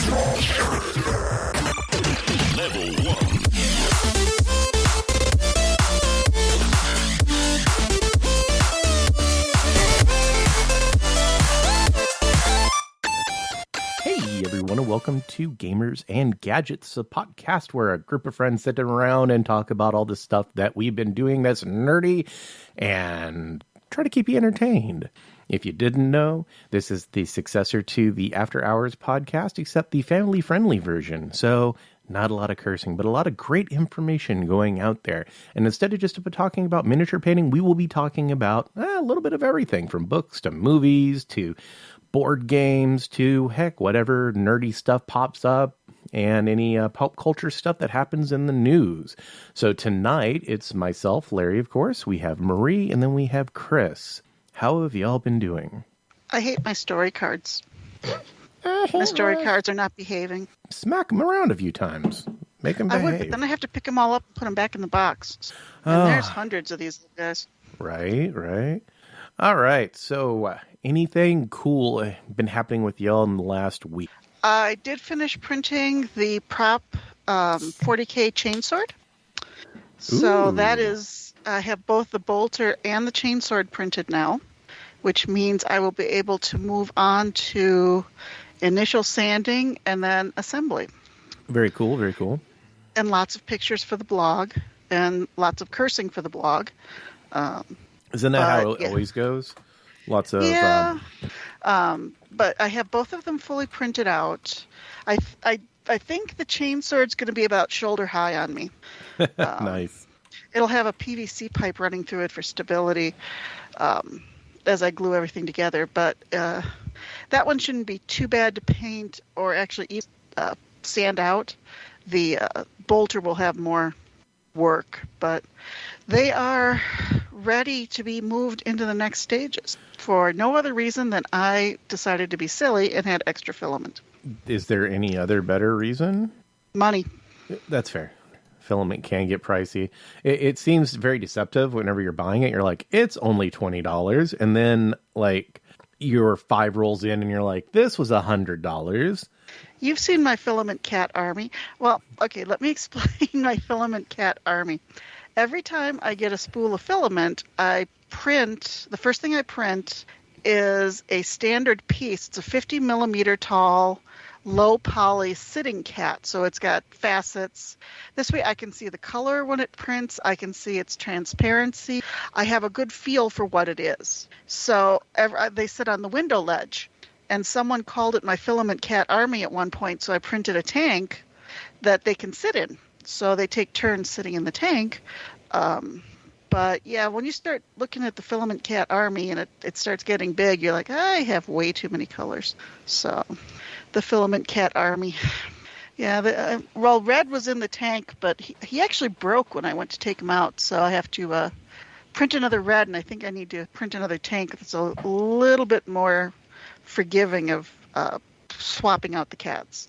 Level 1. Hey everyone, and welcome to Gamers and Gadgets, a podcast where a group of friends sit around and talk about all the stuff that we've been doing that's nerdy and try to keep you entertained. If you didn't know, this is the successor to the After Hours podcast, except the family-friendly version. So not a lot of cursing, but a lot of great information going out there. And instead of just talking about miniature painting, we will be talking about a little bit of everything, from books to movies to board games to, heck, whatever nerdy stuff pops up and any pop culture stuff that happens in the news. So tonight, it's myself, Larry, of course. We have Marie, and then we have Krys. How have y'all been doing? I hate my story cards. My story cards are not behaving. Smack them around a few times. Make them behave. I would, but then I have to pick them all up and put them back in the box. And there's hundreds of these guys. Right. All right. So anything cool been happening with y'all in the last week? I did finish printing the prop 40K chainsword. So that is, I have both the bolter and the chainsword printed now, which means I will be able to move on to initial sanding and then assembly. Very cool, very cool. And lots of pictures for the blog and lots of cursing for the blog. Isn't that how it always goes? Lots of... Yeah, but I have both of them fully printed out. I think the chainsword's going to be about shoulder high on me. Nice. It'll have a PVC pipe running through it for stability as I glue everything together. But that one shouldn't be too bad to paint or actually sand out. The bolter will have more work, but they are ready to be moved into the next stages for no other reason than I decided to be silly and had extra filament. Is there any other better reason? Money. That's fair. Filament can get pricey. It seems very deceptive whenever you're buying it. You're like, it's only $20. And then like your 5 rolls in and you're like, this was $100. You've seen my filament cat army. Well, okay, let me explain my filament cat army. Every time I get a spool of filament, the first thing I print is a standard piece. It's a 50 millimeter tall, low poly sitting cat. So it's got facets. This way I can see the color when it prints. I can see its transparency. I have a good feel for what it is. So they sit on the window ledge. And someone called it my filament cat army at one point. So I printed a tank that they can sit in. So they take turns sitting in the tank. But yeah, when you start looking at the filament cat army and it starts getting big, you're like, I have way too many colors. So the filament cat army. Yeah, Red was in the tank, but he actually broke when I went to take him out. So I have to print another red, and I think I need to print another tank that's a little bit more forgiving of swapping out the cats.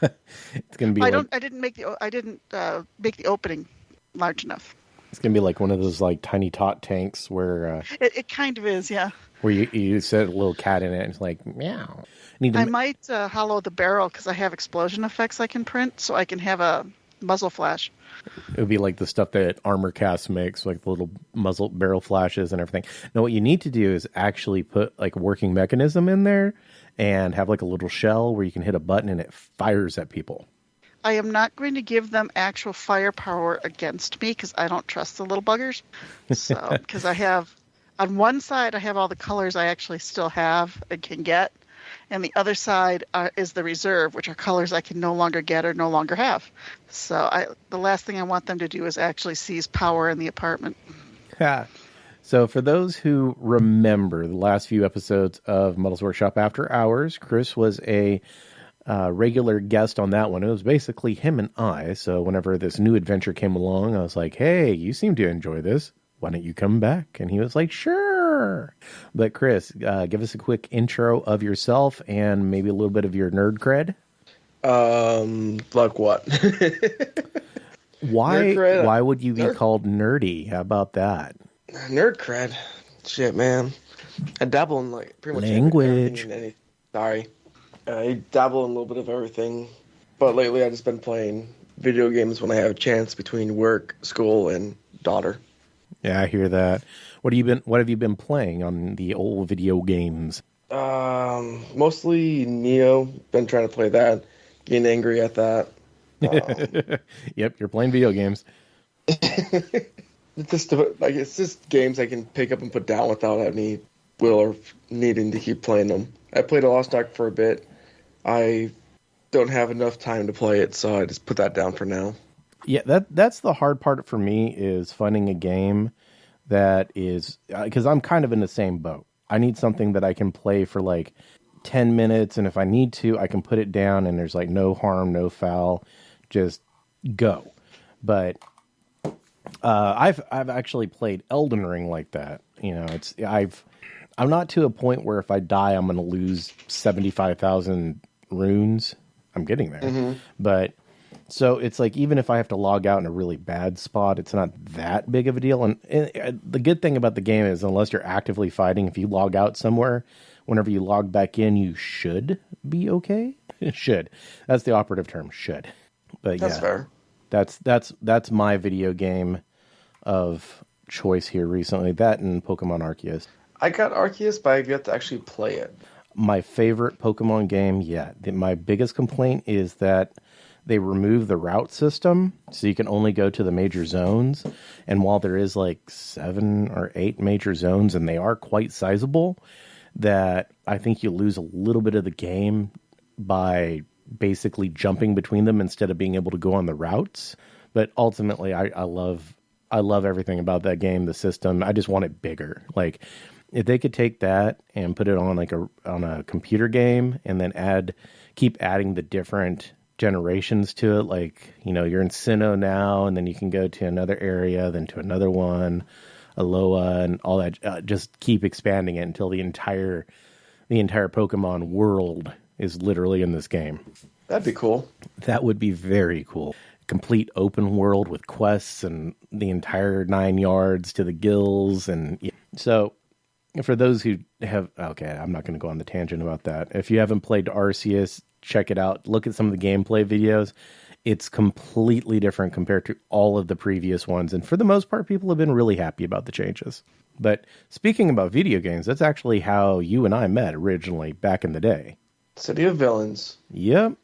It's gonna be. I didn't make the opening large enough. It's gonna be like one of those like tiny tot tanks where it kind of is, yeah. Where you set a little cat in it and it's like meow. I might hollow the barrel because I have explosion effects I can print, so I can have a muzzle flash. It would be like the stuff that Armor Cast makes, like the little muzzle barrel flashes and everything. Now, what you need to do is actually put like a working mechanism in there and have like a little shell where you can hit a button and it fires at people. I am not going to give them actual firepower against me because I don't trust the little buggers. So, because I have, on one side, I have all the colors I actually still have and can get. And the other side is the reserve, which are colors I can no longer get or no longer have. So the last thing I want them to do is actually seize power in the apartment. So for those who remember the last few episodes of Models Workshop After Hours, Krys was a regular guest on that one. It was basically him and I. So whenever this new adventure came along, I was like, hey, you seem to enjoy this. Why don't you come back? And he was like, sure. But Krys, give us a quick intro of yourself and maybe a little bit of your nerd cred. Like what? Why would you be called nerdy? How about that? Nerd cred. Shit, man. I dabble in like pretty much language. Sorry. I dabble in a little bit of everything, but lately I've just been playing video games when I have a chance between work, school, and daughter. Yeah, I hear that. What have you been playing on the old video games? Mostly Mino. Been trying to play that. Getting angry at that. Yep, you're playing video games. It's just games I can pick up and put down without any will or needing to keep playing them. I played a Lost Ark for a bit. I don't have enough time to play it, so I just put that down for now. Yeah, that's the hard part for me, is finding a game that is, because I'm kind of in the same boat. I need something that I can play for like 10 minutes, and if I need to, I can put it down and there's like no harm, no foul, just go. But I've actually played Elden Ring like that. You know, I'm not to a point where if I die, I'm going to lose 75,000 runes. I'm getting there. Mm-hmm. But so it's like, even if I have to log out in a really bad spot, it's not that big of a deal. And the good thing about the game is, unless you're actively fighting, if you log out somewhere, whenever you log back in, you should be okay. Should. That's the operative term, should. But that's fair. That's my video game of choice here recently. That and Pokemon Arceus. I got Arceus, but I've yet to actually play it. My favorite Pokemon game yet. My biggest complaint is that they removed the route system, so you can only go to the major zones. And while there is like 7 or 8 major zones, and they are quite sizable, that I think you lose a little bit of the game by basically jumping between them instead of being able to go on the routes. But ultimately, I love everything about that game, the system. I just want it bigger. Like, if they could take that and put it on on a computer game, and then keep adding the different generations to it, like, you know, you're in Sinnoh now, and then you can go to another area, then to another one, Alola, and all that. Just keep expanding it until the entire Pokemon world is literally in this game. That'd be cool. That would be very cool. Complete open world with quests and the entire 9 yards to the gills. And yeah. So for those who have, okay, I'm not going to go on the tangent about that. If you haven't played Arceus, check it out. Look at some of the gameplay videos. It's completely different compared to all of the previous ones. And for the most part, people have been really happy about the changes. But speaking about video games, that's actually how you and I met originally back in the day. City of Villains. Yep.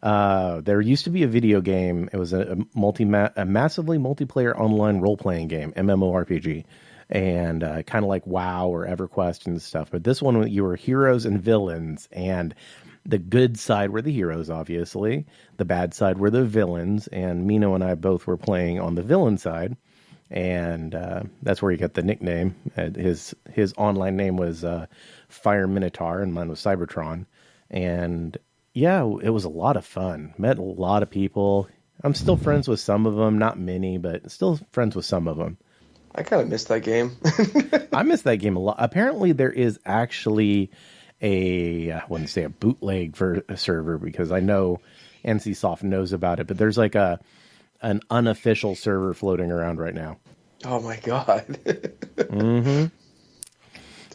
There used to be a video game. It was a massively multiplayer online role-playing game, MMORPG, and kind of like WoW or EverQuest and stuff. But this one, you were heroes and villains, and the good side were the heroes, obviously. The bad side were the villains, and Mino and I both were playing on the villain side, and that's where he got the nickname. His online name was Fire Minotaur, and mine was Cybertron. And yeah, it was a lot of fun. Met a lot of people. I'm still friends with some of them, not many, but still friends with some of them. I kind of missed that game. I miss that game a lot. Apparently, there is actually I wouldn't say a bootleg for a server, because I know NCSoft knows about it, but there's like an unofficial server floating around right now. Oh my god. Mm-hmm.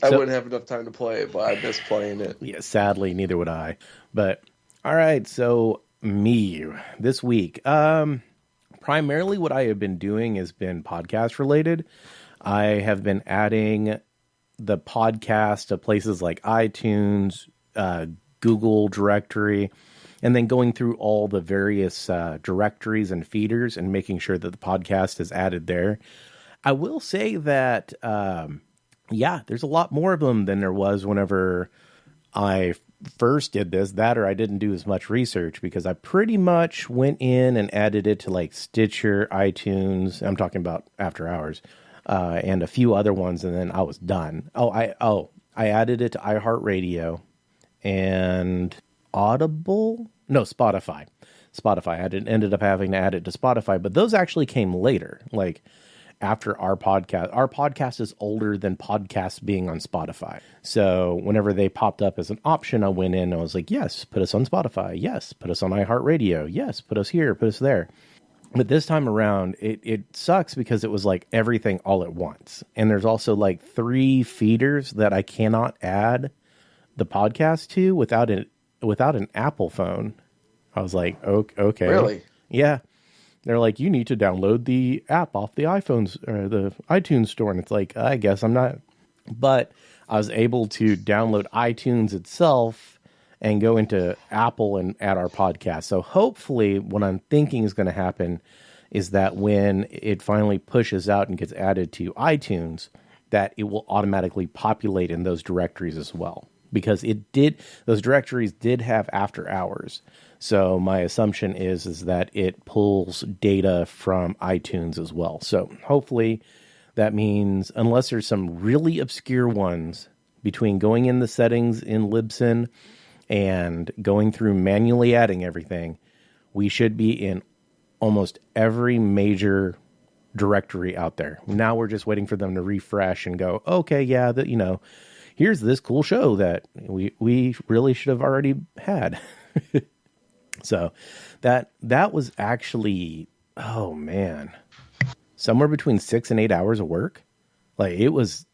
I wouldn't have enough time to play it, but I miss playing it. Yeah, sadly, neither would I. But, all right, so me, this week. Primarily what I have been doing has been podcast related. I have been adding the podcast to places like iTunes, Google directory, and then going through all the various directories and feeders and making sure that the podcast is added there. I will say that... yeah, there's a lot more of them than there was whenever I first did this. That, or I didn't do as much research, because I pretty much went in and added it to like Stitcher, iTunes. I'm talking about After Hours, and a few other ones, and then I was done. I added it to iHeartRadio and Audible. No, Spotify. I ended up having to add it to Spotify, but those actually came later. Like, after our podcast is older than podcasts being on Spotify. So whenever they popped up as an option, I went in and I was like, yes, put us on Spotify. Yes, put us on iHeartRadio. Yes, put us here, put us there. But this time around, it sucks because it was like everything all at once. And there's also like 3 feeders that I cannot add the podcast to without without an Apple phone. I was like, okay. Really? Yeah. They're like, you need to download the app off the iPhones or the iTunes store. And it's like, I guess I'm not. But I was able to download iTunes itself and go into Apple and add our podcast. So hopefully what I'm thinking is going to happen is that when it finally pushes out and gets added to iTunes, that it will automatically populate in those directories as well. Because those directories did have after hours. So my assumption is that it pulls data from iTunes as well. So hopefully that means, unless there's some really obscure ones between going in the settings in Libsyn and going through manually adding everything, we should be in almost every major directory out there. Now we're just waiting for them to refresh and go, okay, yeah, here's this cool show that we really should have already had. So that was actually, oh man, somewhere between 6 and 8 hours of work. Like it wasn't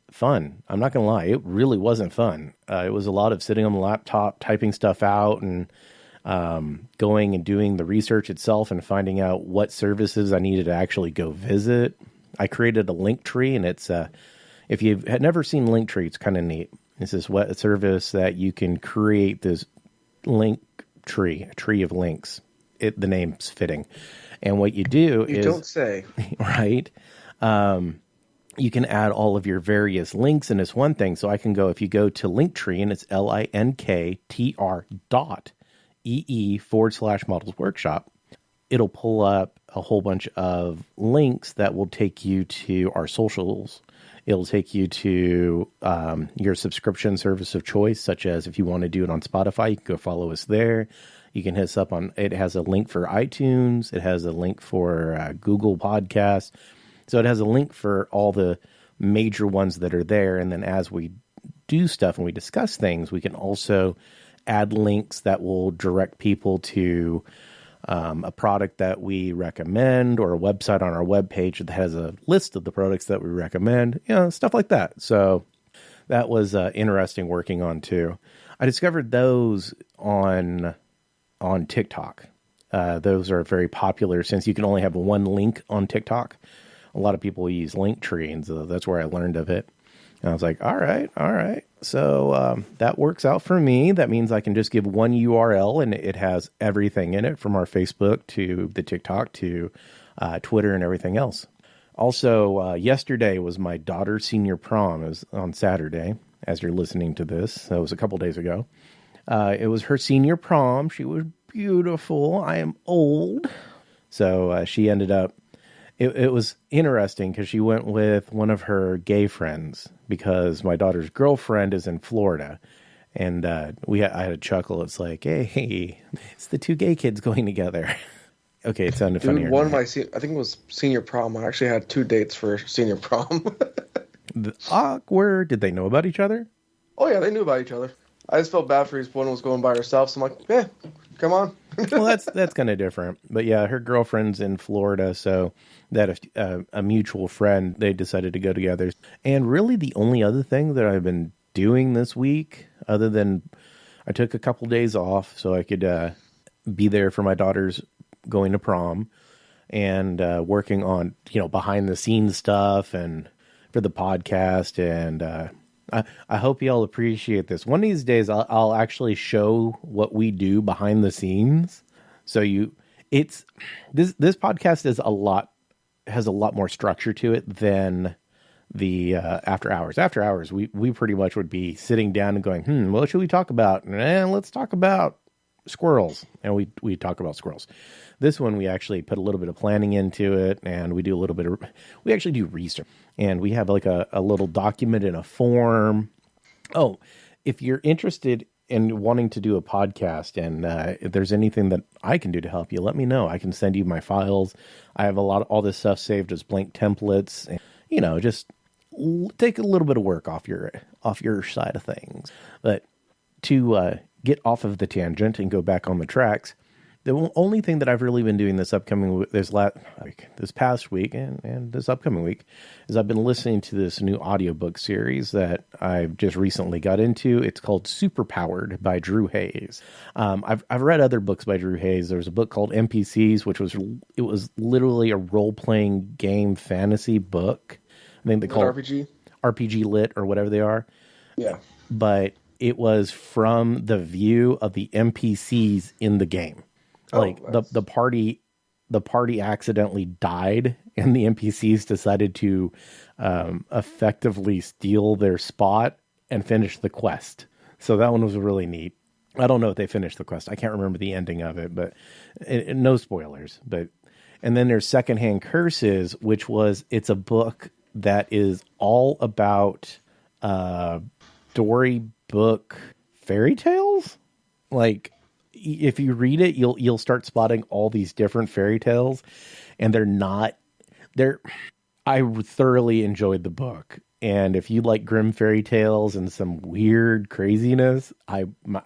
fun. I'm not going to lie. It really wasn't fun. It was a lot of sitting on the laptop, typing stuff out and going and doing the research itself and finding out what services I needed to actually go visit. I created a link tree, and it's if you had never seen Linktree, it's kind of neat. It's this web service that you can create this link tree, a tree of links. The name's fitting. And what you do is... You don't say. Right? You can add all of your various links, and it's one thing. So I can go, if you go to Linktree, and it's linktr.ee/modelsworkshop, it'll pull up a whole bunch of links that will take you to our socials. It'll take you to your subscription service of choice, such as if you want to do it on Spotify, you can go follow us there. You can hit us up on, it has a link for iTunes. It has a link for Google Podcasts. So it has a link for all the major ones that are there. And then as we do stuff and we discuss things, we can also add links that will direct people to a product that we recommend, or a website on our webpage that has a list of the products that we recommend, stuff like that. So that was interesting working on too. I discovered those on TikTok. Those are very popular since you can only have one link on TikTok. A lot of people use Linktree, and so that's where I learned of it. And I was like, all right. So that works out for me. That means I can just give one URL, and it has everything in it, from our Facebook to the TikTok to Twitter and everything else. Also, yesterday was my daughter's senior prom. It was on Saturday, as you're listening to this. So it was a couple days ago. It was her senior prom. She was beautiful. I am old. So she ended up... It was interesting because she went with one of her gay friends, because my daughter's girlfriend is in Florida. And I had a chuckle. It's like, hey, it's the two gay kids going together. Okay, it sounded funny. One of my, I think it was senior prom. I actually had 2 dates for senior prom. Awkward. Did they know about each other? Oh, yeah, they knew about each other. I just felt bad for his one was going by herself, so I'm like, yeah, come on. Well, that's kind of different. But yeah, her girlfriend's in Florida, so that a mutual friend, they decided to go together. And really the only other thing that I've been doing this week, other than I took a couple days off so I could be there for my daughter's going to prom, and working on, behind the scenes stuff and for the podcast. And I hope y'all appreciate this. One of these days, I'll actually show what we do behind the scenes. So this podcast has a lot more structure to it than the after hours. After hours, we pretty much would be sitting down and going, what should we talk about? Let's talk about squirrels. And we talk about squirrels. This one, we actually put a little bit of planning into it, and we do we actually do research, and we have like a little document in a form. Oh, if you're interested in wanting to do a podcast, and if there's anything that I can do to help you, let me know. I can send you my files. I have all this stuff saved as blank templates, and, just take a little bit of work off your side of things. But to get off of the tangent and go back on the tracks, The only thing that I've really been doing this past week and this upcoming week is I've been listening to this new audiobook series that I've just recently got into. It's called Superpowered by Drew Hayes. I've read other books by Drew Hayes. There was a book called NPCs, which was literally a role-playing game fantasy book. I think they call it RPG Lit or whatever they are. Yeah. But it was from the view of the NPCs in the game. Like the party accidentally died, and the NPCs decided to effectively steal their spot and finish the quest. So that one was really neat. I don't know if they finished the quest. I can't remember the ending of it, but no spoilers. And then there's Secondhand Curses, it's a book that is all about storybook fairy tales. Like, if you read it, you'll start spotting all these different fairy tales, and I thoroughly enjoyed the book. And if you like grim fairy tales and some weird craziness, I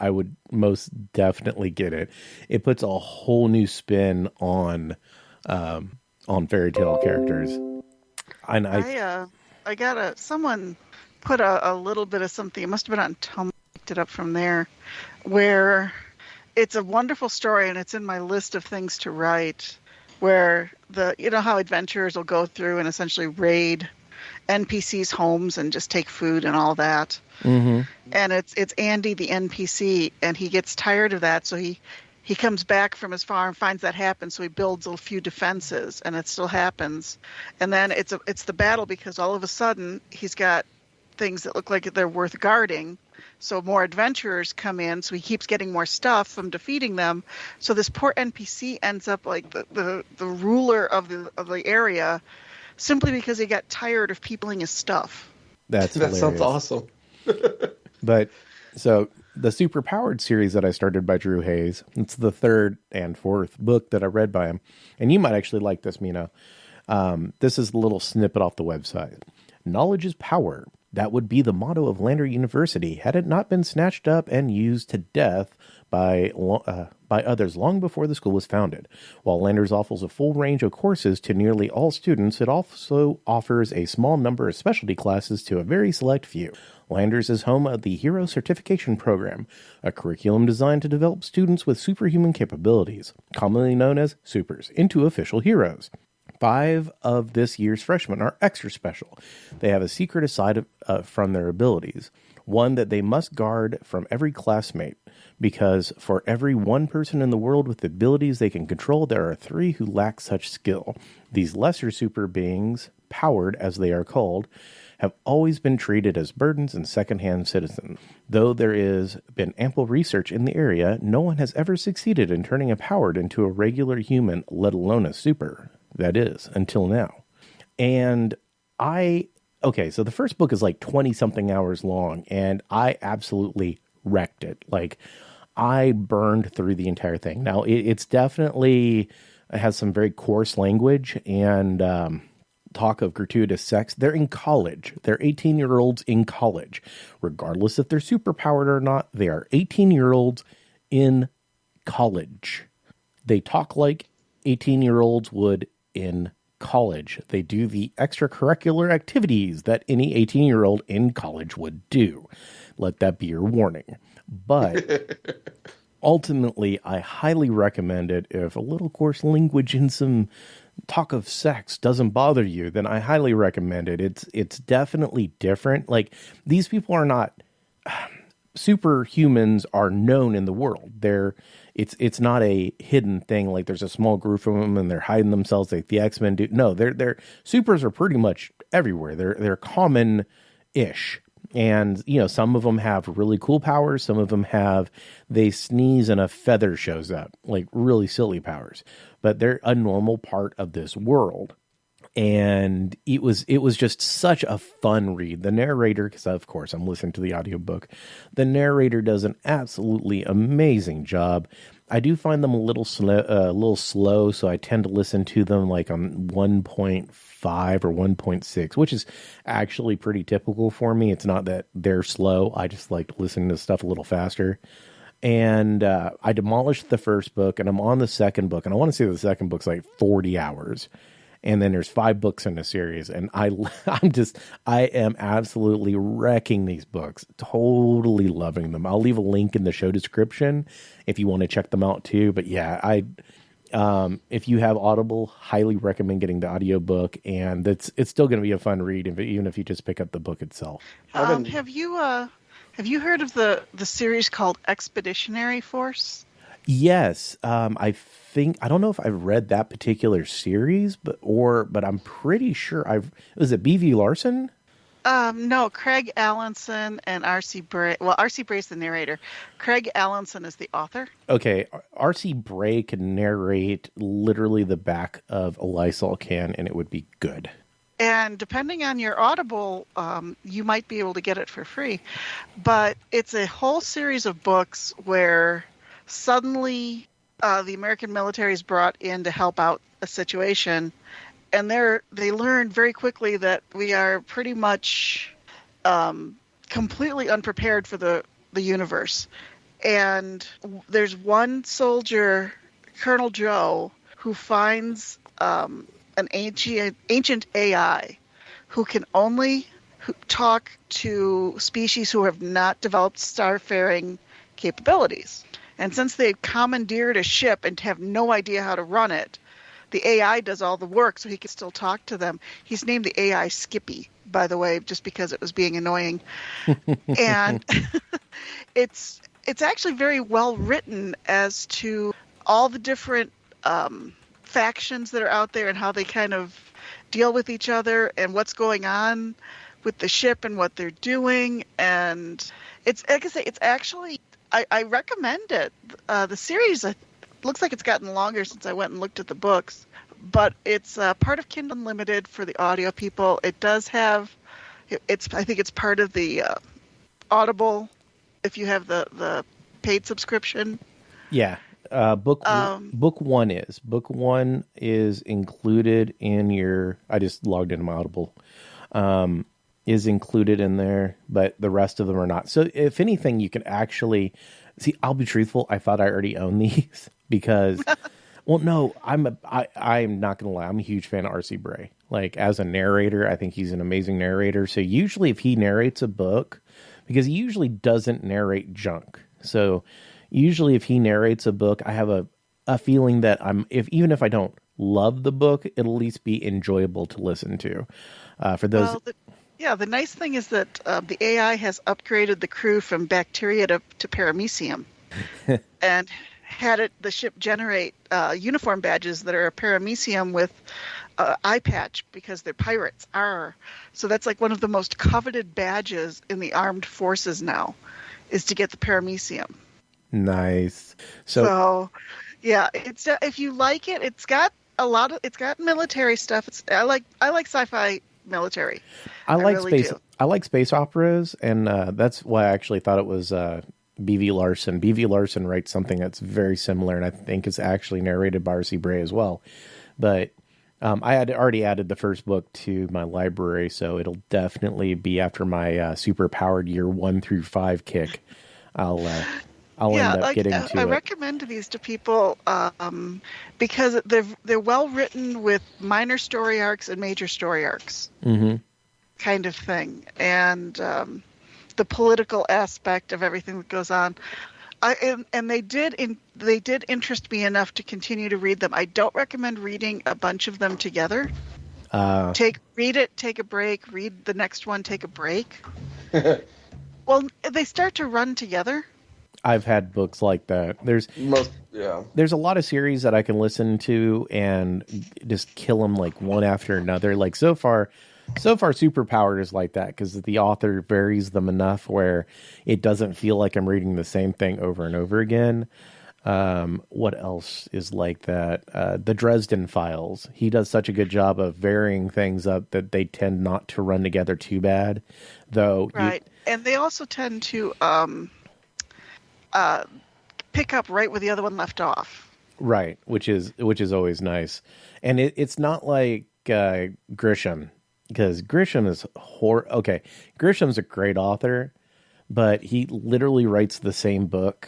would most definitely get it. It puts a whole new spin on fairy tale characters. And someone put a little bit of something. It must have been on Tome. I picked it up from there, where it's a wonderful story, and it's in my list of things to write, where how adventurers will go through and essentially raid NPCs' homes and just take food and all that. Mm-hmm. And it's Andy, the NPC, and he gets tired of that, so he comes back from his farm, finds that happens, so he builds a few defenses, and it still happens. And then it's the battle, because all of a sudden he's got things that look like they're worth guarding. So more adventurers come in, so he keeps getting more stuff from defeating them. So this poor NPC ends up like the ruler of the area, simply because he got tired of peopling his stuff. That sounds awesome. But so the Superpowered series that I started by Drew Hayes, it's the third and fourth book that I read by him. And you might actually like this, Mino. This is a little snippet off the website. Knowledge is power. That would be the motto of Lander University had it not been snatched up and used to death by others long before the school was founded. While Landers offers a full range of courses to nearly all students, it also offers a small number of specialty classes to a very select few. Landers is home of the Hero Certification Program, a curriculum designed to develop students with superhuman capabilities, commonly known as supers, into official heroes. 5 of this year's freshmen are extra special. They have a secret aside from their abilities, one that they must guard from every classmate, because for every one person in the world with abilities they can control, there are 3 who lack such skill. These lesser super beings, powered as they are called, have always been treated as burdens and second-hand citizens. Though there has been ample research in the area, no one has ever succeeded in turning a powered into a regular human, let alone a super. That is, until now. And so the first book is like 20-something hours long, and I absolutely wrecked it. Like, I burned through the entire thing. Now, it has some very coarse language and talk of gratuitous sex. They're in college. They're 18-year-olds in college. Regardless if they're superpowered or not, they are 18-year-olds in college. They talk like 18-year-olds would in college. They do the extracurricular activities that any 18-year-old in college would do. Let that be your warning. But ultimately, I highly recommend it. If a little coarse language and some talk of sex doesn't bother you, then I highly recommend it. It's definitely different. Like, these people are not superhumans are known in the world. It's not a hidden thing. Like, there's a small group of them and they're hiding themselves like the X-Men do. No, they're supers are pretty much everywhere. They're common-ish. And, some of them have really cool powers. Some of them they sneeze and a feather shows up, like really silly powers. But they're a normal part of this world. And it was just such a fun read. The narrator, because of course I'm listening to the audiobook, the narrator does an absolutely amazing job. I do find them a little slow, so I tend to listen to them like on 1.5 or 1.6, which is actually pretty typical for me. It's not that they're slow. I just like listening to stuff a little faster. And I demolished the first book, and I'm on the second book, and I want to say the second book's like 40 hours. And then there's 5 books in the series, and I am absolutely wrecking these books, totally loving them. I'll leave a link in the show description if you want to check them out too. But yeah, if you have Audible, highly recommend getting the audiobook, and it's still going to be a fun read, even if you just pick up the book itself. Have you heard of the series called Expeditionary Force? Yes, I don't know if I've read that particular series, but I'm pretty sure was it B.V. Larson? No, Craig Allenson and R.C. Bray. Well, R.C. Bray's the narrator. Craig Allenson is the author. Okay, R.C. Bray can narrate literally the back of a Lysol can, and it would be good. And depending on your Audible, you might be able to get it for free. But it's a whole series of books where suddenly the American military is brought in to help out a situation, and they learn very quickly that we are pretty much completely unprepared for the universe. And there's one soldier, Colonel Joe, who finds an ancient AI who can only talk to species who have not developed starfaring capabilities. And since they've commandeered a ship and have no idea how to run it, the AI does all the work so he can still talk to them. He's named the AI Skippy, by the way, just because it was being annoying. And it's actually very well written as to all the different factions that are out there and how they kind of deal with each other and what's going on with the ship and what they're doing. And it's, like I say, it's actually... I recommend it. The series looks like it's gotten longer since I went and looked at the books, but it's part of Kindle Unlimited for the audio people. It does have, I think it's part of the Audible if you have the paid subscription. Yeah, book one is included in your. I just logged into my Audible. Is included in there, but the rest of them are not. So if anything, you can actually see, I'll be truthful. I thought I already owned these because, well, no, I'm not going to lie. I'm a huge fan of R.C. Bray. Like as a narrator, I think he's an amazing narrator. So usually if he narrates a book, because he usually doesn't narrate junk. So usually if he narrates a book, I have a feeling that even if I don't love the book, it'll at least be enjoyable to listen to. For those. Well, the nice thing is that the AI has upgraded the crew from bacteria to paramecium and had the ship generate uniform badges that are a paramecium with eye patch because they're pirates. So that's like one of the most coveted badges in the armed forces now is to get the paramecium. Nice. So yeah, it's if you like it, it's got military stuff. I like sci-fi military. I like space operas, and that's why I actually thought it was B.V. Larson. B.V. Larson writes something that's very similar, and I think is actually narrated by R.C. Bray as well. But I had already added the first book to my library, so it'll definitely be after my super powered year 1 through 5 kick. I'll end up getting to it. I recommend these to people because they're well written with minor story arcs and major story arcs, kind of thing, and the political aspect of everything that goes on. And they did interest me enough to continue to read them. I don't recommend reading a bunch of them together. Read it, take a break. Read the next one, take a break. Well, they start to run together. I've had books like that. There's a lot of series that I can listen to and just kill them like one after another. Like so far Superpowered is like that because the author varies them enough where it doesn't feel like I'm reading the same thing over and over again. What else is like that? The Dresden Files. He does such a good job of varying things up that they tend not to run together too bad, though. Right, and they also tend to pick up right where the other one left off. Right, which is always nice, and it's not like Grisham, because Grisham is Grisham's a great author, but he literally writes the same book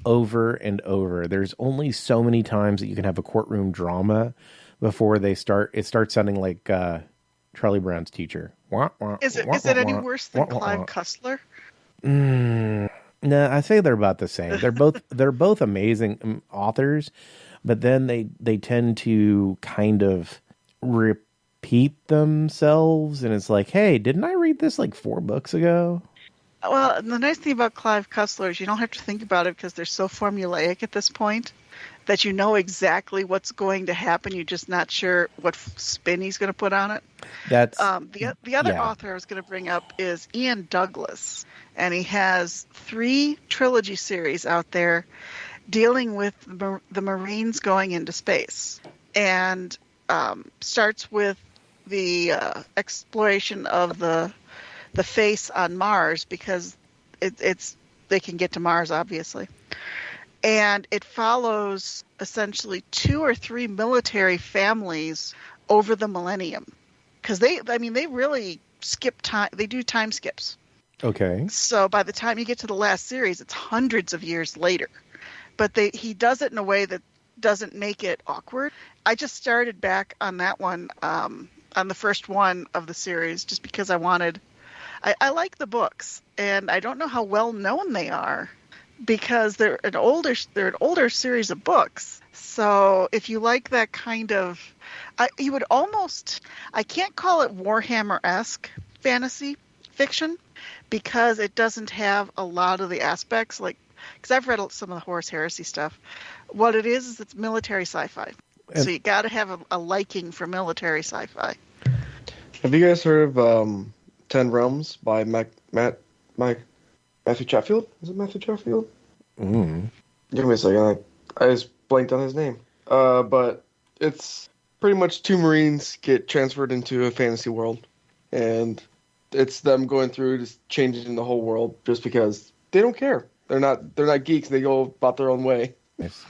over and over. There's only so many times that you can have a courtroom drama before it starts sounding like Charlie Brown's teacher. Is it any worse than Clive Cussler? No, I say they're about the same. They're both amazing authors, but then they tend to kind of repeat themselves, and it's like, hey, didn't I read this like 4 books ago? Well, the nice thing about Clive Cussler is you don't have to think about it because they're so formulaic at this point that you know exactly what's going to happen. You're just not sure what spin he's going to put on it. That's the other author I was going to bring up is Ian Douglas, and he has 3 trilogy series out there dealing with the Marines going into space, and starts with the exploration of the face on Mars, because they can get to Mars, obviously. And it follows essentially 2 or 3 military families over the millennium, because they really skip time. They do time skips. okay. So by the time you get to the last series, it's hundreds of years later. But he does it in a way that doesn't make it awkward. I just started back on that one, on the first one of the series, just because I like the books, and I don't know how well known they are because they're an older series of books. So if you like that kind of, I can't call it Warhammer-esque fantasy fiction because it doesn't have a lot of the aspects, because I've read some of the Horus Heresy stuff. What it is it's military sci-fi. So you got to have a liking for military sci-fi. Have you guys heard of 10 Realms by Matthew Chatfield? Is it Matthew Chatfield? Give me a second. I just blanked on his name. But it's pretty much 2 Marines get transferred into a fantasy world, and it's them going through just changing the whole world just because they don't care. They're not geeks. They go about their own way.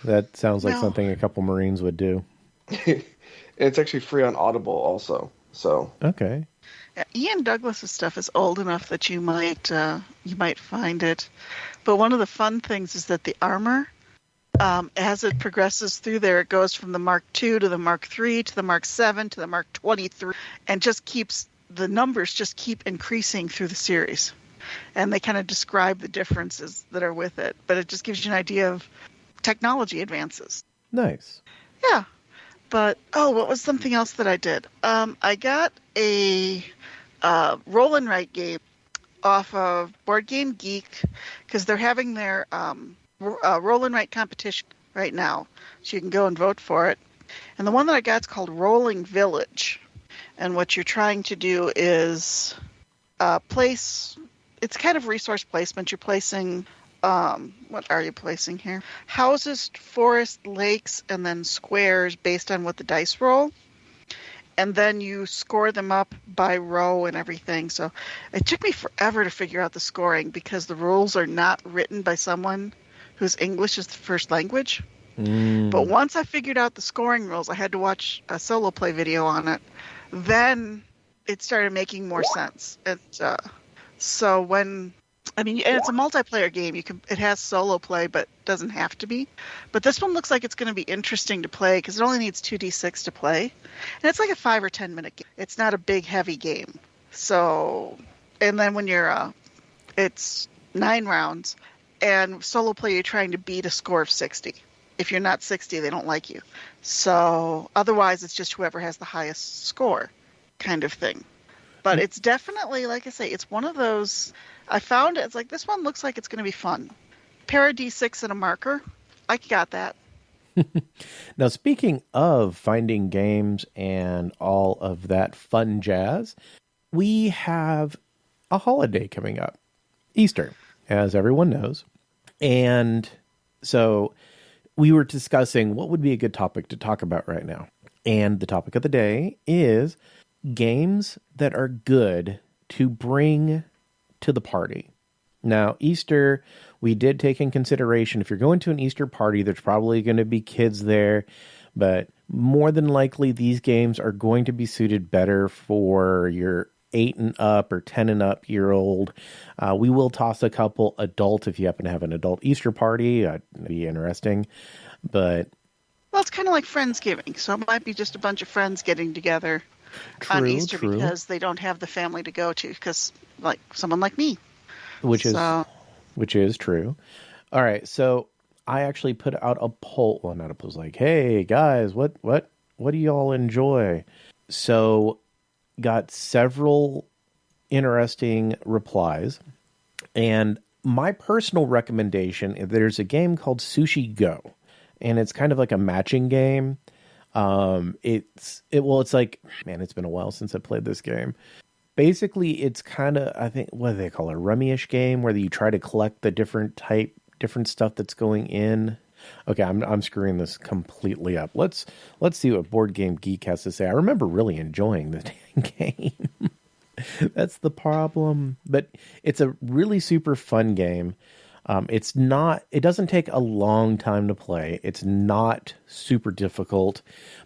That sounds like something a couple Marines would do. And it's actually free on Audible also. So okay. Yeah, Ian Douglas's stuff is old enough that you might find it. But one of the fun things is that the armor, as it progresses through there, it goes from the Mark II to the Mark III to the Mark VII to the Mark 23, and the numbers just keep increasing through the series. And they kind of describe the differences that are with it. But it just gives you an idea of technology advances. Nice. Yeah. But, what was something else that I did? I got a roll and write game off of Board Game Geek, because they're having their roll and write competition right now. So you can go and vote for it. And the one that I got is called Rolling Village. And what you're trying to do is place... It's kind of resource placement. You're placing... what are you placing here? Houses, forests, lakes, and then squares based on what the dice roll. And then you score them up by row and everything. So it took me forever to figure out the scoring because the rules are not written by someone whose English is the first language. But once I figured out the scoring rules, I had to watch a solo play video on it. Then it started making more sense. And it's a multiplayer game. It has solo play, but doesn't have to be. But this one looks like it's going to be interesting to play because it only needs 2d6 to play, and it's like a 5 or 10 minute game. It's not a big heavy game. So, and then when you're, it's 9 rounds, and solo play you're trying to beat a score of 60. If you're not 60, they don't like you. So otherwise, it's just whoever has the highest score, kind of thing. But it's definitely, like I say, it's one of those. I found it's like, this one looks like it's going to be fun. Pair of D6 and a marker. I got that. Now, speaking of finding games and all of that fun jazz, we have a holiday coming up. Easter, as everyone knows. And so we were discussing what would be a good topic to talk about right now. And the topic of the day is games that are good to bring to the party. Now, Easter, we did take in consideration, if you're going to an Easter party, there's probably going to be kids there, but more than likely these games are going to be suited better for your 8 and up or 10 and up year old. We will toss a couple adult if you happen to have an adult Easter party. That'd be interesting. But Well, it's kind of like Friendsgiving, so it might be just a bunch of friends getting together on Easter because they don't have the family to go to, because like someone like me. Which is true. All right, so I actually put out a poll. Well, not a poll. Like, hey guys, what do y'all enjoy? So, got several interesting replies, and my personal recommendation: there's a game called Sushi Go, and it's kind of like a matching game. It's like, man, it's been a while since I played this game. Basically, it's kind of, I think, what do they call it, a rummy-ish game where you try to collect the different stuff that's going in. Okay, I'm screwing this completely up. Let's see what Board Game Geek has to say. I remember really enjoying the dang game. That's the problem. But it's a really super fun game. It doesn't take a long time to play. It's not super difficult,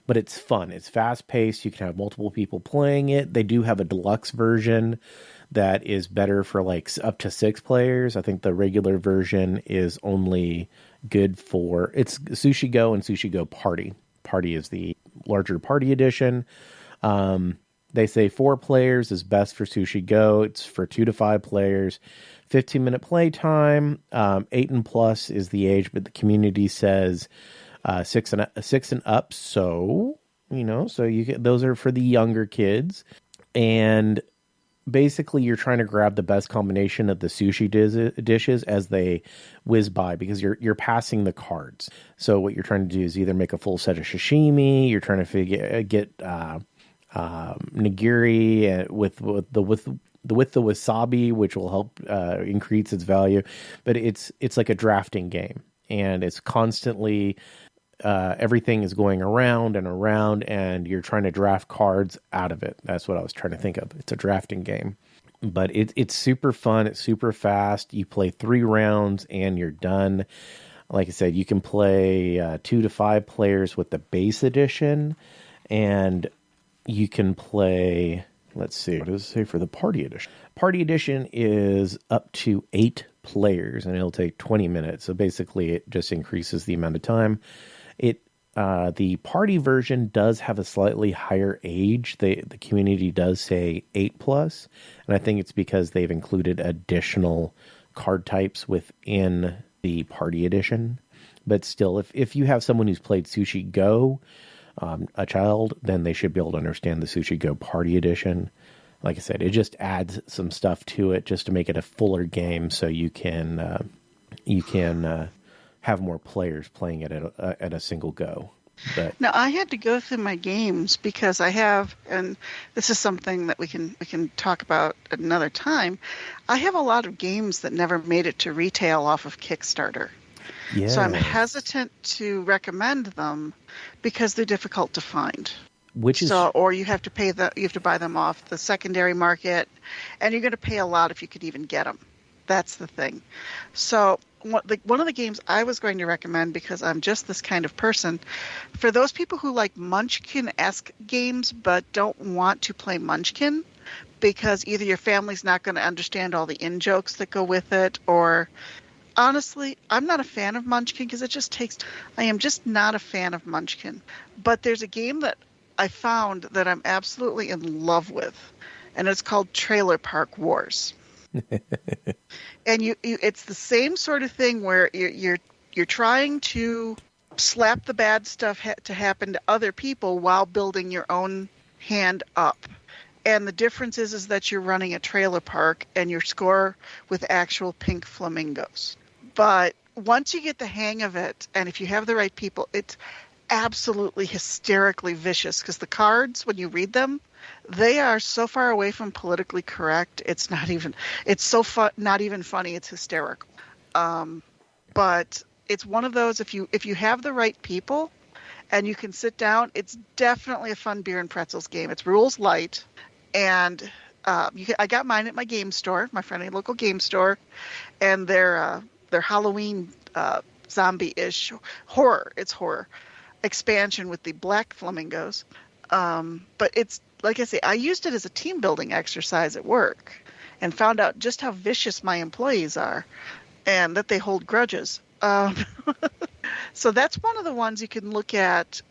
but it's fun. It's fast paced. You can have multiple people playing it. They do have a deluxe version that is better for like up to 6 players. I think the regular version is only good for, it's Sushi Go and Sushi Go Party. Party is the larger party edition. They say 4 players is best for Sushi Go. It's for 2 to 5 players. 15-minute play time. 8 and plus is the age, but the community says 6 and up. So, so those are for the younger kids. And basically you're trying to grab the best combination of the sushi dishes as they whiz by, because you're passing the cards. So what you're trying to do is either make a full set of sashimi, you're trying to get nigiri with the wasabi, which will help increase its value. But it's like a drafting game, and it's constantly everything is going around and around, and you're trying to draft cards out of it. That's what I was trying to think of. It's a drafting game, but it's super fun. It's super fast. You play 3 rounds and you're done. Like I said, you can play 2 to 5 players with the base edition, and you can play, let's see, what does it say for the party edition? Party edition is up to 8 players, and it'll take 20 minutes. So basically it just increases the amount of time. The party version does have a slightly higher age. The community does say 8+, and I think it's because they've included additional card types within the party edition. But still, if you have someone who's played Sushi Go, a child, then they should be able to understand the Sushi Go Party Edition. Like I said, it just adds some stuff to it just to make it a fuller game, so you can have more players playing it at a single go. But now I had to go through my games because I have, and this is something that we can talk about at another time. I have a lot of games that never made it to retail off of Kickstarter. Yes. So I'm hesitant to recommend them because they're difficult to find. Or you have to buy them off the secondary market, and you're going to pay a lot if you could even get them. That's the thing. So one of the games I was going to recommend, because I'm just this kind of person, for those people who like Munchkin-esque games but don't want to play Munchkin because either your family's not going to understand all the in-jokes that go with it, or honestly, I'm not a fan of Munchkin because I am just not a fan of Munchkin. But there's a game that I found that I'm absolutely in love with, and it's called Trailer Park Wars. And it's the same sort of thing where you're trying to slap the bad stuff to happen to other people while building your own hand up. And the difference is that you're running a trailer park and you score with actual pink flamingos. But once you get the hang of it, and if you have the right people, it's absolutely hysterically vicious, because the cards, when you read them, they are so far away from politically correct. It's not even funny. It's hysterical. But it's one of those, if you have the right people and you can sit down, it's definitely a fun beer and pretzels game. It's rules light, and I got mine at my game store, my friendly local game store, and they're Halloween zombie-ish horror. It's horror expansion with the black flamingos. But like I say, I used it as a team building exercise at work and found out just how vicious my employees are and that they hold grudges. So that's one of the ones you can look at.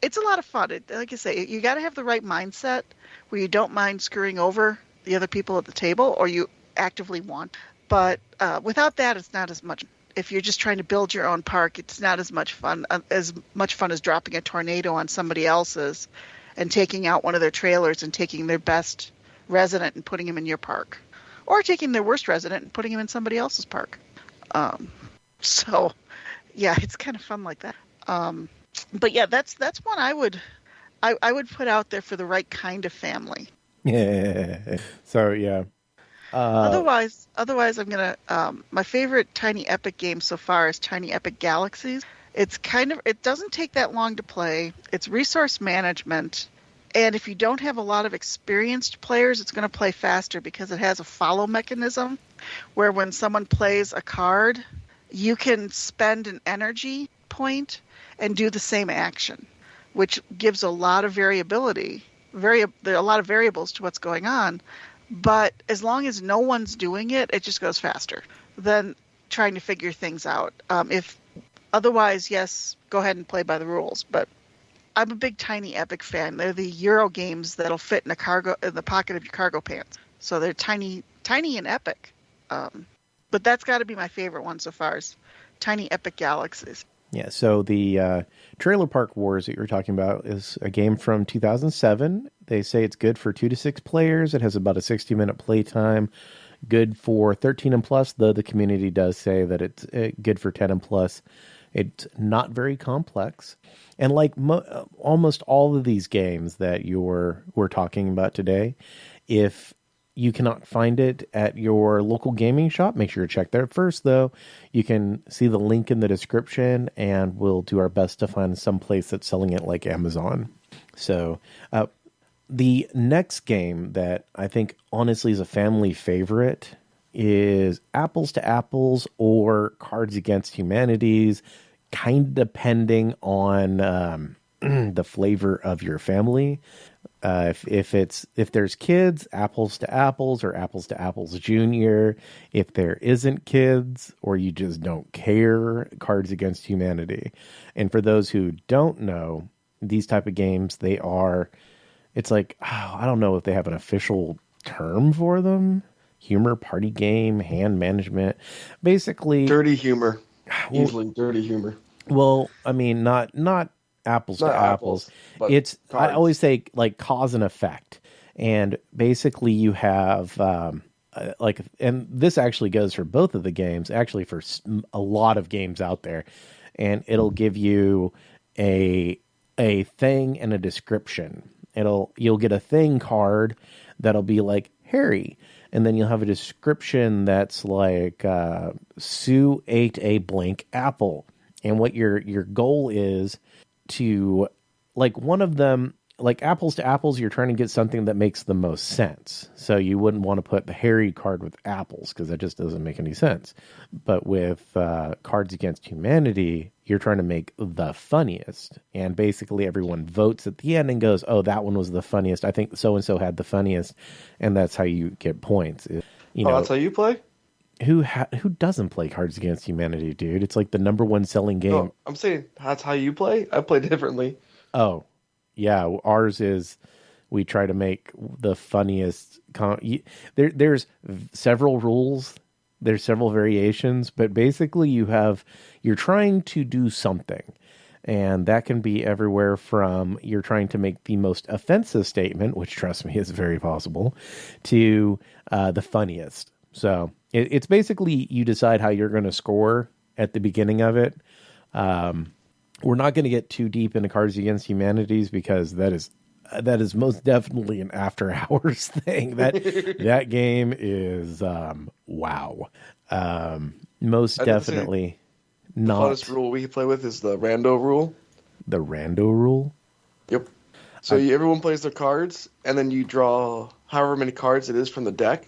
It's a lot of fun. Like I say, you got to have the right mindset where you don't mind screwing over the other people at the table, or you actively want. But without that, it's not as much. If you're just trying to build your own park, it's not as much fun as dropping a tornado on somebody else's and taking out one of their trailers and taking their best resident and putting him in your park, or taking their worst resident and putting him in somebody else's park. So, yeah, it's kind of fun like that. But yeah, that's one I would put out there for the right kind of family. Yeah. So yeah. Otherwise, I'm gonna. My favorite Tiny Epic game so far is Tiny Epic Galaxies. It doesn't take that long to play. It's resource management, and if you don't have a lot of experienced players, it's going to play faster because it has a follow mechanism, where when someone plays a card, you can spend an energy point and do the same action, which gives a lot of variability. There are a lot of variables to what's going on, but as long as no one's doing it, it just goes faster than trying to figure things out. If otherwise, yes, go ahead and play by the rules. But I'm a big Tiny Epic fan. They're the Euro games that'll fit in the pocket of your cargo pants. So they're tiny and epic. But that's got to be my favorite one so far is Tiny Epic Galaxies. Yeah, so the Trailer Park Wars that you were talking about is a game from 2007. They say it's good for 2 to 6 players. It has about a 60-minute playtime. Good for 13 and plus, though the community does say that it's good for 10 and plus. It's not very complex. And like almost all of these games that we're talking about today, if you cannot find it at your local gaming shop, make sure to check there first, though. You can see the link in the description, and we'll do our best to find some place that's selling it like Amazon. So the next game that I think honestly is a family favorite is Apples to Apples or Cards Against Humanities, kind of depending on the flavor of your family. If there's kids, Apples to Apples or Apples to Apples Junior. If there isn't kids or you just don't care, Cards Against Humanity. And for those who don't know, these type of games, it's like, I don't know if they have an official term for them. Humor, party game, hand management, basically dirty humor. Usually dirty humor. Well, I mean, not apples to apples. It's cards. I always say like cause and effect, and basically you have and this actually goes for both of the games, actually for a lot of games out there, and it'll give you a thing and a description. You'll get a thing card that'll be like Harry, and then you'll have a description that's like Sue ate a blank apple, and what your goal is to, like, one of them, like Apples to Apples, you're trying to get something that makes the most sense. So you wouldn't want to put the Harry card with apples because that just doesn't make any sense. But with Cards Against Humanity, you're trying to make the funniest. And basically everyone votes at the end and goes, oh, that one was the funniest. I think so-and-so had the funniest. And that's how you get points. That's how you play? Who doesn't play Cards Against Humanity, dude? It's like the number one selling game. No, I'm saying that's how you play? I play differently. Oh, yeah. Ours is we try to make the funniest. There's several rules. There's several variations, but basically you're trying to do something. And that can be everywhere from you're trying to make the most offensive statement, which trust me is very possible, to the funniest. So it's basically you decide how you're going to score at the beginning of it. We're not going to get too deep into Cards Against Humanities because that is most definitely an after hours thing. That game is wow. Most definitely not. The funnest rule we can play with is the rando rule. The rando rule? Yep. So everyone plays their cards, and then you draw however many cards it is from the deck.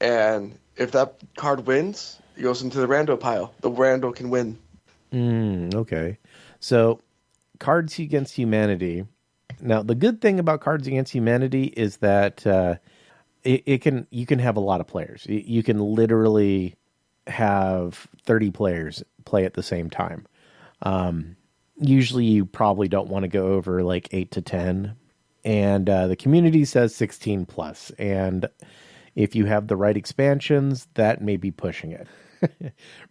And if that card wins, it goes into the rando pile. The rando can win. Okay. So, Cards Against Humanity, Now, the good thing about Cards Against Humanity is that you can have a lot of players. You can literally have 30 players play at the same time. Usually you probably don't want to go over like 8 to 10. And the community says 16 plus. And if you have the right expansions, that may be pushing it.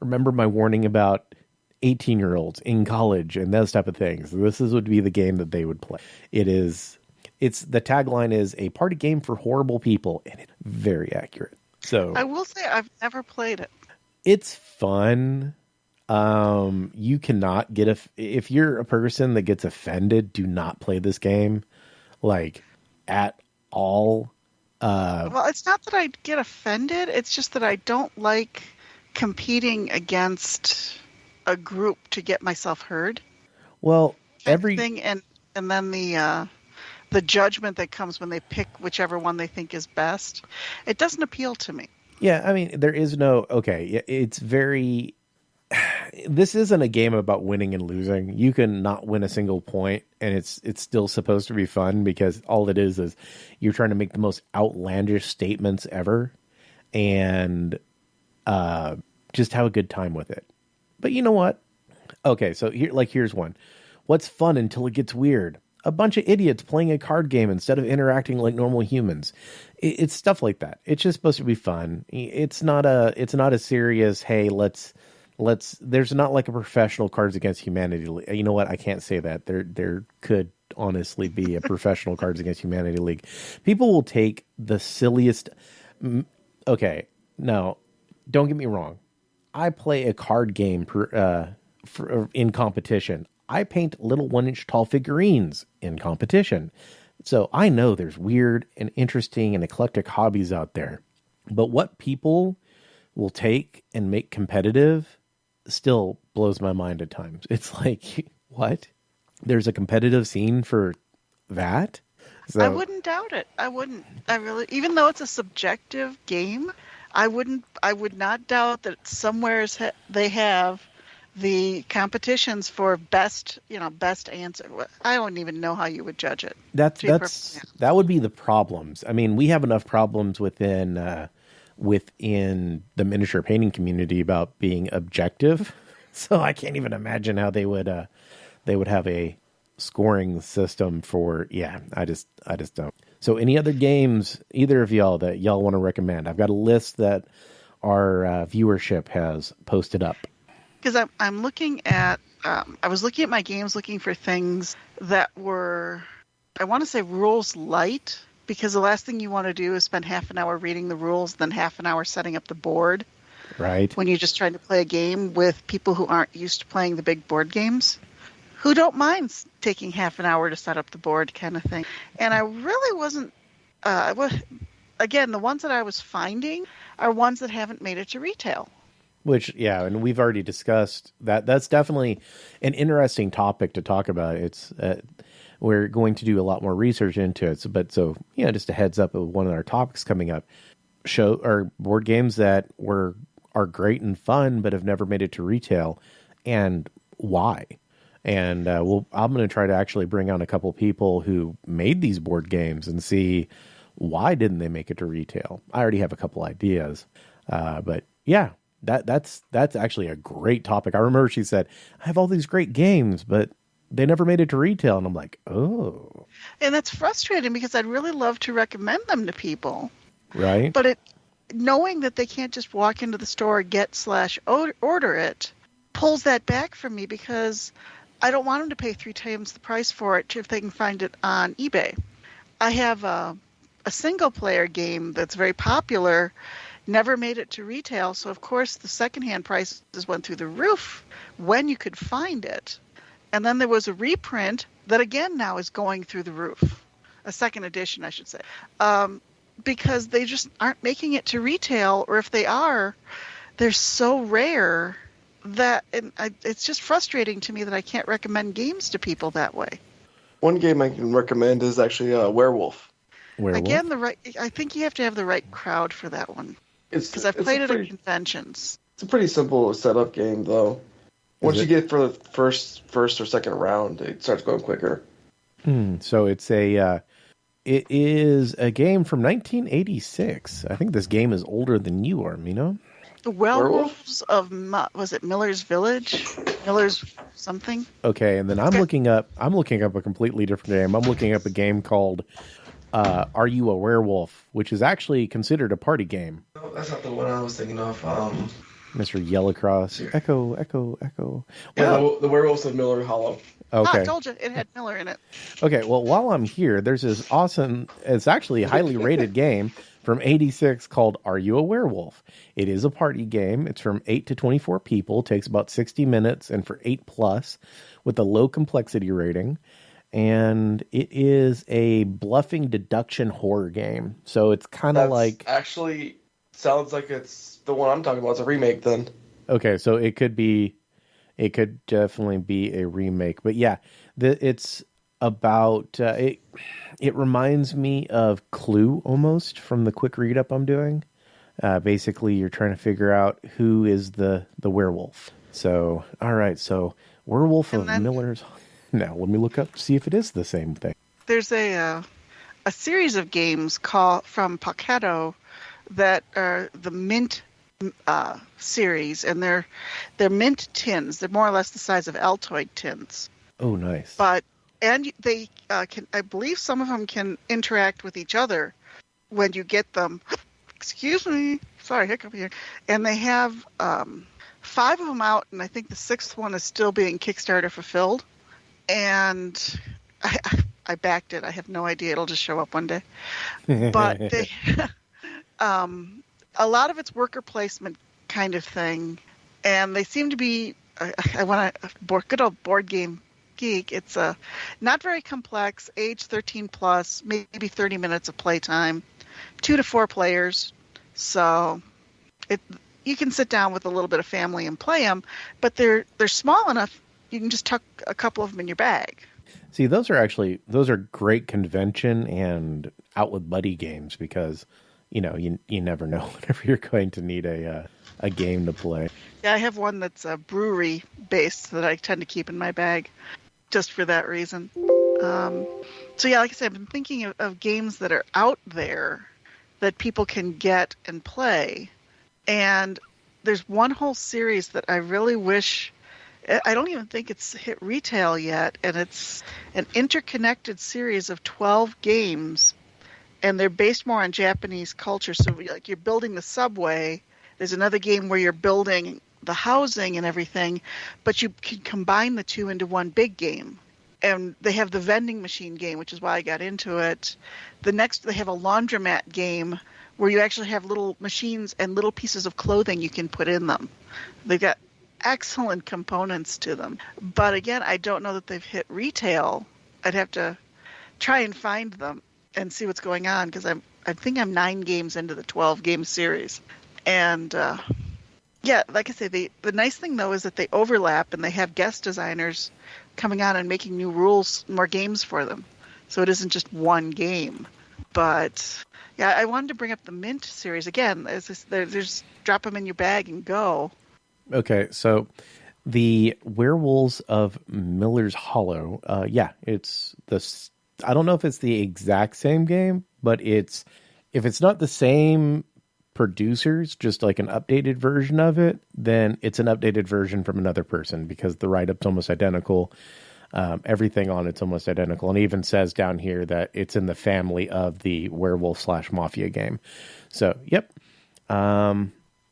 Remember my warning about 18-year-olds in college and those type of things. Would be the game that they would play. It's the tagline is a party game for horrible people, and it's very accurate. So I will say I've never played it. It's fun. You cannot get if you're a person that gets offended, do not play this game, like at all. Well, it's not that I get offended. It's just that I don't like competing against a group to get myself heard. Well, everything and then the judgment that comes when they pick whichever one they think is best. It doesn't appeal to me. Yeah, I mean, there is no it's very. This isn't a game about winning and losing. You can not win a single point, and it's still supposed to be fun because all it is you're trying to make the most outlandish statements ever, and just have a good time with it. But you know what? Okay, so here's one. What's fun until it gets weird? A bunch of idiots playing a card game instead of interacting like normal humans. It's stuff like that. It's just supposed to be fun. It's not a serious, hey, let's there's not like a professional Cards Against Humanity. You know what? I can't say that. There could honestly be a professional Cards Against Humanity league. People will take the silliest. Okay, now don't get me wrong. I play a card game in competition. I paint little 1-inch tall figurines in competition. So I know there's weird and interesting and eclectic hobbies out there. But what people will take and make competitive still blows my mind at times. It's like, what? There's a competitive scene for that? So, I wouldn't doubt it. I really, even though it's a subjective game, I would not doubt that somewheres they have the competitions for best answer. I don't even know how you would judge it. That would be the problems. I mean, we have enough problems within the miniature painting community about being objective. So I can't even imagine how they would have a scoring system for, I just don't. So any other games, either of y'all that y'all want to recommend? I've got a list that our viewership has posted up. Because I'm looking at, I was looking at my games looking for things that were, I want to say rules light, because the last thing you want to do is spend half an hour reading the rules, then half an hour setting up the board. Right. When you're just trying to play a game with people who aren't used to playing the big board games, who don't mind taking half an hour to set up the board kind of thing. And I really wasn't, again, the ones that I was finding are ones that haven't made it to retail. Which, and we've already discussed that. That's definitely an interesting topic to talk about. It's we're going to do a lot more research into it. Just a heads up of one of our topics coming up. Board games that are great and fun, but have never made it to retail, and why. And I'm going to try to actually bring on a couple people who made these board games and see why didn't they make it to retail. I already have a couple ideas, but yeah. That's actually a great topic. I remember she said, I have all these great games, but they never made it to retail. And I'm like, oh. And that's frustrating because I'd really love to recommend them to people. Right. But knowing that they can't just walk into the store, get/order it, pulls that back from me because I don't want them to pay 3 times the price for it if they can find it on eBay. I have a single player game that's very popular, never made it to retail, so of course the secondhand prices went through the roof when you could find it. And then there was a reprint that again now is going through the roof. A second edition, I should say. Because they just aren't making it to retail, or if they are, they're so rare that it's just frustrating to me that I can't recommend games to people that way. One game I can recommend is actually Werewolf. Again, I think you have to have the right crowd for that one. Because I've played it at conventions. It's a pretty simple setup game, though. Once you get for the first or second round, it starts going quicker. So it's it is a game from 1986. I think this game is older than you are, Mino. The Werewolves of was it Miller's Village? Miller's something? Okay, and then I'm looking up a completely different game. I'm looking up a game called Are You a Werewolf, which is actually considered a party game. No, that's not the one I was thinking of. Mr. Yellowcross. Echo, echo, echo. Yeah, Well, the Werewolves of Miller Hollow. okay. I told you it had Miller in it. Okay, well, while I'm here, there's this awesome, it's actually a highly rated game from 86 called Are You a Werewolf? It is a party game. It's from 8 to 24 people. It takes about 60 minutes and for 8+ with a low complexity rating. And it is a bluffing deduction horror game. So it's kind of like... Actually, sounds like it's the one I'm talking about. It's a remake then. Okay, so it could definitely be a remake. But yeah, it's about... It reminds me of Clue almost from the quick read up I'm doing. Basically, you're trying to figure out who is the werewolf. So, all right. So, Werewolf of Miller's. Now, let me look up to see if it is the same thing. There's a series of games from Poketo that are the Mint series, and they're Mint tins. They're more or less the size of Altoid tins. Oh, nice. And they can, I believe, some of them can interact with each other when you get them. Excuse me, sorry, hiccup here. And they have 5 of them out, and I think the 6th one is still being Kickstarter fulfilled. And I backed it. I have no idea. It'll just show up one day. But they, a lot of it's worker placement kind of thing, and they seem to be. I want a good old board game geek. It's not very complex. Age 13+, maybe 30 minutes of playtime, 2 to 4 players. So you can sit down with a little bit of family and play them, but they're small enough. You can just tuck a couple of them in your bag. See, those are great convention and out with buddy games because, you never know whenever you're going to need a game to play. Yeah, I have one that's brewery based that I tend to keep in my bag just for that reason. So yeah, like I said, I've been thinking of games that are out there that people can get and play. And there's one whole series that I really wish... I don't even think it's hit retail yet, and it's an interconnected series of 12 games, and they're based more on Japanese culture. So like you're building the subway. There's another game where you're building the housing and everything, but you can combine the two into one big game. And they have the vending machine game, which is why I got into it. They have a laundromat game where you actually have little machines and little pieces of clothing you can put in them. They've got excellent components to them. But again, I don't know that they've hit retail. I'd have to try and find them and see what's going on, because I think I'm 9 games into the 12-game series. And yeah, like I say, the nice thing, though, is that they overlap and they have guest designers coming on and making new rules, more games for them. So it isn't just one game. But yeah, I wanted to bring up the Mint series again. There's drop them in your bag and go. Okay, so the Werewolves of Miller's Hollow, it's this. I don't know if it's the exact same game, but if it's not the same producers, just like an updated version of it, then it's an updated version from another person, because the write-up's almost identical. Everything on it's almost identical, and it even says down here that it's in the family of the werewolf/mafia game. So, yep.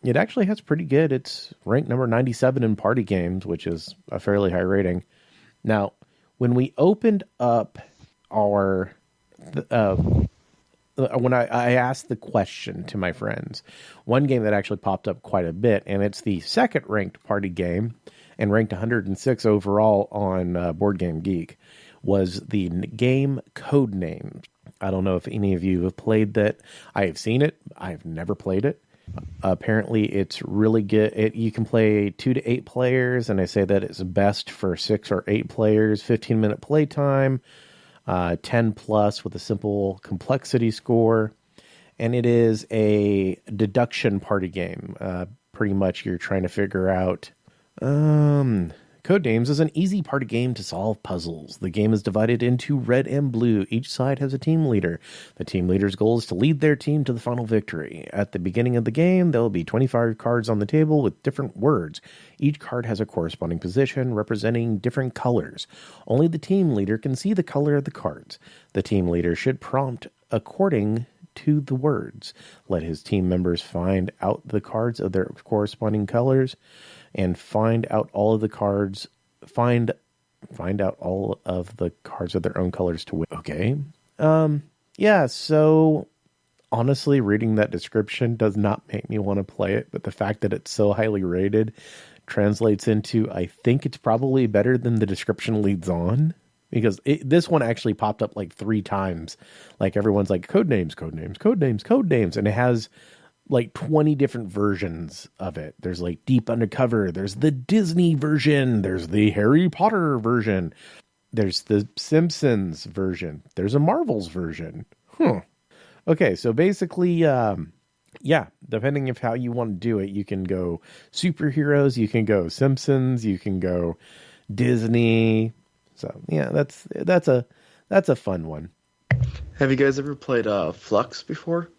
It actually has pretty good. It's ranked number 97 in party games, which is a fairly high rating. Now, when we opened up when I asked the question to my friends, one game that actually popped up quite a bit, and it's the second ranked party game and ranked 106 overall on Board Game Geek, was the game Codenames. I don't know if any of you have played that. I have seen it. I've never played it. Apparently it's really good. You can play 2 to 8 players, and I say that it's best for 6 or 8 players. 15-minute playtime, 10+ with a simple complexity score, and it is a deduction party game. Pretty much you're trying to figure out kind Codenames is an easy party game to solve puzzles. The game is divided into red and blue. Each side has a team leader. The team leader's goal is to lead their team to the final victory. At the beginning of the game, there will be 25 cards on the table with different words. Each card has a corresponding position representing different colors. Only the team leader can see the color of the cards. The team leader should prompt according to the words. Let his team members find out the cards of their corresponding colors and find out all of the cards of their own colors to win. Okay. Yeah, so honestly, reading that description does not make me want to play it, but the fact that it's so highly rated translates into, I think it's probably better than the description leads on. Because this one actually popped up like 3 times. Like everyone's like, Codenames, Codenames, Codenames, Codenames. And it has like 20 different versions of it. There's like Deep Undercover. There's the Disney version. There's the Harry Potter version. There's the Simpsons version. There's a Marvel's version. Okay, so basically, yeah, depending of how you want to do it, you can go superheroes, you can go Simpsons, you can go Disney. So yeah, that's a fun one. Have you guys ever played Flux before?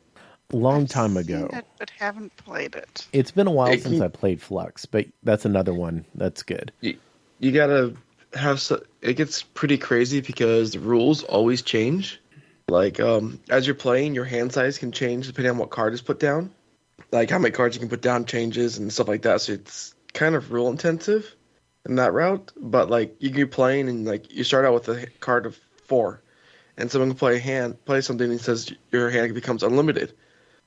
Long time ago. Seen it, but haven't played it. It's been a while since I played Flux, but that's another one that's good. You gotta have it gets pretty crazy because the rules always change. Like as you're playing, your hand size can change depending on what card is put down. Like how many cards you can put down changes and stuff like that. So it's kind of rule intensive in that route, but like you can be playing and like you start out with a card of 4, and someone can play something and says your hand becomes unlimited.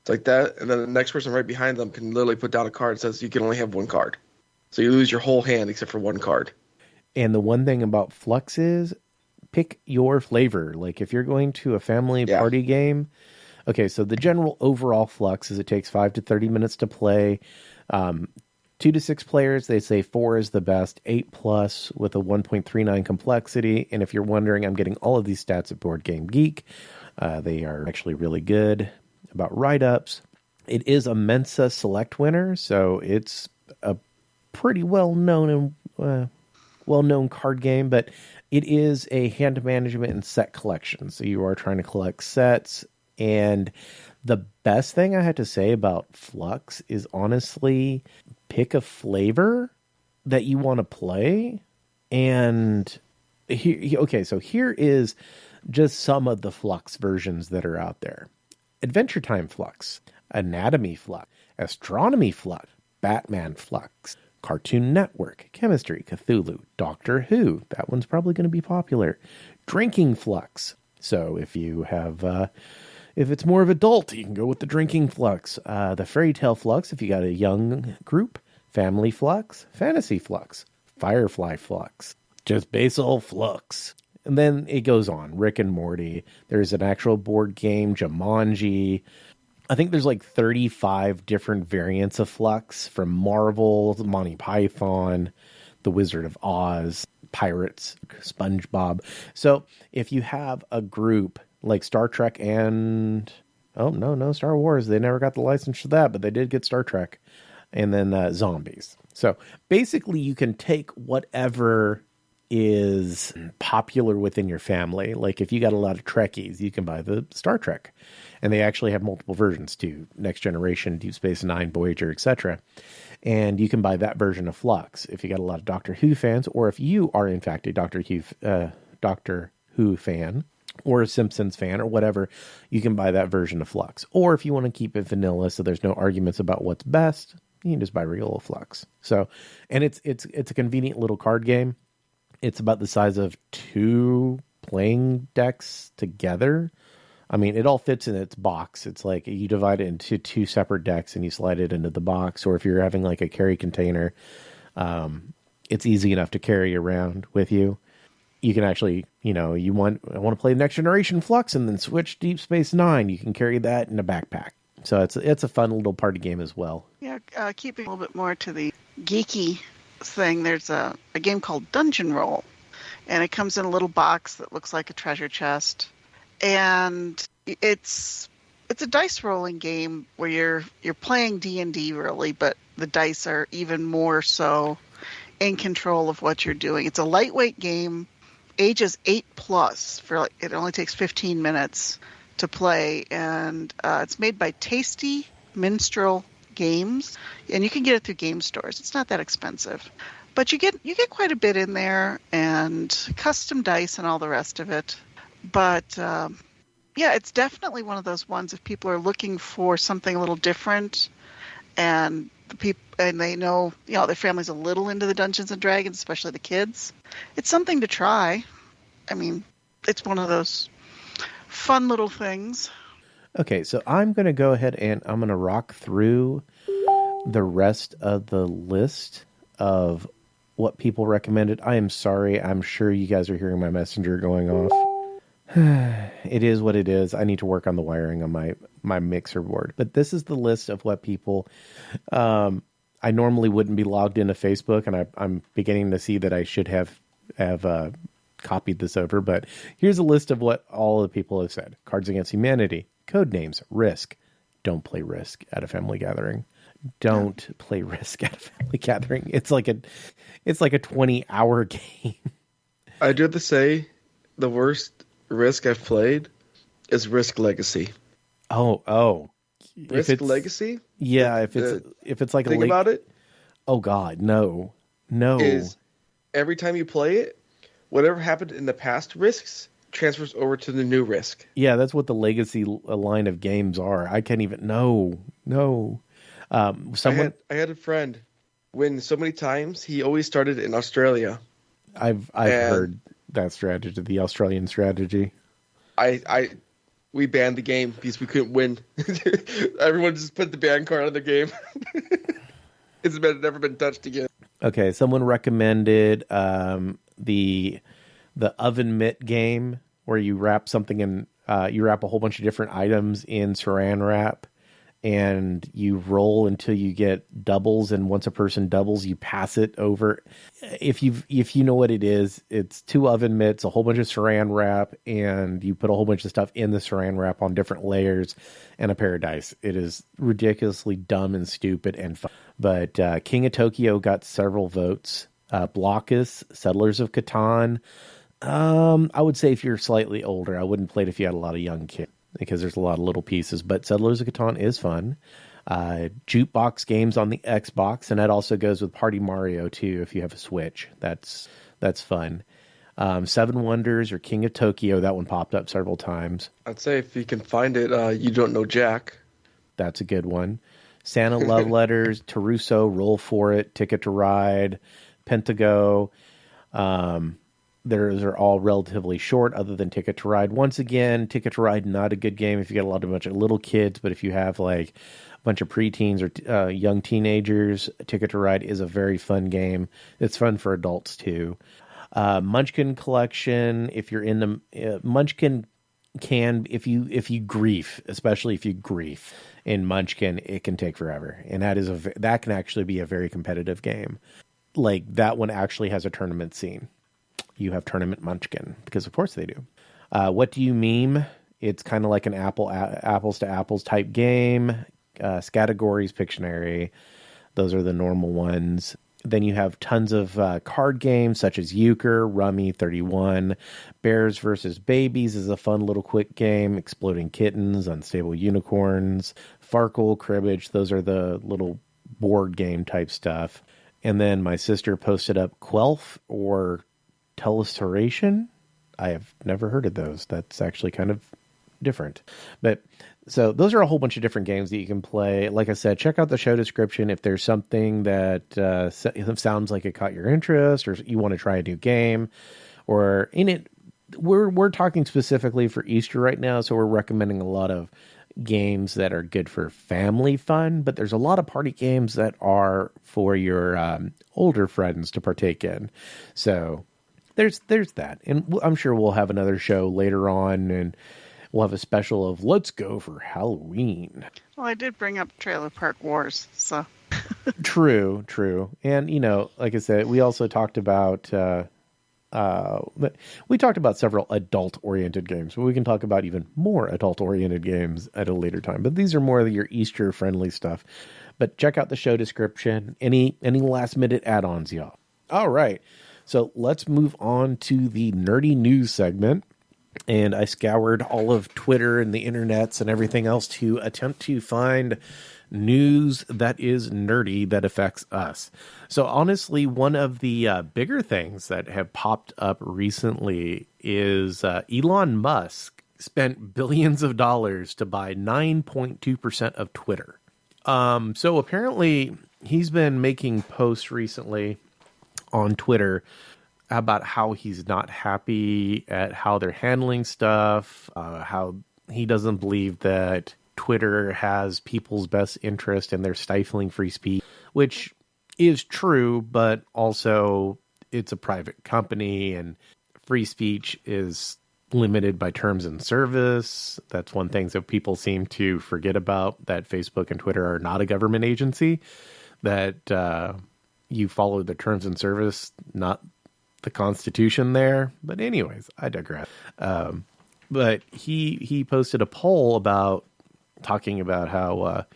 It's like that, and then the next person right behind them can literally put down a card that says you can only have 1 card, so you lose your whole hand except for 1 card. And the one thing about Flux is pick your flavor. Like if you're going to a family party game, okay, so the general overall Flux is it takes 5 to 30 minutes to play. 2 to 6 players, they say 4 is the best, 8+ with a 1.39 complexity. And if you're wondering, I'm getting all of these stats at Board Game Geek. They are actually really good about write-ups. It is a Mensa Select winner, so it's a pretty well-known card game, but it is a hand management and set collection. So you are trying to collect sets. And the best thing I had to say about Flux is honestly pick a flavor that you want to play. And here is just some of the Flux versions that are out there. Adventure Time Flux, Anatomy Flux, Astronomy Flux, Batman Flux, Cartoon Network, Chemistry, Cthulhu, Doctor Who. That one's probably going to be popular. Drinking Flux. So if you have, if it's more of adult, you can go with the Drinking Flux. The Fairy Tale Flux, if you got a young group. Family Flux, Fantasy Flux, Firefly Flux, just Basil Flux. And then it goes on. Rick and Morty. There's an actual board game, Jumanji. I think there's like 35 different variants of Flux from Marvel, Monty Python, The Wizard of Oz, Pirates, SpongeBob. So if you have a group like Star Trek and... Oh, no, Star Wars. They never got the license for that, but they did get Star Trek. And then zombies. So basically you can take whatever is popular within your family. Like if you got a lot of Trekkies, you can buy the Star Trek. And they actually have multiple versions too. Next Generation, Deep Space Nine, Voyager, etc. And you can buy that version of Flux. If you got a lot of Doctor Who fans, or if you are in fact a Doctor Who fan, or a Simpsons fan, or whatever, you can buy that version of Flux. Or if you want to keep it vanilla so there's no arguments about what's best, you can just buy regular Flux. So, and it's a convenient little card game. It's about the size of 2 playing decks together. I mean, it all fits in its box. It's like you divide it into 2 separate decks and you slide it into the box. Or if you're having like a carry container, it's easy enough to carry around with you. You can actually, I want to play Next Generation Flux and then switch Deep Space Nine. You can carry that in a backpack. So it's a fun little party game as well. Yeah, keeping a little bit more to the geeky thing, there's a game called Dungeon Roll, and it comes in a little box that looks like a treasure chest, and it's a dice rolling game where you're playing D&D really, but the dice are even more so in control of what you're doing. It's a lightweight game, ages 8+. It only takes 15 minutes to play, and it's made by Tasty Minstrel Games, and you can get it through game stores. It's not that expensive, but you get quite a bit in there, and custom dice and all the rest of it. But yeah, it's definitely one of those ones if people are looking for something a little different, and they know their family's a little into the Dungeons and Dragons, especially the kids. It's something to try. I mean, it's one of those fun little things. Okay, so I'm going to go ahead and I'm going to rock through the rest of the list of what people recommended. I am sorry. I'm sure you guys are hearing my messenger going off. It is what it is. I need to work on the wiring on my mixer board. But this is the list of what people... I normally wouldn't be logged into Facebook, and I'm beginning to see that I should have copied this over. But here's a list of what all the people have said. Cards Against Humanity, Codenames, Risk. Don't play Risk at a family gathering. Don't play Risk at a family gathering. It's like a 20-hour game. I do have to say, the worst Risk I've played is Risk Legacy. Oh. Risk Legacy? Yeah, if it's like think about it. Oh God, no. Is every time you play it, whatever happened in the past Risks transfers over to the new Risk. Yeah, that's what the Legacy line of games are. I can't even. No. I had a friend win so many times. He always started in Australia. I've heard that strategy, the Australian strategy. We banned the game because we couldn't win. Everyone just put the ban card on the game. It's never been touched again. Okay, someone recommended the oven mitt game where you wrap something in. You wrap a whole bunch of different items in Saran wrap, and you roll until you get doubles. And once a person doubles, you pass it over. If you know what it is, it's 2 oven mitts, a whole bunch of Saran wrap, and you put a whole bunch of stuff in the Saran wrap on different layers, and a pair of dice. It is ridiculously dumb and stupid and fun. But King of Tokyo got several votes. Blockus, Settlers of Catan. I would say if you're slightly older, I wouldn't play it if you had a lot of young kids, because there's a lot of little pieces, but Settlers of Catan is fun. Jukebox games on the Xbox, and that also goes with Party Mario too if you have a Switch. That's fun. Seven Wonders or King of Tokyo, that one popped up several times. I'd say if you can find it, You Don't Know Jack. That's a good one. Santa Love Letters, Taruso, Roll For It, Ticket to Ride, Pentago. Those are all relatively short, other than Ticket to Ride. Once again, Ticket to Ride, not a good game if you got a bunch of little kids, but if you have like a bunch of preteens or young teenagers, Ticket to Ride is a very fun game. It's fun for adults too. Munchkin Collection, if you're into Munchkin, if you grief, especially if you grief in Munchkin, it can take forever, and that can actually be a very competitive game. Like that one actually has a tournament scene. You have Tournament Munchkin, because of course they do. What Do You Meme? It's kind of like an apples to apples type game. Categories, Pictionary. Those are the normal ones. Then you have tons of card games such as Euchre, Rummy, 31. Bears versus Babies is a fun little quick game. Exploding Kittens, Unstable Unicorns, Farkle, Cribbage. Those are the little board game type stuff. And then my sister posted up Quelf or Telestoration. I have never heard of those. That's actually kind of different. But so those are a whole bunch of different games that you can play. Like I said, check out the show description if there's something that sounds like it caught your interest, or you want to try a new game, or in it. We're talking specifically for Easter right now, so we're recommending a lot of games that are good for family fun, but there's a lot of party games that are for your older friends to partake in. So there's that. And I'm sure we'll have another show later on, and we'll have a special of Let's Go for Halloween. Well, I did bring up Trailer Park Wars, so. True. And, like I said, we also talked about, several adult-oriented games, but we can talk about even more adult-oriented games at a later time. But these are more of your Easter-friendly stuff. But check out the show description. Any last-minute add-ons, y'all? All right. So let's move on to the nerdy news segment. And I scoured all of Twitter and the internets and everything else to attempt to find news that is nerdy that affects us. So honestly, one of the bigger things that have popped up recently is Elon Musk spent billions of dollars to buy 9.2% of Twitter. So apparently he's been making posts recently on Twitter about how he's not happy at how they're handling stuff, how he doesn't believe that Twitter has people's best interest and they're stifling free speech, which is true, but also it's a private company and free speech is limited by terms and service. That's one thing that people seem to forget about, that Facebook and Twitter are not a government agency, that you follow the terms and service, not the Constitution there. But anyways, I digress. But he posted a poll about talking about how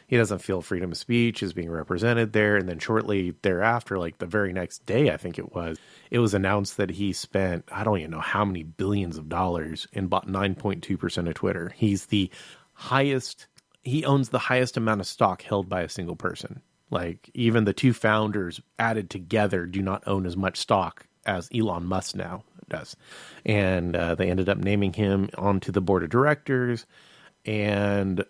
he doesn't feel freedom of speech is being represented there. And then shortly thereafter, like the very next day, I think it was announced that he spent, I don't even know how many billions of dollars and bought 9.2% of Twitter. He owns the highest amount of stock held by a single person. Like even the two founders added together do not own as much stock as Elon Musk now does. And they ended up naming him onto the board of directors. And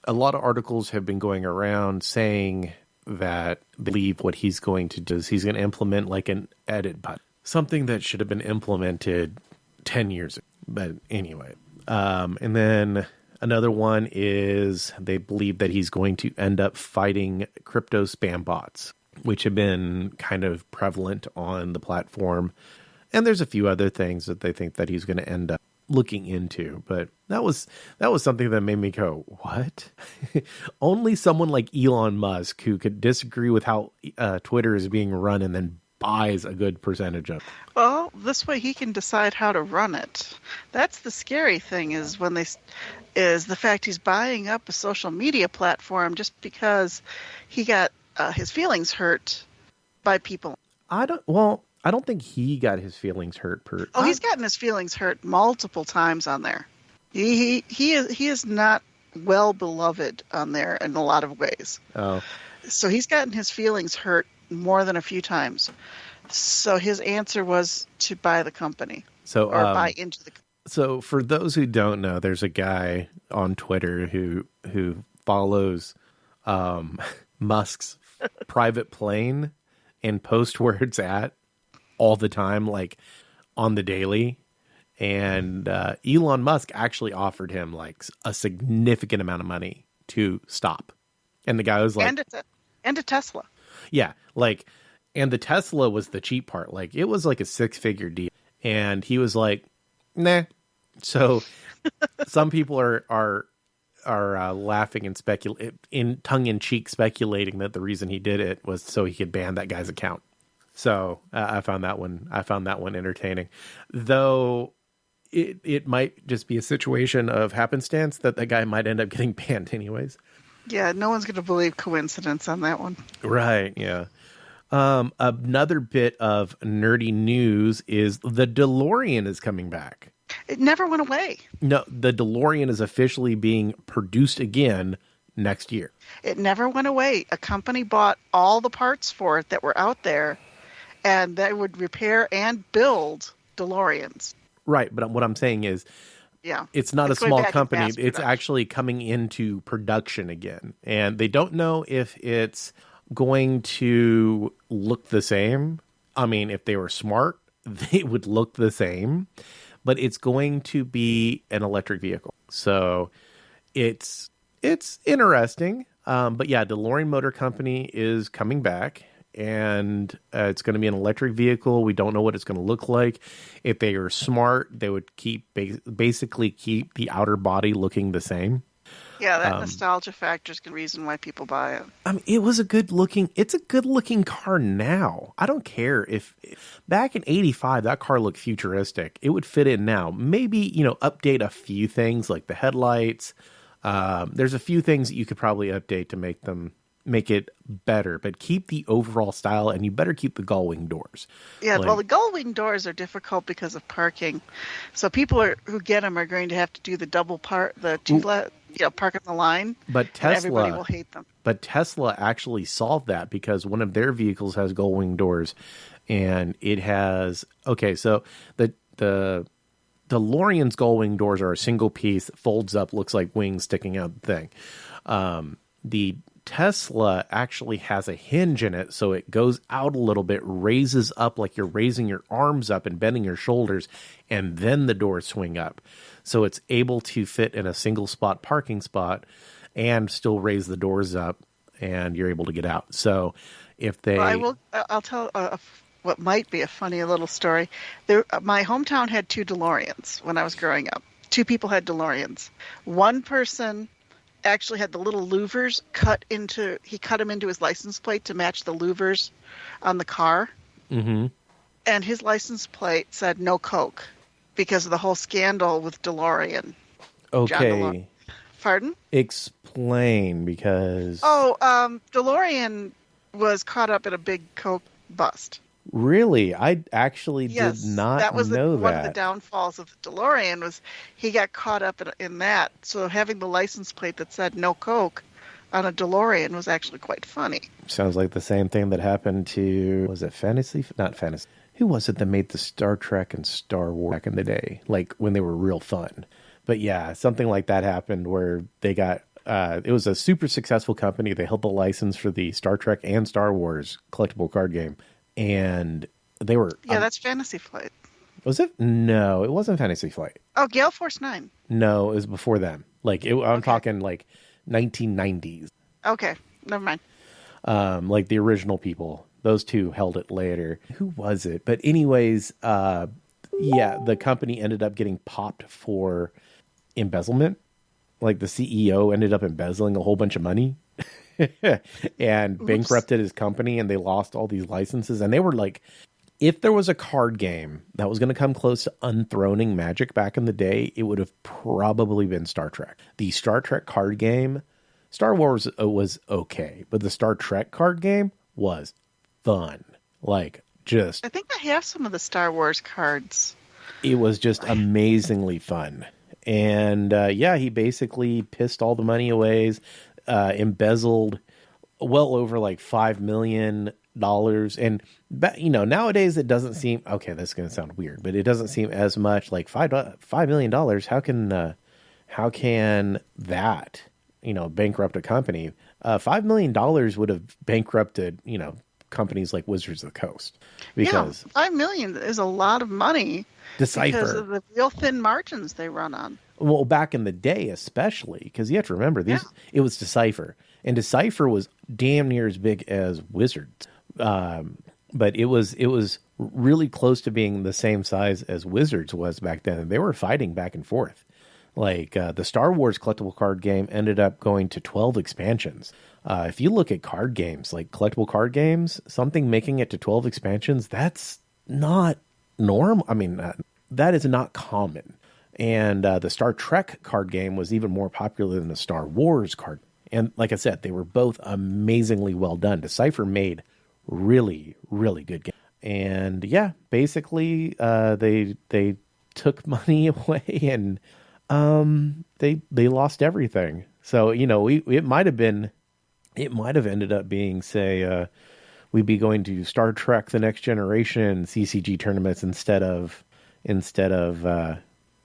a lot of articles have been going around saying that they believe what he's going to do is he's going to implement like an edit button, something that should have been implemented 10 years ago. But anyway, and then another one is they believe that he's going to end up fighting crypto spam bots, which have been kind of prevalent on the platform. And there's a few other things that they think that he's going to end up looking into. But that was something that made me go, what? Only someone like Elon Musk who could disagree with how Twitter is being run and then buys a good percentage of it. Well, this way he can decide how to run it. That's the scary thing is the fact he's buying up a social media platform just because he got his feelings hurt by people. I don't think he got his feelings hurt. He's gotten his feelings hurt multiple times on there. He is not well beloved on there in a lot of ways. Oh, so he's gotten his feelings hurt more than a few times. So his answer was to buy the company or buy into the. So for those who don't know, there's a guy on Twitter who follows Musk's private plane and posts where it's at all the time, like on the daily. And Elon Musk actually offered him like a significant amount of money to stop. And the guy was like, and a Tesla. Yeah. Like, and the Tesla was the cheap part. Like it was like a 6-figure deal. And he was like, nah. So some people are laughing and in tongue in cheek speculating that the reason he did it was so he could ban that guy's account. So I found that one entertaining, though it might just be a situation of happenstance that guy might end up getting banned anyways. Yeah. No one's going to believe coincidence on that one. Right. Yeah. Another bit of nerdy news is the DeLorean is coming back. It never went away. No, the DeLorean is officially being produced again next year. It never went away. A company bought all the parts for it that were out there, and they would repair and build DeLoreans. Right, but what I'm saying is, yeah, it's not a small company. It's actually coming into production again. And they don't know if it's going to look the same. I mean, if they were smart, they would look the same. But it's going to be an electric vehicle. So it's interesting. But yeah, DeLorean Motor Company is coming back. And it's going to be an electric vehicle. We don't know what it's going to look like. If they are smart, they would basically keep the outer body looking the same. Yeah, that nostalgia factor is the reason why people buy it. I mean, it's a good looking car now. I don't care if back in '85 that car looked futuristic. It would fit in now. Maybe, update a few things like the headlights. There's a few things that you could probably update to make them better, but keep the overall style, and you better keep the gull-wing doors. Yeah, Like- well, the gull-wing doors are difficult because of parking. So people who get them are going to have to do the double park on the line. But and everybody Tesla, will hate them. but Tesla actually solved that because one of their vehicles has gull-wing doors, and it has so the DeLorean's gull-wing doors are a single piece that folds up, looks like wings sticking out the thing. The Tesla actually has a hinge in it, so it goes out a little bit, raises up like you're raising your arms up and bending your shoulders, and then the doors swing up. So it's able to fit in a single spot parking spot and still raise the doors up, and you're able to get out. So if they... Well, I'll tell what might be a funny little story. My hometown had 2 DeLoreans when I was growing up. 2 people had DeLoreans. One person actually had the little louvers he cut them into his license plate to match the louvers on the car. Mm-hmm. And his license plate said no Coke because of the whole scandal with DeLorean. Okay. Pardon? Explain, because... DeLorean was caught up in a big Coke bust. Really? I actually did not that was know one of the downfalls of the DeLorean was he got caught up in that. So having the license plate that said no Coke on a DeLorean was actually quite funny. Sounds like the same thing that happened to, was it Fantasy? Not Fantasy. Who was it that made the Star Trek and Star Wars back in the day? Like when they were real fun. But yeah, something like that happened where they got, it was a super successful company. They held the license for the Star Trek and Star Wars collectible card game. And they were... Yeah, that's Fantasy Flight. Was it? No, it wasn't Fantasy Flight. Oh, Gale Force 9. No, it was before them. I'm talking like 1990s. Okay, never mind. Like the original people. Those 2 held it later. Who was it? But anyways, the company ended up getting popped for embezzlement. Like the CEO ended up embezzling a whole bunch of money. And bankrupted his company, and they lost all these licenses. And they were like, if there was a card game that was going to come close to unthroning Magic back in the day, it would have probably been Star Trek. The Star Trek card game, Star Wars was okay, but the Star Trek card game was fun. I think I have some of the Star Wars cards. It was just amazingly fun. And he basically pissed all the money away. Embezzled well over like $5 million. And, nowadays it doesn't seem, okay, that's going to sound weird, but it doesn't seem as much like $5 million. How can that, bankrupt a company? $5 million would have bankrupted, companies like Wizards of the Coast. Because $5 million is a lot of money. Decipher. Because of the real thin margins they run on. Well, back in the day, especially, because you have to remember it was Decipher, and Decipher was damn near as big as Wizards, but it was really close to being the same size as Wizards was back then. And they were fighting back and forth. Like the Star Wars collectible card game ended up going to 12 expansions. If you look at card games, like collectible card games, something making it to 12 expansions, that's not normal. I mean, that is not common. And the Star Trek card game was even more popular than the Star Wars card. And like I said, they were both amazingly well done. Decipher made really, really good games. And basically they took money away, and they lost everything. So, it might have ended up being, say, we'd be going to Star Trek The Next Generation CCG tournaments instead of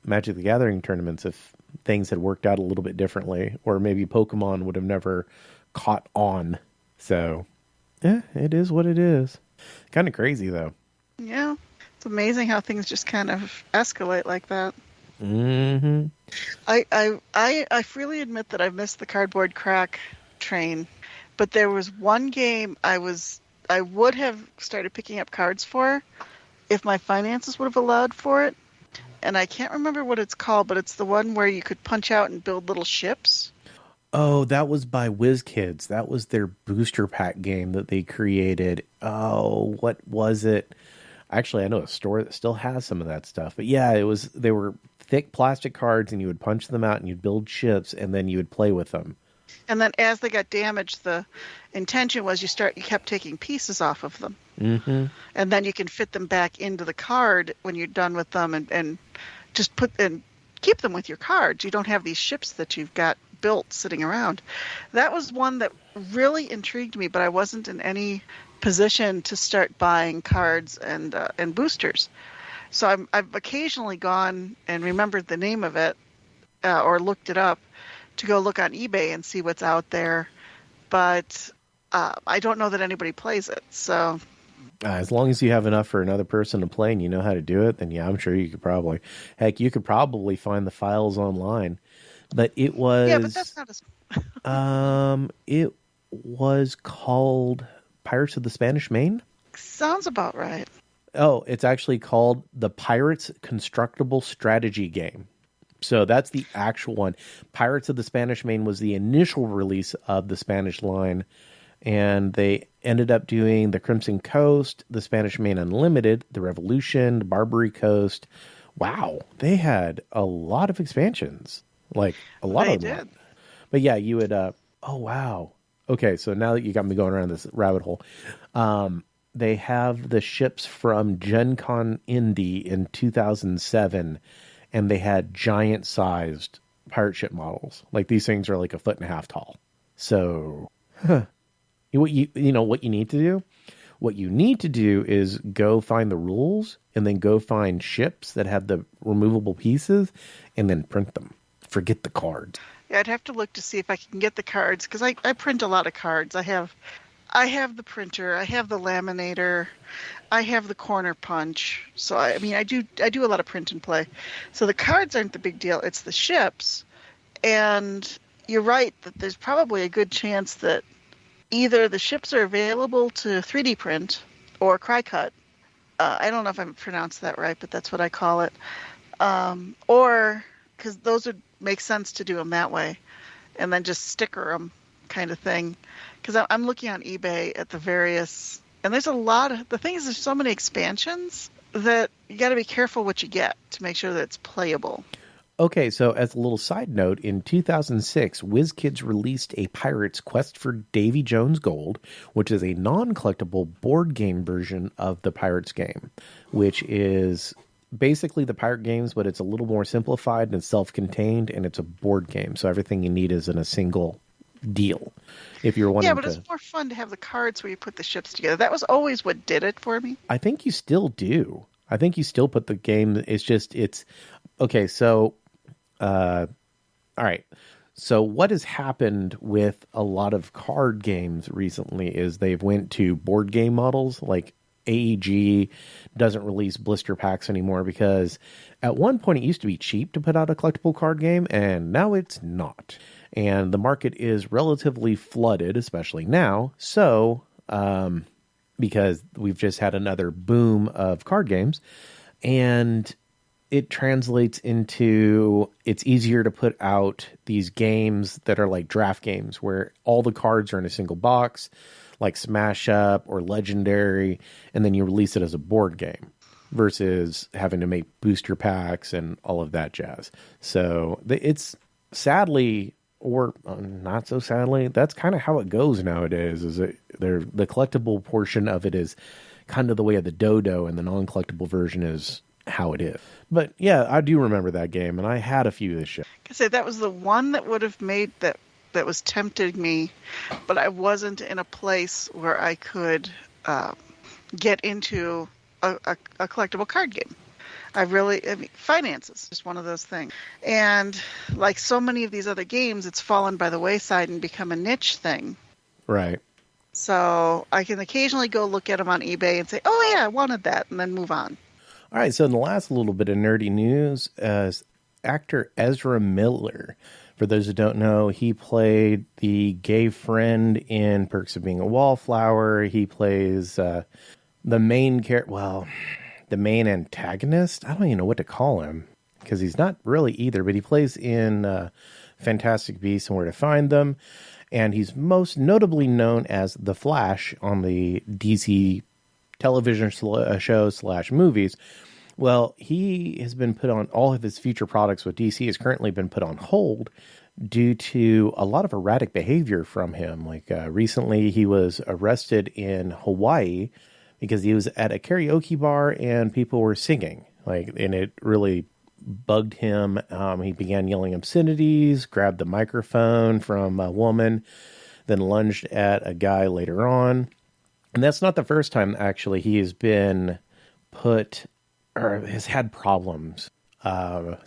Magic the Gathering tournaments if things had worked out a little bit differently, or maybe Pokemon would have never caught on. So, it is what it is. Kind of crazy, though. Yeah. It's amazing how things just kind of escalate like that. Mm-hmm. I freely admit that I missed the cardboard crack train, but there was one game I would have started picking up cards for if my finances would have allowed for it. And I can't remember what it's called, but it's the one where you could punch out and build little ships. Oh, that was by WizKids. That was their booster pack game that they created. Oh, what was it? Actually, I know a store that still has some of that stuff. But yeah, they were thick plastic cards, and you would punch them out and you'd build ships, and then you would play with them. And then as they got damaged, the intention was you kept taking pieces off of them. Mm-hmm. And then you can fit them back into the card when you're done with them and just keep them with your cards. You don't have these ships that you've got built sitting around. That was one that really intrigued me, but I wasn't in any position to start buying cards and boosters. So I've occasionally gone and remembered the name of it or looked it up to go look on eBay and see what's out there. But I don't know that anybody plays it. So as long as you have enough for another person to play and you know how to do it, then yeah, I'm sure you could probably find the files online. But it was... Yeah, but that's not as... it was called Pirates of the Spanish Main? Sounds about right. Oh, it's actually called the Pirates Constructible Strategy Game. So that's the actual one. Pirates of the Spanish Main was the initial release of the Spanish line, and they ended up doing the Crimson Coast, the Spanish Main Unlimited, the Revolution, the Barbary Coast. Wow, they had a lot of expansions. Like, a lot of them. They did. But yeah, you would... oh, wow. Okay, so now that you got me going around this rabbit hole, they have the ships from Gen Con Indy in 2007, and they had giant-sized pirate ship models. Like, these things are like 1.5 feet tall. So, what you need to do? What you need to do is go find the rules, and then go find ships that have the removable pieces, and then print them. Forget the cards. Yeah, I'd have to look to see if I can get the cards, because I print a lot of cards. I have the printer, I have the laminator, I have the corner punch. So I do a lot of print and play. So the cards aren't the big deal, it's the ships. And you're right that there's probably a good chance that either the ships are available to 3D print or cry-cut. I don't know if I pronounced that right, but that's what I call it. Or, because those would make sense to do them that way, and then just sticker them kind of thing. Because I'm looking on eBay at the various, and there's a lot of, the thing is there's so many expansions that you got to be careful what you get to make sure that it's playable. Okay, so as a little side note, in 2006, WizKids released a Pirates Quest for Davy Jones Gold, which is a non-collectible board game version of the Pirates game, which is basically the pirate games, but it's a little more simplified and self-contained, and it's a board game. So everything you need is in a single deal. If you're wanting, but it's more fun to have the cards where you put the ships together. That was always what did it for me. I think you still do. I think you still put the game. It's okay. So, all right. So what has happened with a lot of card games recently is they've went to board game models. Like AEG doesn't release blister packs anymore because at one point it used to be cheap to put out a collectible card game, and now it's not. And the market is relatively flooded, especially now. So, because we've just had another boom of card games, and it translates into it's easier to put out these games that are like draft games where all the cards are in a single box, like Smash Up or Legendary, and then you release it as a board game versus having to make booster packs and all of that jazz. So it's sadly, or not so sadly, that's kind of how it goes nowadays. Is it the collectible portion of it is kind of the way of the dodo, and the non-collectible version is how it is. But yeah, I do remember that game, and I had a few of this shit. I say that was the one that would have made that was tempting me, but I wasn't in a place where I could get into a collectible card game. Finances is one of those things. And like so many of these other games, it's fallen by the wayside and become a niche thing. Right. So I can occasionally go look at them on eBay and say, oh yeah, I wanted that, and then move on. All right, so in the last little bit of nerdy news, actor Ezra Miller, for those who don't know, he played the gay friend in Perks of Being a Wallflower. He plays the main character, the main antagonist. I don't even know what to call him, because he's not really either, but he plays in Fantastic Beasts and Where to Find Them, and he's most notably known as The Flash on the DC television shows / movies. Well, he has been put on, all of his future products with DC has currently been put on hold due to a lot of erratic behavior from him. Like recently he was arrested in Hawaii because he was at a karaoke bar and people were singing, and it really bugged him. He began yelling obscenities, grabbed the microphone from a woman, then lunged at a guy later on. And that's not the first time, actually, he has been has had problems. And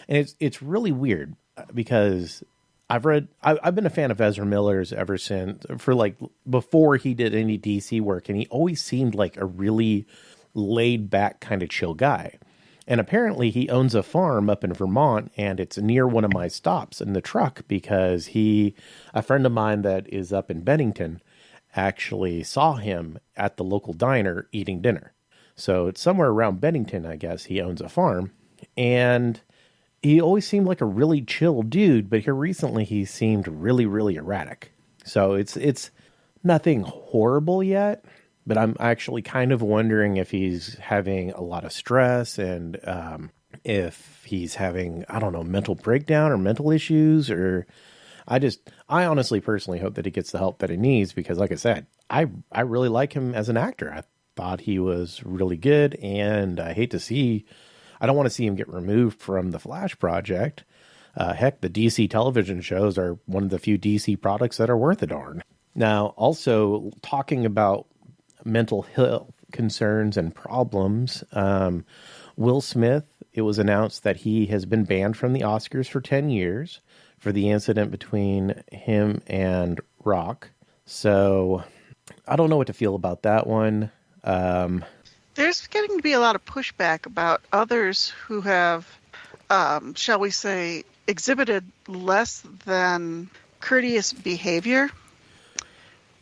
it's really weird because I've been a fan of Ezra Miller's ever since, before he did any DC work, and he always seemed like a really laid back kind of chill guy. And apparently he owns a farm up in Vermont, and it's near one of my stops in the truck because a friend of mine that is up in Bennington actually saw him at the local diner eating dinner. So it's somewhere around Bennington, I guess. He owns a farm, and he always seemed like a really chill dude, but here recently he seemed really, really erratic. So it's nothing horrible yet, but I'm actually kind of wondering if he's having a lot of stress and if he's having, I don't know, mental breakdown or mental issues, or I honestly personally hope that he gets the help that he needs because, like I said, I really like him as an actor. I thought he was really good, and I don't want to see him get removed from the Flash project. Heck, the DC television shows are one of the few DC products that are worth a darn. Now, also talking about mental health concerns and problems, Will Smith, it was announced that he has been banned from the Oscars for 10 years for the incident between him and Rock. So I don't know what to feel about that one. There's getting to be a lot of pushback about others who have, shall we say, exhibited less than courteous behavior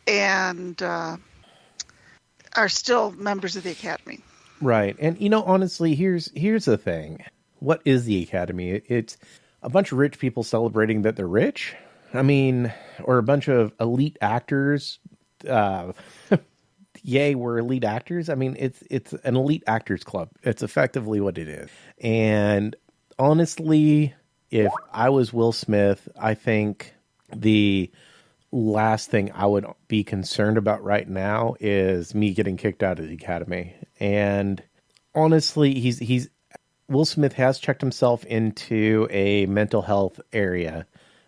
and are still members of the Academy. Right. And, honestly, here's the thing. What is the Academy? It's a bunch of rich people celebrating that they're rich. I mean, or a bunch of elite actors. Yay, we're elite actors. I mean, it's an elite actors club. It's effectively what it is. And honestly, if I was Will Smith, I think the last thing I would be concerned about right now is me getting kicked out of the Academy. And honestly, Will Smith has checked himself into a mental health area,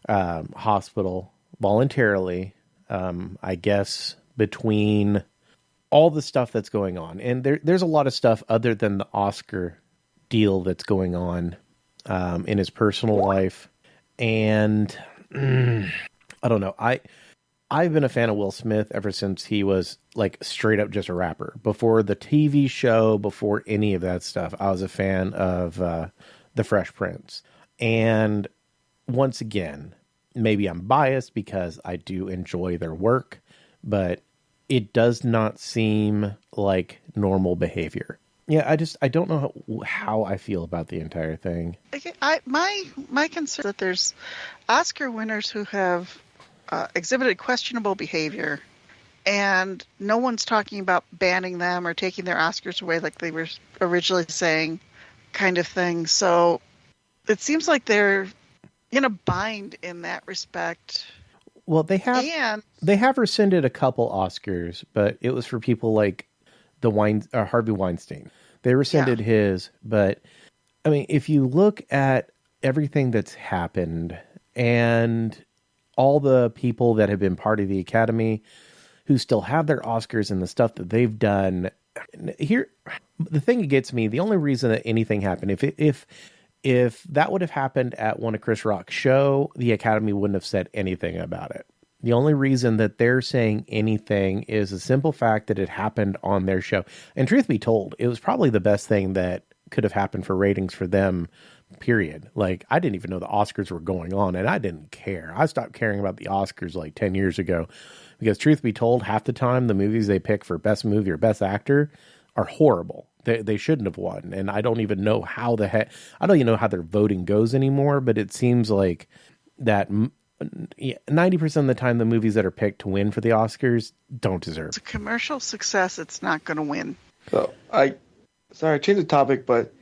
hospital voluntarily, I guess, between all the stuff that's going on. And there's a lot of stuff other than the Oscar deal that's going on in his personal life. And I don't know. I've been a fan of Will Smith ever since he was straight up just a rapper. Before the TV show, before any of that stuff, I was a fan of The Fresh Prince. And once again, maybe I'm biased because I do enjoy their work, but it does not seem like normal behavior. Yeah, I don't know how I feel about the entire thing. My concern is that there's Oscar winners who have exhibited questionable behavior, and no one's talking about banning them or taking their Oscars away like they were originally saying, kind of thing. So it seems like they're in a bind in that respect. Well, they have rescinded a couple Oscars, but it was for people like Harvey Weinstein. They rescinded his, but I mean, if you look at everything that's happened and all the people that have been part of the Academy who still have their Oscars and the stuff that they've done here, the thing that gets me, the only reason that anything happened, if that would have happened at one of Chris Rock's show, the Academy wouldn't have said anything about it. The only reason that they're saying anything is the simple fact that it happened on their show. And truth be told, it was probably the best thing that could have happened for ratings for them, period. I didn't even know the Oscars were going on, and I didn't care. I stopped caring about the Oscars 10 years ago because truth be told, half the time the movies they pick for best movie or best actor are horrible. They shouldn't have won. And I don't even know how I don't even know how their voting goes anymore, but it seems like that 90% of the time the movies that are picked to win for the Oscars don't deserve. It's a commercial success. It's not going to win. So I changed the topic, but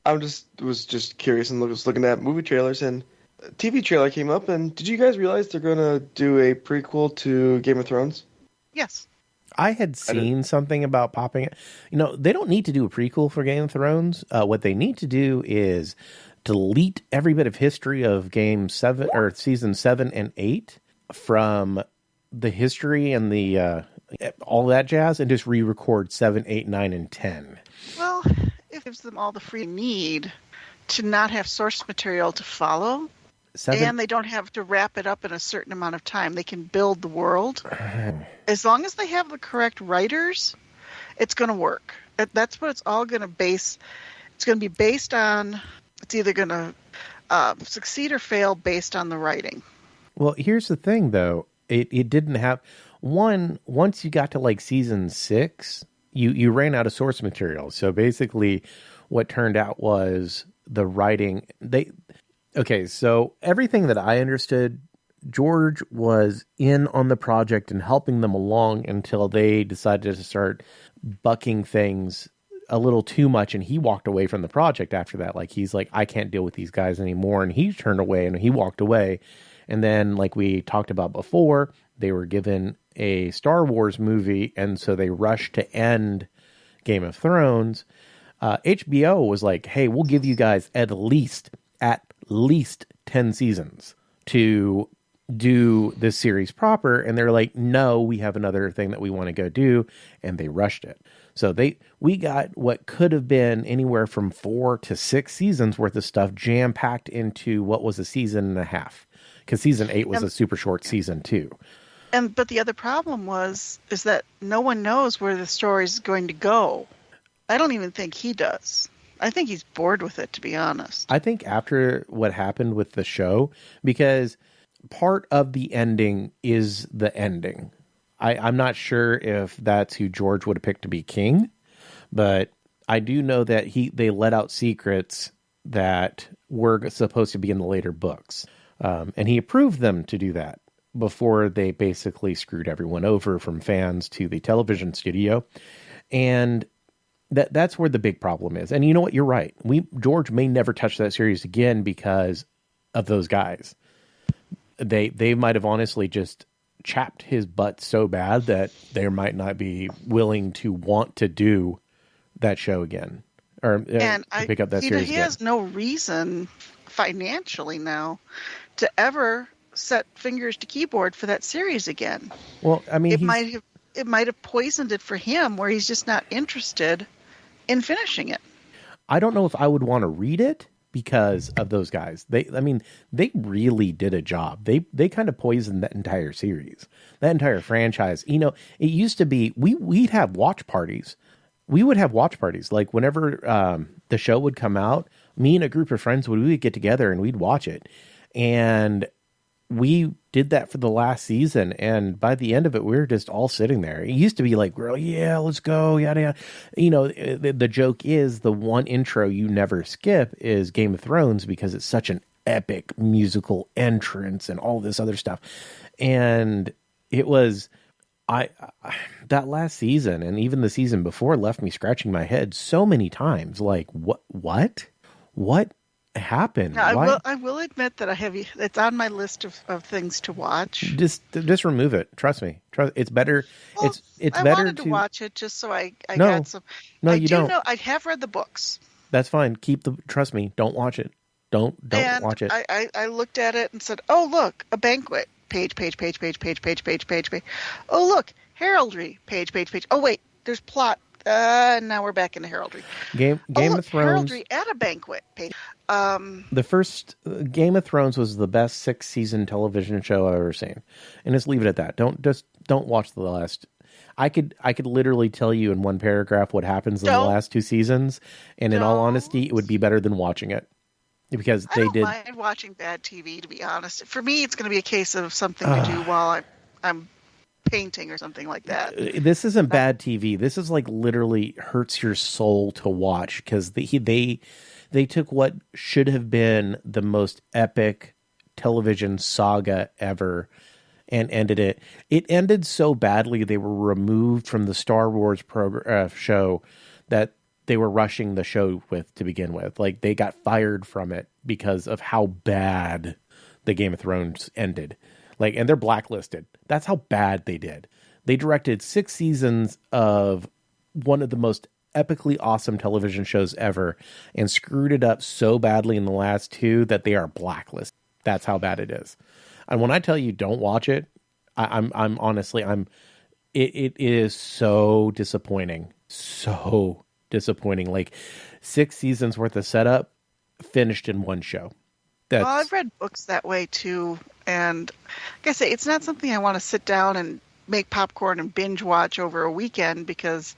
I was just curious and was looking at movie trailers, and TV trailer came up, and did you guys realize they're going to do a prequel to Game of Thrones? Yes. I had seen something about popping it. They don't need to do a prequel for Game of Thrones. What they need to do is delete every bit of history of Game 7 or Season 7 and 8 from the history and the all that jazz, and just re-record 7, 8, 9, and 10. Well, it gives them all the free need to not have source material to follow. And they don't have to wrap it up in a certain amount of time. They can build the world. As long as they have the correct writers, it's going to work. That's what it's all going to base. It's going to be based on. It's either going to succeed or fail based on the writing. Well, here's the thing, though. It didn't have once you got to like season 6, you ran out of source material. So basically, what turned out was the writing. Okay, so everything that I understood, George was in on the project and helping them along until they decided to start bucking things a little too much, and he walked away from the project after that. Like, he's like, I can't deal with these guys anymore, and he turned away and he walked away. And then, like we talked about before, they were given a Star Wars movie, and so they rushed to end Game of Thrones. HBO was like, hey, we'll give you guys at least 10 seasons to do this series proper. And they're like, no, we have another thing that we want to go do. And they rushed it. So we got what could have been anywhere from 4 to 6 seasons worth of stuff jam packed into what was a season and a half. Because season 8 was a super short season too. But the other problem is that no one knows where the story is going to go. I don't even think he does. I think he's bored with it, to be honest. I think after what happened with the show, because part of the ending is the ending. I'm not sure if that's who George would have picked to be king, but I do know that they let out secrets that were supposed to be in the later books. And he approved them to do that before they basically screwed everyone over, from fans to the television studio. And that's where the big problem is. And you know what? You're right. George may never touch that series again because of those guys. They might have honestly just chapped his butt so bad that they might not be willing to want to do that show again, or pick up that series again. He has no reason financially now to ever set fingers to keyboard for that series again. Well, I mean, it might have poisoned it for him, where he's just not interested in finishing it. I don't know if I would want to read it because of those guys. They really did a job. They kind of poisoned that entire series, that entire franchise. It used to be, we'd have watch parties. We would have watch parties. Like whenever the show would come out, me and a group of friends would get together and we'd watch it. And we did that for the last season, and by the end of it, we were just all sitting there. It used to be like, well, yeah, let's go, yada yada. The joke is the one intro you never skip is Game of Thrones, because it's such an epic musical entrance and all this other stuff. And it was, that last season and even the season before left me scratching my head so many times. Like, what happened? Now, I will admit that it's on my list of things to watch. Just remove it. Trust me. It's better. Well, it's I better wanted to watch it just so I No. got some. No, you don't. I have read the books. That's fine. Trust me. Don't watch it. Don't watch it. I looked at it and said, "Oh, look, a banquet. Page. Oh, look, heraldry. Page. Oh, wait, there's plot. Now we're back into heraldry. Game of Thrones. Heraldry at a banquet. Page. The first Game of Thrones was the best 6-season television show I've ever seen, and just leave it at that. Don't watch the last. I could literally tell you in one paragraph what happens in the last 2 seasons, and in all honesty, it would be better than watching it, because I don't mind watching bad TV, to be honest. For me, it's going to be a case of something to do while I'm painting or something like that. This isn't bad TV. This is like literally hurts your soul to watch, because they took what should have been the most epic television saga ever and ended it. It ended so badly they were removed from the Star Wars show that they were rushing the show with to begin with. Like, they got fired from it because of how bad the Game of Thrones ended. Like, and they're blacklisted. That's how bad they did. They directed 6 seasons of one of the most epically awesome television shows ever and screwed it up so badly in the last 2 that they are blacklisted. That's how bad it is. And when I tell you don't watch it, I'm honestly, it is so disappointing. So disappointing. Like 6 seasons worth of setup finished in one show. Well, I've read books that way too. And like I say, it's not something I want to sit down and make popcorn and binge watch over a weekend because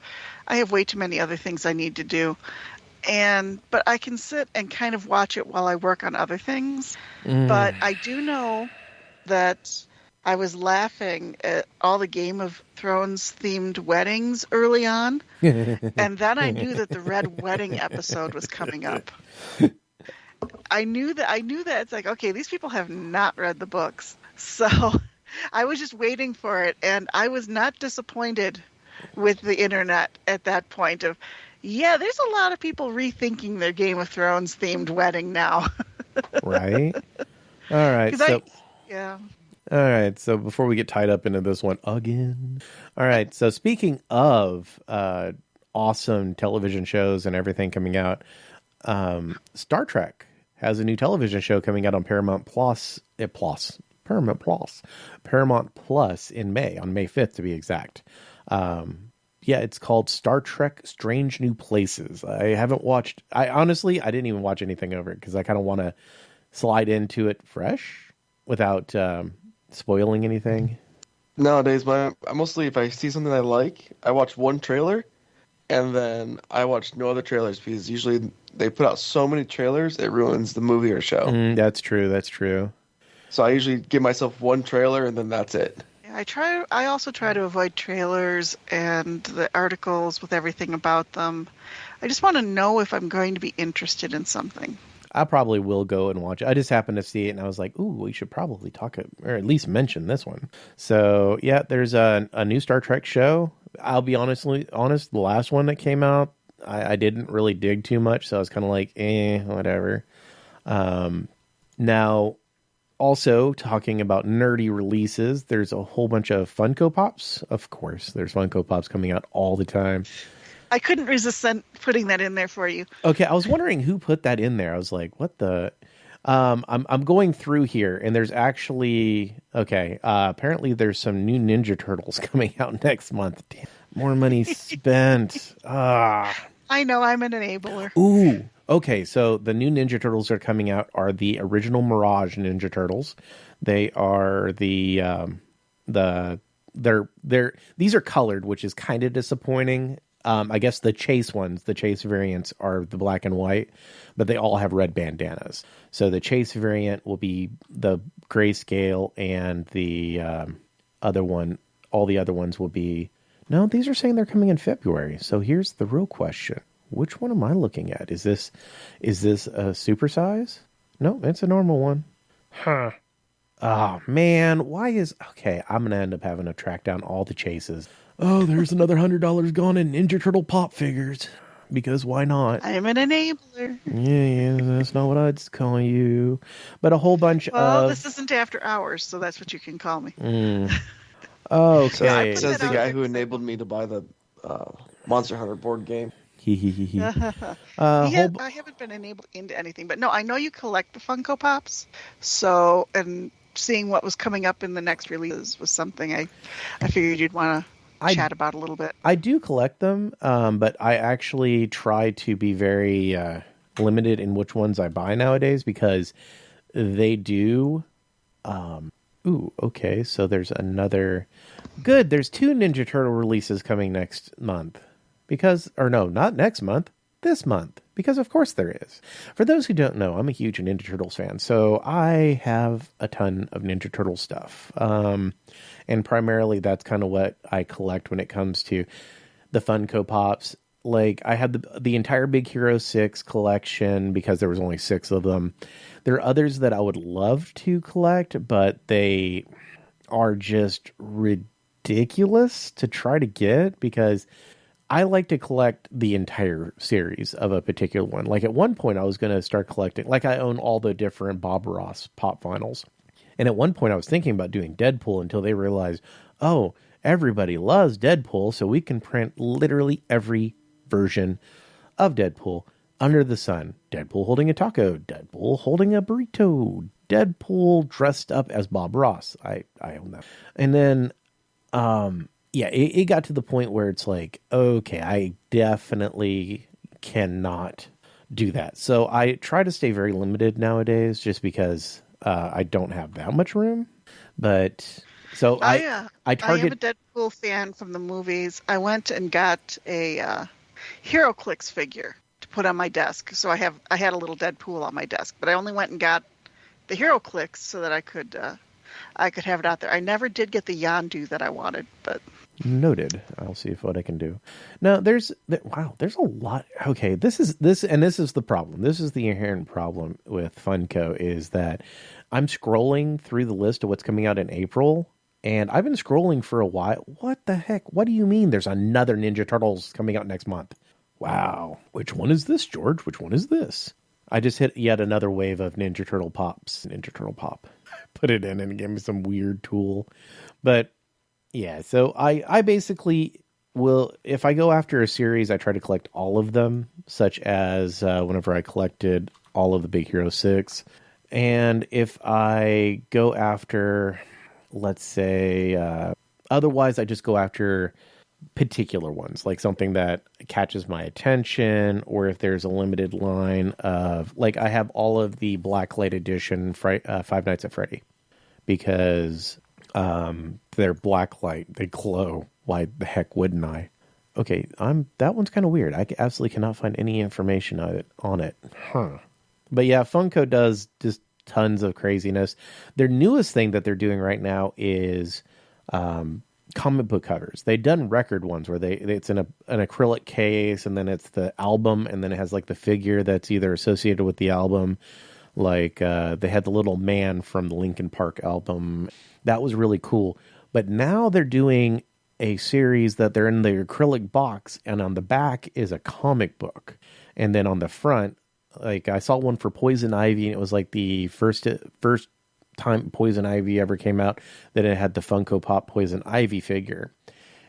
I have way too many other things I need to do. But I can sit and kind of watch it while I work on other things. But I do know that I was laughing at all the Game of Thrones themed weddings early on. And then I knew that the Red Wedding episode was coming up. I knew that it's like, okay, these people have not read the books. So I was just waiting for it. And I was not disappointed with the internet at that point of, yeah, there's a lot of people rethinking their Game of Thrones themed wedding now. Right. All right. So, yeah. All right. So before we get tied up into this one again. All right. So speaking of awesome television shows and everything coming out, Star Trek has a new television show coming out on Paramount Plus in May, on May 5th to be exact. Yeah, it's called Star Trek Strange New Places. I haven't watched, I didn't even watch anything over it because I kind of want to slide into it fresh without spoiling anything. Nowadays, mostly if I see something I like, I watch one trailer and then I watch no other trailers because usually they put out so many trailers, it ruins the movie or show. That's true. So I usually give myself one trailer and then that's it. I also try to avoid trailers and the articles with everything about them. I just want to know if I'm going to be interested in something. I probably will go and watch it. I just happened to see it and I was like, ooh, we should probably talk or at least mention this one. So yeah, there's a new Star Trek show. I'll be honest, the last one that came out, I didn't really dig too much. So I was kind of like, whatever. Now, also, talking about nerdy releases, there's a whole bunch of Funko Pops. Of course, there's Funko Pops coming out all the time. I couldn't resist putting that in there for you. Okay, I was wondering who put that in there. I was like, what the... I'm going through here, and there's actually... Okay, apparently there's some new Ninja Turtles coming out next month. Damn, more money spent. I know, I'm an enabler. Ooh. Okay, so the new Ninja Turtles that are coming out are the original Mirage Ninja Turtles. They are these are colored, which is kind of disappointing. I guess the Chase variants are the black and white, but they all have red bandanas. So the Chase variant will be the grayscale, and the all the other ones will be... No, these are saying they're coming in February. So here's the real question. Which one am I looking at? Is this a supersize? No, it's a normal one. Huh. Oh, man. Okay, I'm going to end up having to track down all the Chases. Oh, there's another $100 gone in Ninja Turtle pop figures. Because why not? I'm an enabler. Yeah, that's not what I'd call you. But a whole bunch of... Well, this isn't after hours, so that's what you can call me. Okay. Says the guy who enabled me to buy the Monster Hunter board game. I haven't been enabled into anything, but no, I know you collect the Funko Pops. So, and seeing what was coming up in the next releases was something I figured you'd want to chat about a little bit. I do collect them, but I actually try to be very limited in which ones I buy nowadays because they do. Okay, so there's another. Good, there's 2 Ninja Turtle releases coming next month. Not next month, this month. Because of course there is. For those who don't know, I'm a huge Ninja Turtles fan, so I have a ton of Ninja Turtle stuff. And primarily that's kind of what I collect when it comes to the Funko Pops. Like, I had the entire Big Hero 6 collection because there was only 6 of them. There are others that I would love to collect, but they are just ridiculous to try to get because I like to collect the entire series of a particular one. Like, at one point I was going to start collecting, like, I own all the different Bob Ross pop vinyls. And at one point I was thinking about doing Deadpool until they realized, oh, everybody loves Deadpool, so we can print literally every version of Deadpool under the sun. Deadpool holding a taco, Deadpool holding a burrito, Deadpool dressed up as Bob Ross. I own that. And then, it got to the point where it's like, okay, I definitely cannot do that. So I try to stay very limited nowadays just because I don't have that much room. But so I target. I am a Deadpool fan from the movies. I went and got a HeroClix figure to put on my desk. So I had a little Deadpool on my desk, but I only went and got the HeroClix so that I could have it out there. I never did get the Yondu that I wanted, but noted. I'll see what I can do. Now there's a lot. Okay, this is the problem. This is the inherent problem with Funko is that I'm scrolling through the list of what's coming out in April, and I've been scrolling for a while. What the heck? What do you mean there's another Ninja Turtles coming out next month? Wow. Which one is this, George? Which one is this? I just hit yet another wave of Ninja Turtle Pops. Ninja Turtle Pop. Put it in and it gave me some weird tool. But yeah, so I basically will, if I go after a series, I try to collect all of them, such as whenever I collected all of the Big Hero 6. And if I go after, let's say, otherwise I just go after particular ones, like something that catches my attention, or if there's a limited line of, like, I have all of the Blacklight Edition Five Nights at Freddy, because they're blacklight, they glow. Why the heck wouldn't I? Okay, that one's kind of weird. I absolutely cannot find any information on it. But yeah, Funko does just tons of craziness. Their newest thing that they're doing right now is comic book covers. They've done record ones where it's in an acrylic case, and then it's the album, and then it has like the figure that's either associated with the album. Like they had the little man from the Linkin Park album. That was really cool. But now they're doing a series that they're in the acrylic box, and on the back is a comic book. And then on the front, like I saw one for Poison Ivy, and it was like the first time Poison Ivy ever came out, that it had the Funko Pop Poison Ivy figure.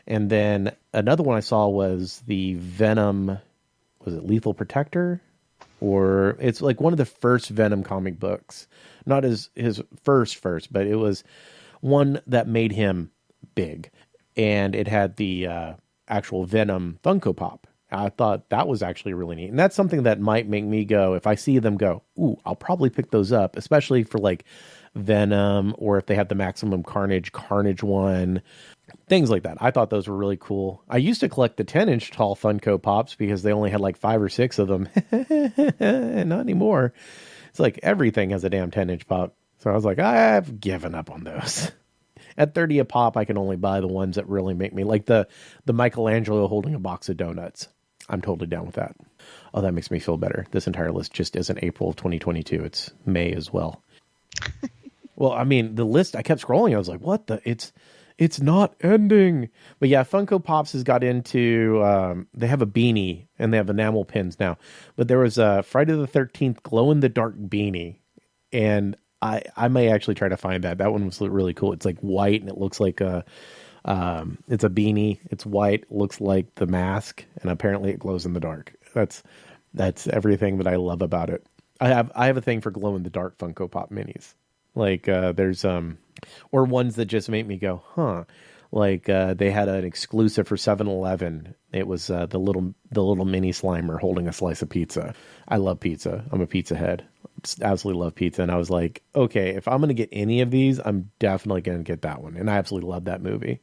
And then another one I saw was the Venom, was it Lethal Protector? Or it's like one of the first Venom comic books. Not his first, but it was one that made him big. And it had the actual Venom Funko Pop. I thought that was actually really neat. And that's something that might make me go, if I see them go, ooh, I'll probably pick those up, especially for like Venom, or if they have the Maximum Carnage one, things like that. I thought those were really cool. I used to collect the 10-inch tall Funko Pops because they only had like 5 or 6 of them. Not anymore. It's like everything has a damn 10-inch pop. So I was like, I've given up on those. At $30 a pop, I can only buy the ones that really make me, like the Michelangelo holding a box of donuts. I'm totally down with that. Oh, that makes me feel better. This entire list just isn't April of 2022. It's May as well. Well, I mean, the list, I kept scrolling. I was like, what the? It's not ending. But yeah, Funko Pops has got into, they have a beanie and they have enamel pins now. But there was a Friday the 13th glow-in-the-dark beanie. And I may actually try to find that. That one was really cool. It's like white and it looks like it's a beanie. It's white, looks like the mask, and apparently it glows in the dark. That's everything that I love about it. I have a thing for glow-in-the-dark Funko Pop minis. Like there's or ones that just make me go, huh. Like they had an exclusive for 7-Eleven. It was the little mini Slimer holding a slice of pizza. I love pizza. I'm a pizza head. Just absolutely love pizza. And I was like, okay, if I'm going to get any of these, I'm definitely going to get that one. And I absolutely love that movie.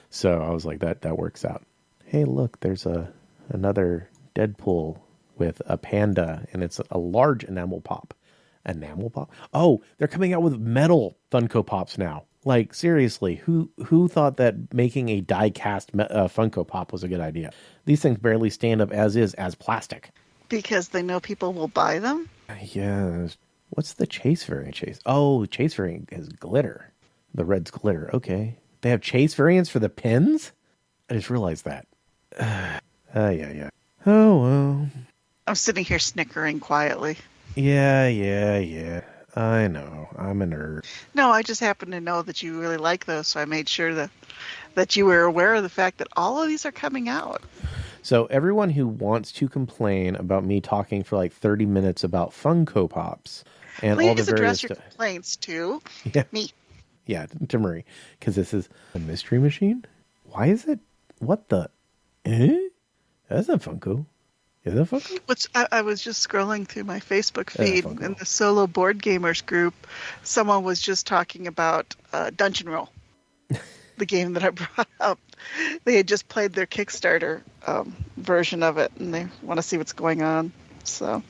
So I was like, that works out. Hey, look, there's another Deadpool with a panda, and it's a large enamel pop. Enamel pop? Oh, they're coming out with metal Funko Pops now. Like, seriously, who thought that making a die-cast Funko Pop was a good idea? These things barely stand up as plastic. Because they know people will buy them? Yeah. What's the Chase variant? Oh, the Chase variant is glitter. The red's glitter. Okay. They have Chase variants for the pins? I just realized that. Yeah. Oh, well. I'm sitting here snickering quietly. Yeah. I know. I'm a nerd. No, I just happen to know that you really like those, so I made sure that you were aware of the fact that all of these are coming out. So everyone who wants to complain about me talking for like 30 minutes about Funko Pops and all the Please address various your complaints to Yeah. me. Yeah, to Marie. Because this is a mystery machine? Why is it? What the? That's not Funko. Is that Funko? Which I was just scrolling through my Facebook Yeah, feed Funko. in the solo board gamers group. Someone was just talking about Dungeon Roll, the game that I brought up. They had just played their Kickstarter version of it, and they want to see what's going on. So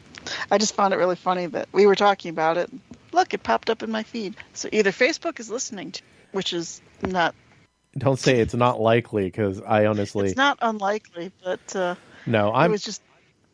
I just found it really funny that we were talking about it. Look, it popped up in my feed. So either Facebook is listening to, which is not. Don't say it's not likely, because I honestly... It's not unlikely, but No, it was just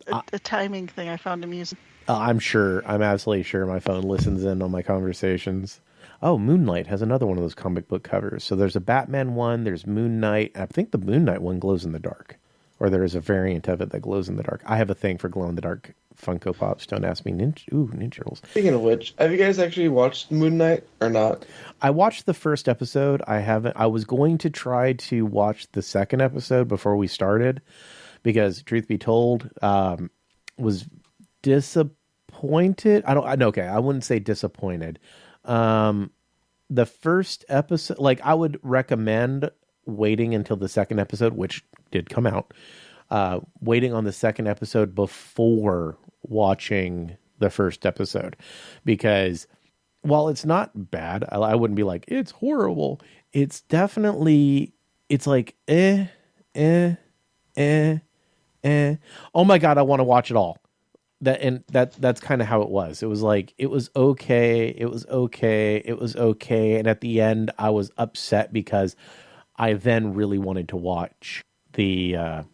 a timing thing I found amusing. I'm sure. I'm absolutely sure my phone listens in on my conversations. Oh, Moon Knight has another one of those comic book covers. So there's a Batman one, there's Moon Knight. I think the Moon Knight one glows in the dark. Or there is a variant of it that glows in the dark. I have a thing for glow-in-the-dark Funko Pops. Don't ask me. Ninja Rolls. Speaking of which, have you guys actually watched Moon Knight or not? I watched the first episode. I haven't. I was going to try to watch the second episode before we started. Because, truth be told, was disappointed. Okay, I wouldn't say disappointed. The first episode, like, I would recommend waiting until the second episode, which did come out, waiting on the second episode before watching the first episode, because while it's not bad, I wouldn't be like, it's horrible. It's definitely, it's like, oh my God, I want to watch it all. That's kind of how it was. It was like, it was okay. And at the end I was upset because I then really wanted to watch the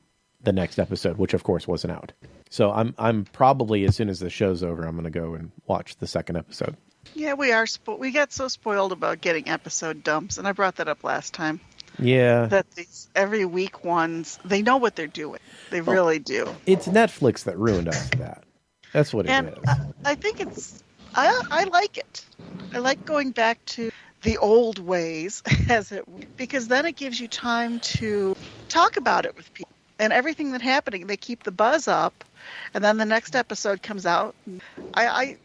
next episode, which of course wasn't out. So I'm probably, as soon as the show's over, I'm going to go and watch the second episode. Yeah, we are. We got so spoiled about getting episode dumps, and I brought that up last time. Yeah. That these every week ones, they know what they're doing. They really do. It's Netflix that ruined us for that. That's what it is. I think it's. I like it. I like going back to the old ways, because then it gives you time to talk about it with people and everything that's happening. They keep the buzz up, and then the next episode comes out. I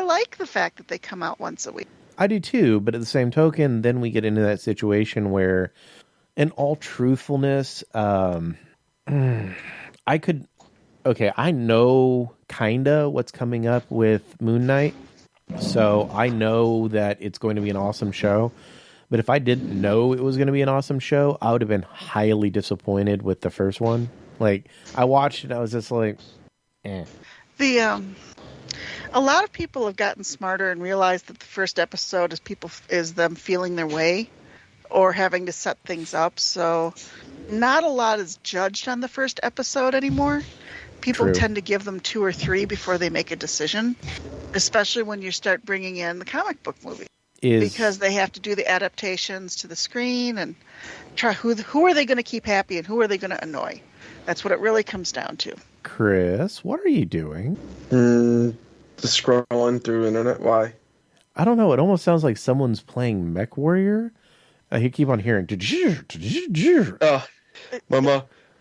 like the fact that they come out once a week. I do too, but at the same token, then we get into that situation where, in all truthfulness, I know kinda what's coming up with Moon Knight, so I know that it's going to be an awesome show. But if I didn't know it was going to be an awesome show, I would have been highly disappointed with the first one. Like, I watched it, I was just like, eh. A lot of people have gotten smarter and realized that the first episode is them feeling their way or having to set things up. So not a lot is judged on the first episode anymore. People tend to give them 2 or 3 before they make a decision, especially when you start bringing in the comic book movie. Because they have to do the adaptations to the screen and try who are they going to keep happy and who are they going to annoy. That's what it really comes down to. Krys, what are you doing? Just scrolling through internet. Why? I don't know. It almost sounds like someone's playing Mech Warrior. You keep on hearing. Oh,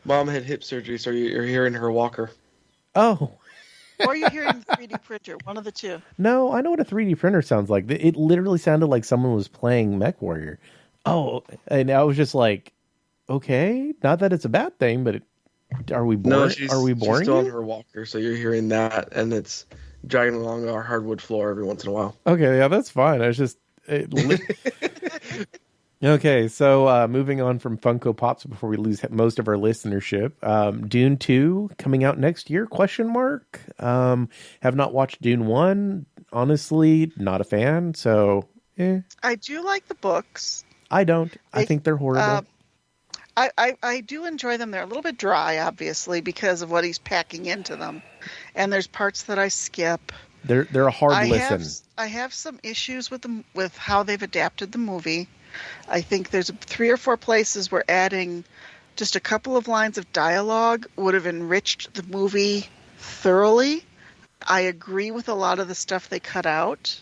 mom had hip surgery, so you're hearing her walker. Oh. Or you're hearing the 3D printer. One of the two. No, I know what a 3D printer sounds like. It literally sounded like someone was playing Mech Warrior. Oh, and I was just like, okay, not that it's a bad thing, but are we boring? No, are we boring? She's still on her walker, so you're hearing that, and it's dragging along our hardwood floor every once in a while. Okay, yeah, that's fine. I was just okay. So moving on from Funko Pops before we lose most of our listenership, Dune 2 coming out next year? ? Have not watched Dune 1. Honestly, not a fan. So, I do like the books. I don't. I think they're horrible. I do enjoy them. They're a little bit dry, obviously, because of what he's packing into them. And there's parts that I skip. They're a hard listen. I have some issues with how they've adapted the movie. I think there's 3 or 4 places where adding just a couple of lines of dialogue would have enriched the movie thoroughly. I agree with a lot of the stuff they cut out.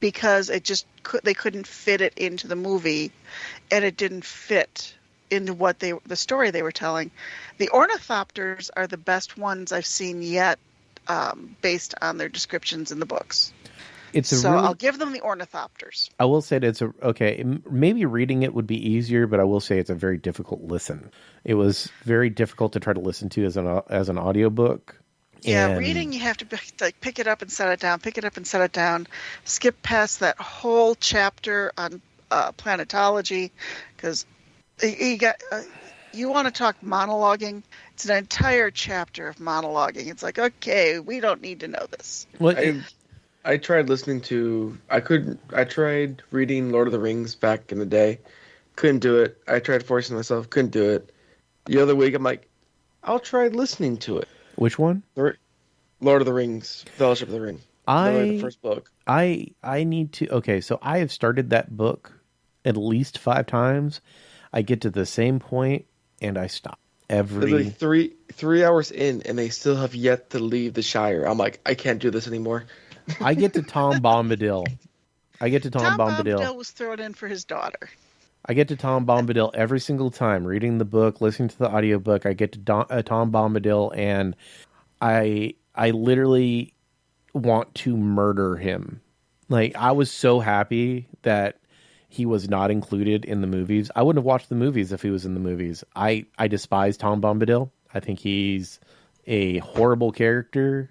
because they couldn't fit it into the movie, and it didn't fit into the story they were telling. The ornithopters are the best ones I've seen yet, based on their descriptions in the books. I'll give them the ornithopters. I will say that maybe reading it would be easier, but I will say it's a very difficult listen. It was very difficult to try to listen to as an audiobook. Yeah, reading, you have to pick it up and set it down, skip past that whole chapter on planetology, because you want to talk monologuing. It's an entire chapter of monologuing. It's like, okay, we don't need to know this. Well, I tried listening to. I tried reading Lord of the Rings back in the day. Couldn't do it. I tried forcing myself. Couldn't do it. The other week, I'm like, I'll try listening to it. Which one? Lord of the Rings, Fellowship of the Ring. The first book. I need to. Okay, so I have started that book at least 5 times. I get to the same point and I stop every. Like 3 hours in, and they still have yet to leave the Shire. I'm like, I can't do this anymore. I get to Tom Bombadil. Tom Bombadil was thrown in for his daughter. I get to Tom Bombadil every single time, reading the book, listening to the audiobook. I get to Tom Bombadil, and I literally want to murder him. Like, I was so happy that he was not included in the movies. I wouldn't have watched the movies if he was in the movies. I despise Tom Bombadil. I think he's a horrible character.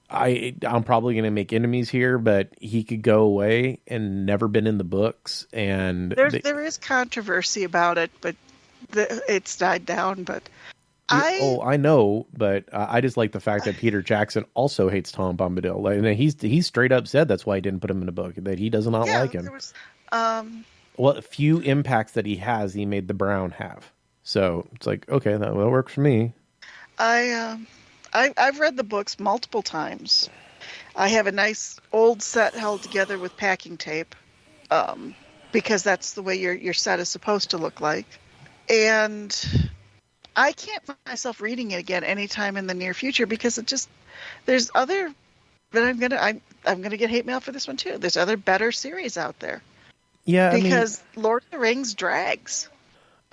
I'm probably going to make enemies here, but he could go away and never been in the books. And there is controversy about it, but it's died down. But I know, but I just like the fact that Peter Jackson also hates Tom Bombadil. Like, and he's straight up said that's why he didn't put him in a book, that he does not like him. Well, a few impacts that he has, he made the Brown have. So it's like, okay, that will work for me. I've read the books multiple times. I have a nice old set held together with packing tape, because that's the way your set is supposed to look like. And I can't find myself reading it again anytime in the near future, because there's other. But I'm gonna get hate mail for this one too. There's other better series out there. Yeah, because Lord of the Rings drags.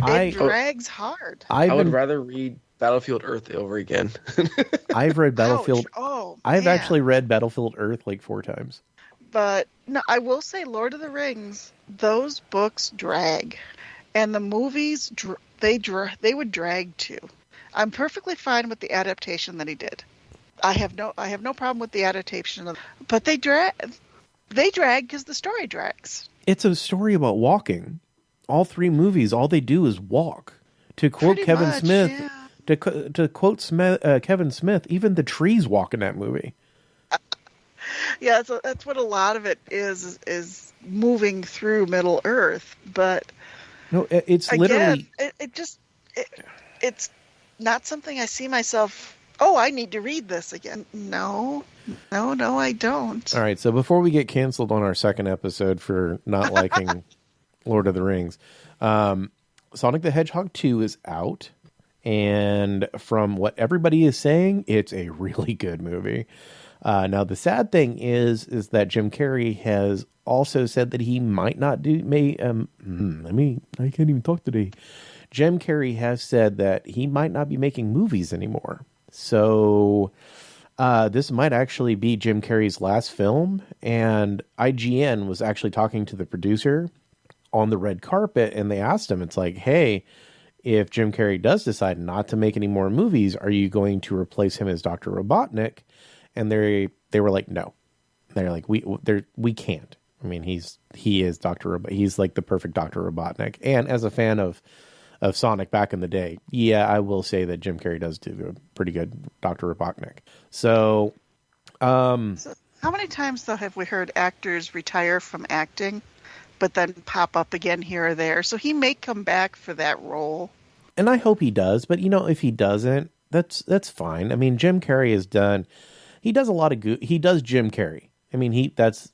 It drags hard. I would rather read Battlefield Earth over again. I've read Battlefield. Ouch. Oh, I've actually read Battlefield Earth like 4 times. But no, I will say Lord of the Rings, those books drag, and the movies they would drag too. I'm perfectly fine with the adaptation that he did. I have no problem with the adaptation but they drag because the story drags. It's a story about walking. All 3 movies, all they do is walk. To quote Kevin Smith. Yeah. To quote Kevin Smith, even the trees walk in that movie. Yeah, that's what a lot of it is moving through Middle Earth. But no, it's again, literally it's not something I see myself. Oh, I need to read this again. No, I don't. All right, so before we get canceled on our second episode for not liking Lord of the Rings, Sonic the Hedgehog 2 is out. And from what everybody is saying, it's a really good movie. Now, the sad thing is that Jim Carrey has also said that he might not do. I can't even talk today. Jim Carrey has said that he might not be making movies anymore. So this might actually be Jim Carrey's last film. And IGN was actually talking to the producer on the red carpet, and they asked him, it's like, hey, if Jim Carrey does decide not to make any more movies, are you going to replace him as Dr. Robotnik? And they were like, no. They're like, we can't. I mean, he is Dr. Robotnik. He's like the perfect Dr. Robotnik. And as a fan of Sonic back in the day, yeah, I will say that Jim Carrey does do a pretty good Dr. Robotnik. So, how many times though have we heard actors retire from acting, but then pop up again here or there? So he may come back for that role. And I hope he does, but if he doesn't, that's fine. I mean, Jim Carrey he does a lot of good. He does Jim Carrey. I mean, that's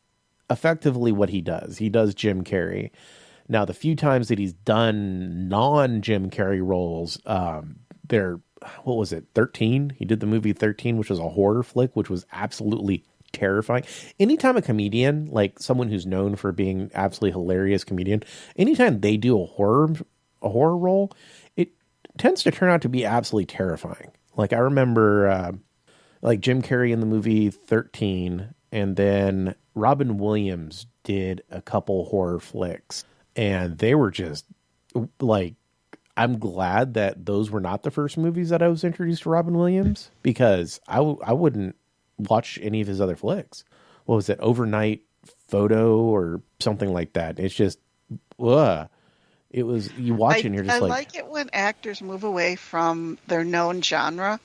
effectively what he does. He does Jim Carrey. Now, the few times that he's done non-Jim Carrey roles, what was it, 13? He did the movie 13, which was a horror flick, which was absolutely terrifying. Anytime a comedian, like someone who's known for being an absolutely hilarious comedian, anytime they do a horror role, it tends to turn out to be absolutely terrifying. Like I remember like Jim Carrey in the movie 13, and then Robin Williams did a couple horror flicks, and they were just like, I'm glad that those were not the first movies that I was introduced to Robin Williams, because I wouldn't watch any of his other flicks. What was it? Overnight Photo or something like that. It's just, it was, you watch it and you're just I like it when actors move away from their known genre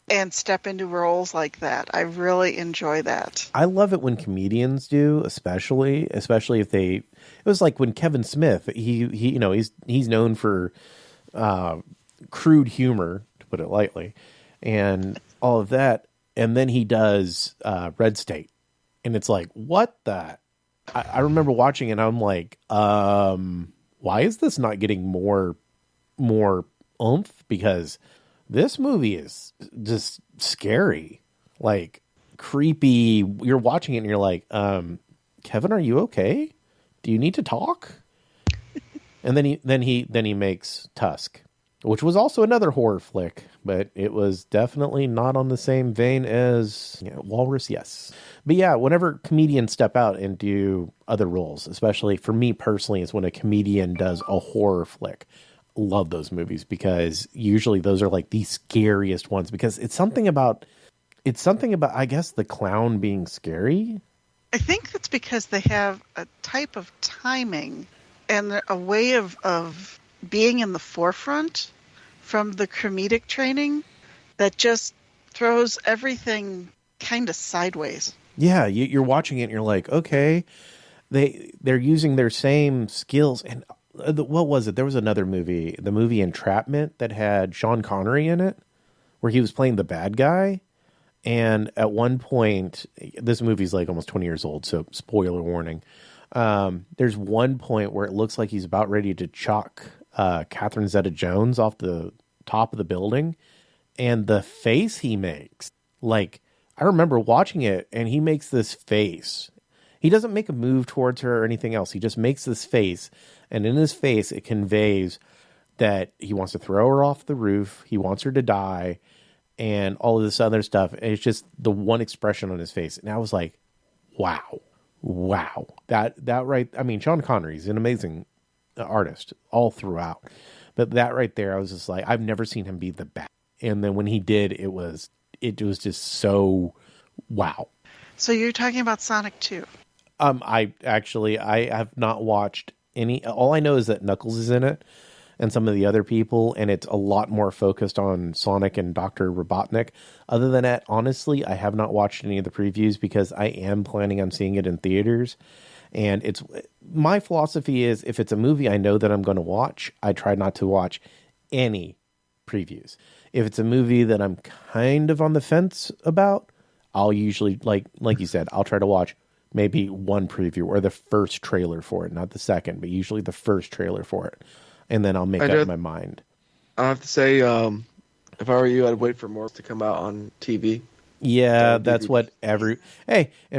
and step into roles like that. I really enjoy that. I love it when comedians do, especially if they, it was like when Kevin Smith, he you know, he's known for crude humor, to put it lightly, and all of that. And then he does Red State. And it's like, what the? I remember watching it and I'm like, why is this not getting more oomph? Because this movie is just scary, like creepy. You're watching it and you're like, Kevin, are you okay? Do you need to talk? And then he makes Tusk, which was also another horror flick, but it was definitely not on the same vein as Walrus. Yes. But yeah, whenever comedians step out and do other roles, especially for me personally, is when a comedian does a horror flick. Love those movies because usually those are like the scariest ones, because it's something about, I guess, the clown being scary. I think that's because they have a type of timing and a way of being in the forefront from the comedic training that just throws everything kind of sideways. Yeah, you're watching it and you're like, okay, they're using their same skills. And what was it? There was another movie, the movie Entrapment, that had Sean Connery in it, where he was playing the bad guy. And at one point, this movie's like almost 20 years old, so spoiler warning. There's one point where it looks like he's about ready to chalk Catherine Zeta-Jones off the top of the building, and the face he makes, like, I remember watching it and he makes this face. He doesn't make a move towards her or anything else. He just makes this face, and in his face it conveys that he wants to throw her off the roof, he wants her to die, and all of this other stuff. And it's just the one expression on his face. And I was like, wow. That right. I mean, Sean Connery's an amazing artist all throughout, but that right there, I was just like, I've never seen him be the best. And then when he did, it was just so wow. So you're talking about Sonic 2? I have not watched any. All I know is that Knuckles is in it and some of the other people, and it's a lot more focused on Sonic and Dr. Robotnik. Other than that, honestly, I have not watched any of the previews because I am planning on seeing it in theaters. And it's my philosophy is, if it's a movie I know that I'm going to watch, I try not to watch any previews. If it's a movie that I'm kind of on the fence about, I'll usually, like you said, I'll try to watch maybe one preview or the first trailer for it, not the second, but usually the first trailer for it. And then I'll make up my mind. I have to say, if I were you, I'd wait for more to come out on TV. Yeah, that's what and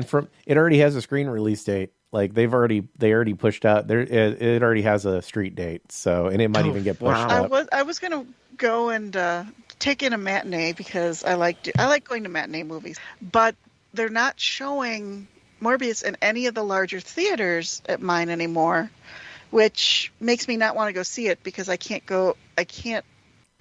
from it already has a screen release date. Like they already pushed out there. It already has a street date. So, and it might even get pushed up. I was going to go and take in a matinee because I like going to matinee movies, but they're not showing Morbius in any of the larger theaters at mine anymore, which makes me not want to go see it because I can't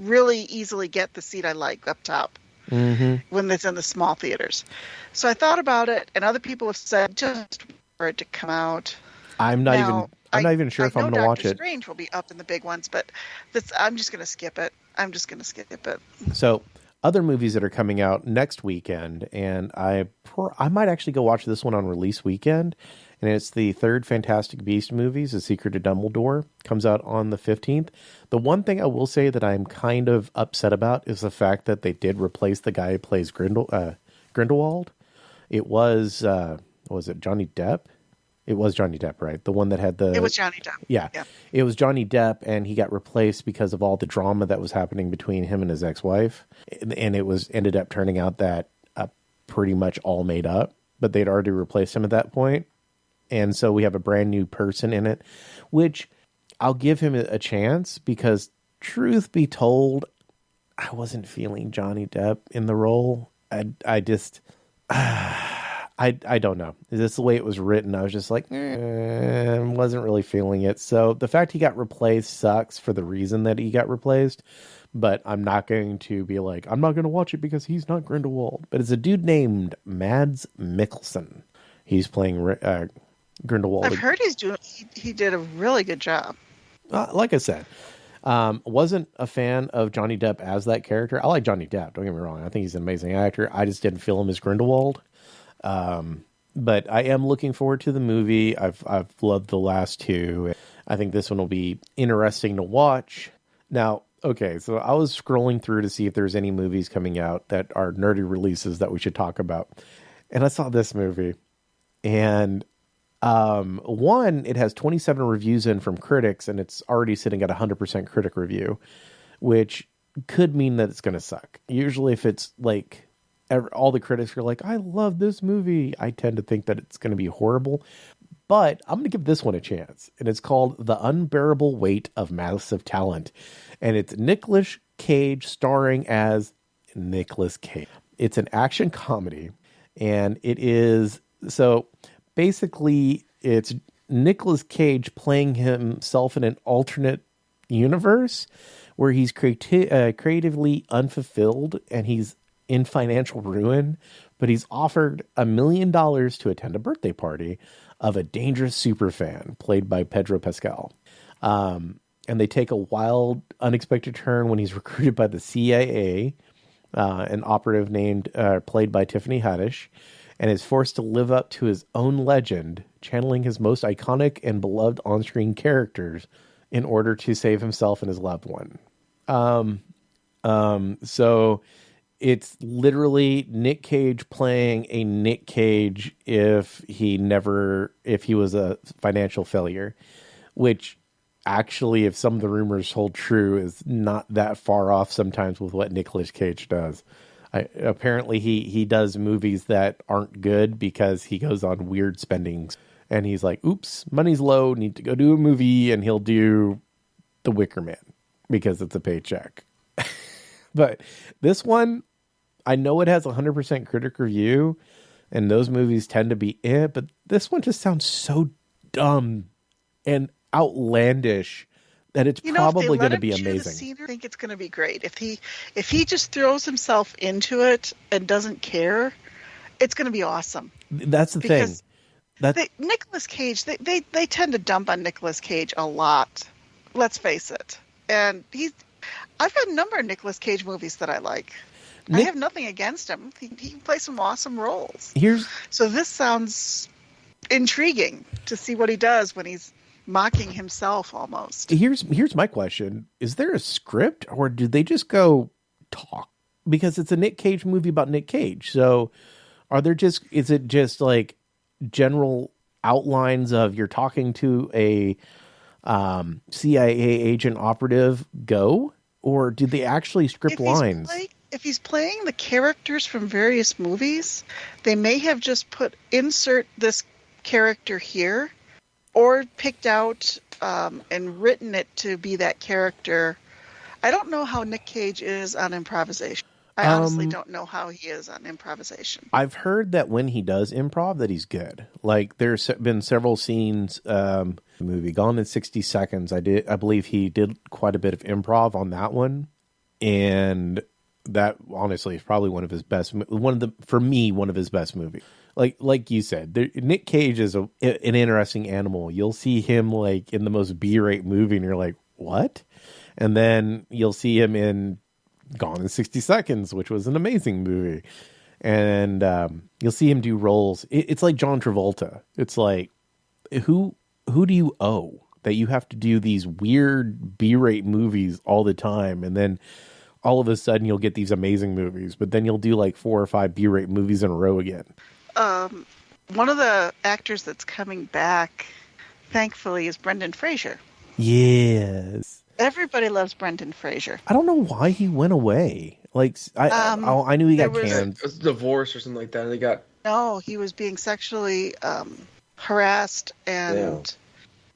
really easily get the seat I like up top when it's in the small theaters. So I thought about it, and other people have said just for it to come out. I'm not even sure if I'm going to watch it. Doctor Strange will be up in the big ones, but I'm just going to skip it. So other movies that are coming out next weekend, and I might actually go watch this one on release weekend, and it's the third Fantastic Beasts movies, The Secret of Dumbledore, comes out on the 15th. The one thing I will say that I'm kind of upset about is the fact that they did replace the guy who plays Grindelwald. It was, was it Johnny Depp? It was Johnny Depp, right? The one that had the... It was Johnny Depp. Yeah. It was Johnny Depp, and he got replaced because of all the drama that was happening between him and his ex-wife. And it ended up turning out that pretty much all made up. but they'd already replaced him at that point. And so we have a brand new person in it, which I'll give him a chance because, truth be told, I wasn't feeling Johnny Depp in the role. I just, I don't know. This is the way it was written. I was just like, wasn't really feeling it. So the fact he got replaced sucks for the reason that he got replaced. But I'm not going to be like, I'm not going to watch it because he's not Grindelwald. But it's a dude named Mads Mikkelsen. He's playing Grindelwald. I've heard he did a really good job. Like I said, wasn't a fan of Johnny Depp as that character. I like Johnny Depp, don't get me wrong. I think he's an amazing actor. I just didn't feel him as Grindelwald. But I am looking forward to the movie. I've loved the last two. I think this one will be interesting to watch. Now, okay, so I was scrolling through to see if there's any movies coming out that are nerdy releases that we should talk about. And I saw this movie. And one, it has 27 reviews in from critics, and it's already sitting at 100% critic review, which could mean that it's going to suck. Usually if it's like all the critics are like, I love this movie, I tend to think that it's going to be horrible. But I'm going to give this one a chance. And it's called The Unbearable Weight of Massive Talent. And it's Nicolas Cage starring as Nicolas Cage. It's an action comedy. And it is, so basically it's Nicolas Cage playing himself in an alternate universe where he's creatively unfulfilled and he's in financial ruin, but he's offered $1 million to attend a birthday party of a dangerous superfan played by Pedro Pascal. And they take a wild, unexpected turn when he's recruited by the CIA, an operative played by Tiffany Haddish, and is forced to live up to his own legend, channeling his most iconic and beloved on-screen characters in order to save himself and his loved one. So it's literally Nick Cage playing a Nick Cage if he was a financial failure, which actually, if some of the rumors hold true, is not that far off sometimes with what Nicolas Cage does. Apparently he does movies that aren't good because he goes on weird spendings and he's like, oops, money's low, need to go do a movie, and he'll do The Wicker Man because it's a paycheck. But this one, I know it has 100% critic review, and those movies tend to be it, but this one just sounds so dumb and outlandish that it's probably going to be amazing. I think it's going to be great. If he just throws himself into it and doesn't care, it's going to be awesome. That's the thing. Nicolas Cage, they tend to dump on Nicolas Cage a lot. Let's face it. And I've got a number of Nicolas Cage movies that I like. I have nothing against him. He can play some awesome roles. So this sounds intriguing to see what he does when he's mocking himself almost. Here's my question. Is there a script or do they just go talk? Because it's a Nick Cage movie about Nick Cage. So is it just like general outlines of you're talking to a CIA agent operative or do they actually script lines? If he's playing the characters from various movies, they may have just insert this character here, or picked out and written it to be that character. I don't know how Nick Cage is on improvisation. I honestly don't know how he is on improvisation. I've heard that when he does improv, that he's good. Like there's been several scenes, the movie Gone in 60 Seconds. I believe he did quite a bit of improv on that one, and that honestly is probably one of his best movies. Like you said, Nick Cage is an interesting animal. You'll see him like in the most B-rate movie, and you're like, what? And then you'll see him in Gone in 60 Seconds, which was an amazing movie. And you'll see him do roles. It's like John Travolta. It's like, who do you owe that you have to do these weird B-rate movies all the time? And then all of a sudden you'll get these amazing movies, but then you'll do like 4 or 5 B-rate movies in a row again. One of the actors that's coming back, thankfully, is Brendan Fraser. Yes. Everybody loves Brendan Fraser. I don't know why he went away. Like I knew he got canned. It was a divorce or something like that. And they got No, he was being sexually harassed, and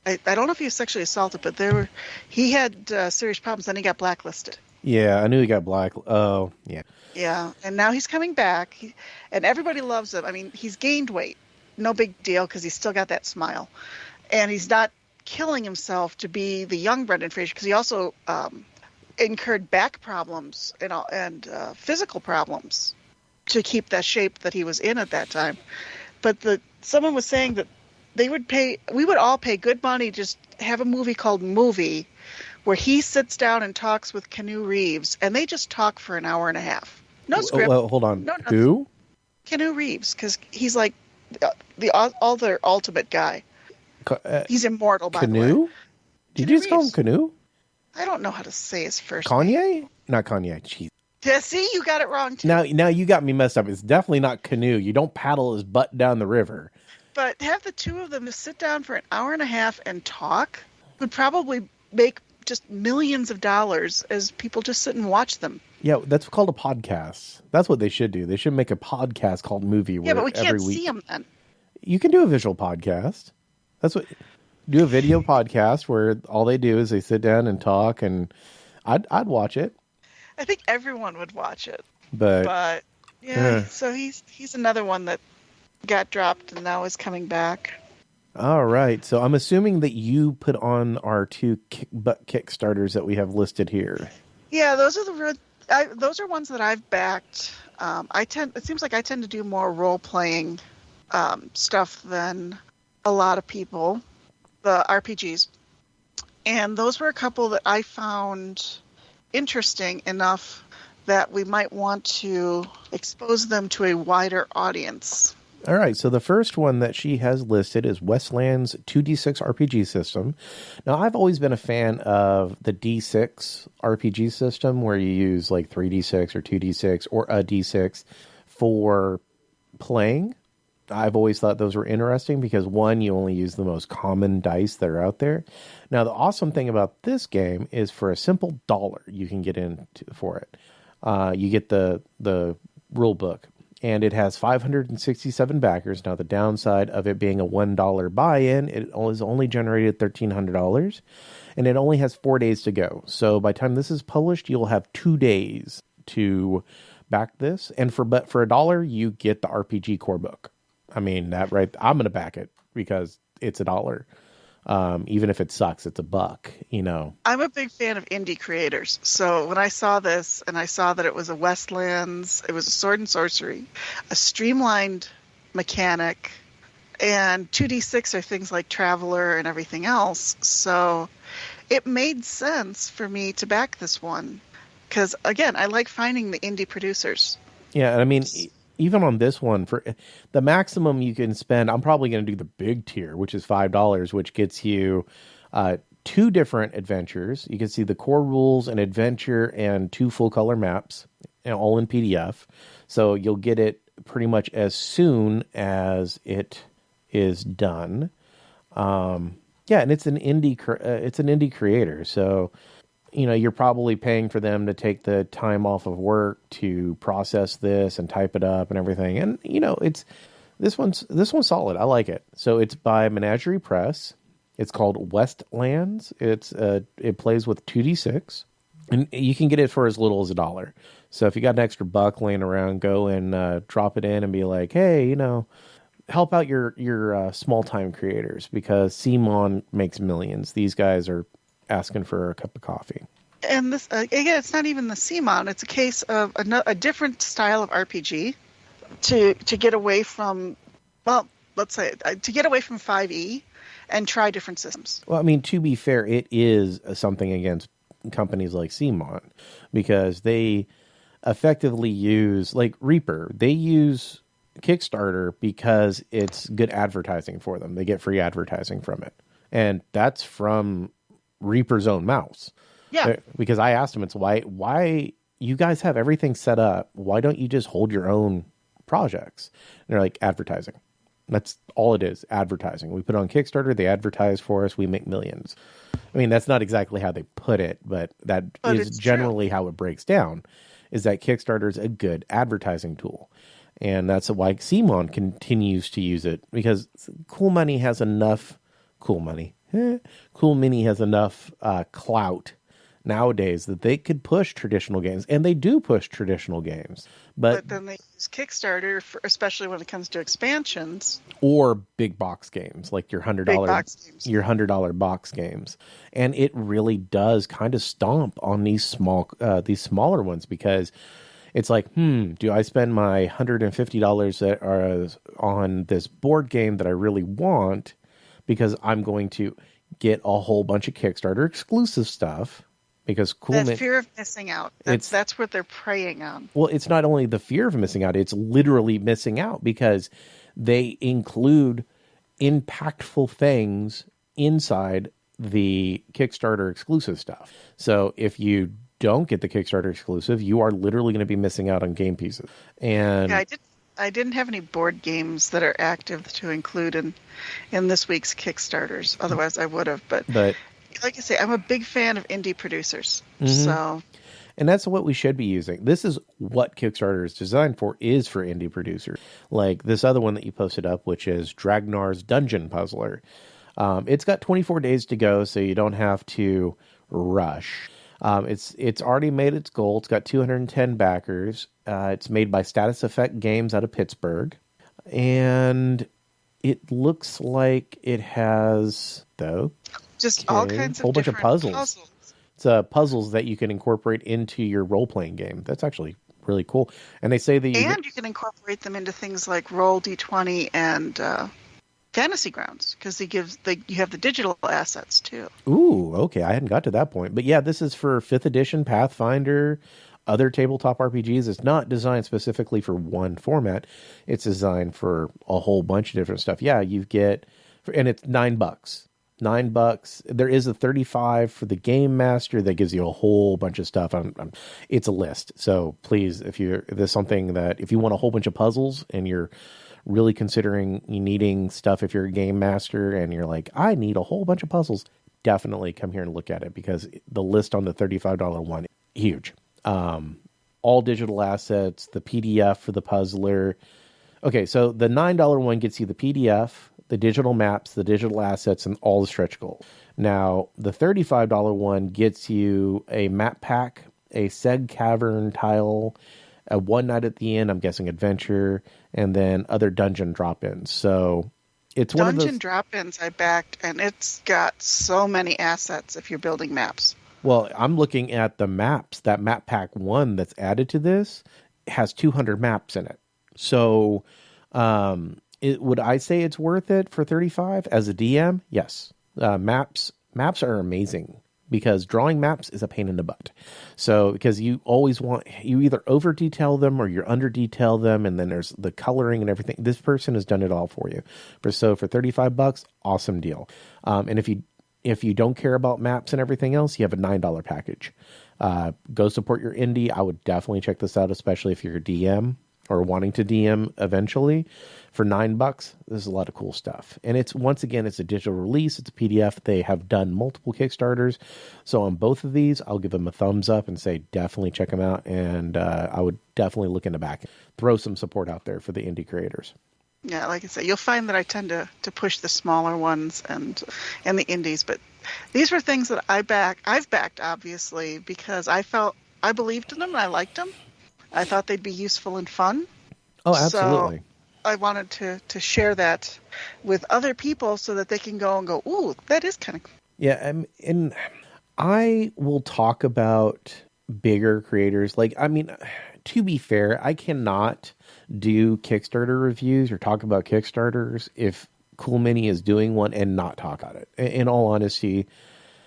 I don't know if he was sexually assaulted, but he had serious problems. Then he got blacklisted. Yeah, I knew he got black. Oh, yeah. Yeah, and now he's coming back, and everybody loves him. I mean, he's gained weight. No big deal because he's still got that smile. And he's not killing himself to be the young Brendan Fraser, because he also incurred back problems and physical problems to keep that shape that he was in at that time. But someone was saying that we would all pay good money to just have a movie called Movie, where he sits down and talks with Keanu Reeves, and they just talk for an hour and a half. No script. Well, hold on. No, Who? Keanu Reeves, because he's like the ultimate guy. He's immortal, by the way. Canoe? Did you just call him Canoe? I don't know how to say his first name. Kanye? Not Kanye. Jeez. Yeah, see, you got it wrong, too. Now you got me messed up. It's definitely not Canoe. You don't paddle his butt down the river. But have the two of them just sit down for an hour and a half and talk would probably make just millions of dollars as people just sit and watch them. Yeah, that's called a podcast. That's what they should do. They should make a podcast called Movie. Yeah, but we can't see them then. You can do a visual podcast. Do a video podcast where all they do is they sit down and talk, and I'd watch it. I think everyone would watch it. But yeah, so he's another one that got dropped and now is coming back. All right. So I'm assuming that you put on our two Kickstarters that we have listed here. Yeah, those are those are ones that I've backed. It seems like I tend to do more role playing stuff than a lot of people, the RPGs. And those were a couple that I found interesting enough that we might want to expose them to a wider audience. All right, so the first one that she has listed is Westlands 2D6 RPG system. Now, I've always been a fan of the D6 RPG system, where you use like 3D6 or 2D6 or a D6 for playing. I've always thought those were interesting because, one, you only use the most common dice that are out there. Now, the awesome thing about this game is for a simple $1, you can get in for it. You get the rule book. And it has 567 backers. Now, the downside of it being a $1 buy-in, it is only generated $1,300. And it only has 4 days to go. So by the time this is published, you'll have 2 days to back this. And for $1, you get the RPG core book. I mean, that right, I'm going to back it because it's $1. Even if it sucks, it's $1, you know. I'm a big fan of indie creators. So when I saw this and I saw that it was a Westlands, it was a sword and sorcery, a streamlined mechanic, and 2D6 are things like Traveler and everything else. So it made sense for me to back this one. Because, again, I like finding the indie producers. Yeah, I mean, even on this one, for the maximum you can spend, I'm probably going to do the big tier, which is $5, which gets you 2 different adventures. You can see the core rules, an adventure, and 2 full color maps, all in PDF. So you'll get it pretty much as soon as it is done. Yeah, and it's an indie creator, so you know, you're probably paying for them to take the time off of work to process this and type it up and everything. And, you know, this one's solid. I like it. So it's by Menagerie Press. It's called Westlands. It plays with 2D6, and you can get it for as little as $1. So if you got an extra $1 laying around, go and drop it in and be like, hey, you know, help out your small time creators, because CMON makes millions. These guys are asking for a cup of coffee. And this again, it's not even the CMON. It's a case of a different style of RPG to get away from, well, let's say to get away from 5e and try different systems. Well, I mean, to be fair, it is something against companies like CMON, because they effectively use, like Reaper, they use Kickstarter because it's good advertising for them. They get free advertising from it. And that's from Reaper's own mouse. Yeah. Because I asked him, it's why you guys have everything set up. Why don't you just hold your own projects? And they're like, advertising. That's all it is, advertising. We put it on Kickstarter, they advertise for us, we make millions. I mean, that's not exactly how they put it, but is generally how it breaks down, is that Kickstarter is a good advertising tool. And that's why Simon continues to use it, because Cool Mini has enough clout nowadays that they could push traditional games, and they do push traditional games. But then they use Kickstarter, especially when it comes to expansions. Or big box games, like your $100 box games. And it really does kind of stomp on these smaller ones, because it's like, do I spend my $150 that are on this board game that I really want, because I'm going to get a whole bunch of Kickstarter exclusive stuff? Because that fear of missing out. That's what they're preying on. Well, it's not only the fear of missing out, it's literally missing out, because they include impactful things inside the Kickstarter exclusive stuff. So if you don't get the Kickstarter exclusive, you are literally going to be missing out on game pieces. And yeah, I didn't have any board games that are active to include in this week's Kickstarters. Otherwise, I would have. But like I say, I'm a big fan of indie producers. So, and that's what we should be using. This is what Kickstarter is designed for, is for indie producers. Like this other one that you posted up, which is Dragnarr's Dungeon Puzzler. It's got 24 days to go, so you don't have to rush. It's already made its goal. It's got 210 backers. It's made by Status Effect Games out of Pittsburgh. And it looks like it has, all kinds of whole bunch of puzzles. It's puzzles that you can incorporate into your role-playing game. That's actually really cool. And they say that you can incorporate them into things like Roll D20 and Fantasy Grounds, because you have the digital assets too. Ooh, okay. I hadn't got to that point. But yeah, this is for 5th edition, Pathfinder, other tabletop RPGs. It's not designed specifically for one format. It's designed for a whole bunch of different stuff. Yeah, you get, and it's $9. $9. There is a $35 for the Game Master that gives you a whole bunch of stuff. It's a list. So please, if there's something that, if you want a whole bunch of puzzles and you're really considering you needing stuff, if you're a Game Master and you're like, I need a whole bunch of puzzles, definitely come here and look at it, because the list on the $35 one, huge. All digital assets, the PDF for the puzzler. Okay, so the $9 one gets you the PDF, the digital maps, the digital assets, and all the stretch goals. Now, the $35 one gets you a map pack, a Seg Cavern tile, a One Night at the Inn, I'm guessing adventure, and then other dungeon drop-ins. So it's one of those... Dungeon drop-ins I backed, and it's got so many assets if you're building maps. Well, I'm looking at the maps. That map pack 1 that's added to this has 200 maps in it. So would I say it's worth it for $35 as a DM? Yes. Maps are amazing, because drawing maps is a pain in the butt. So because you either over detail them or you're under detail them, and then there's the coloring and everything. This person has done it all for you. So for $35, awesome deal. And if you don't care about maps and everything else, you have a $9 package. Go support your indie. I would definitely check this out, especially if you're a DM or wanting to DM eventually. For $9, this is a lot of cool stuff. And it's a digital release. It's a PDF. They have done multiple Kickstarters. So on both of these, I'll give them a thumbs up and say definitely check them out. And I would definitely look in the back, throw some support out there for the indie creators. Yeah, like I said, you'll find that I tend to push the smaller ones and the indies, but these were things that I've backed, obviously, because I believed in them and I liked them. I thought they'd be useful and fun. Oh, absolutely. So I wanted to share that with other people so that they can go and go, ooh, that is kind of cool. Yeah, and I will talk about bigger creators. Like, I mean, to be fair, I cannot do Kickstarter reviews or talk about Kickstarters if Cool Mini is doing one and not talk about it. In all honesty,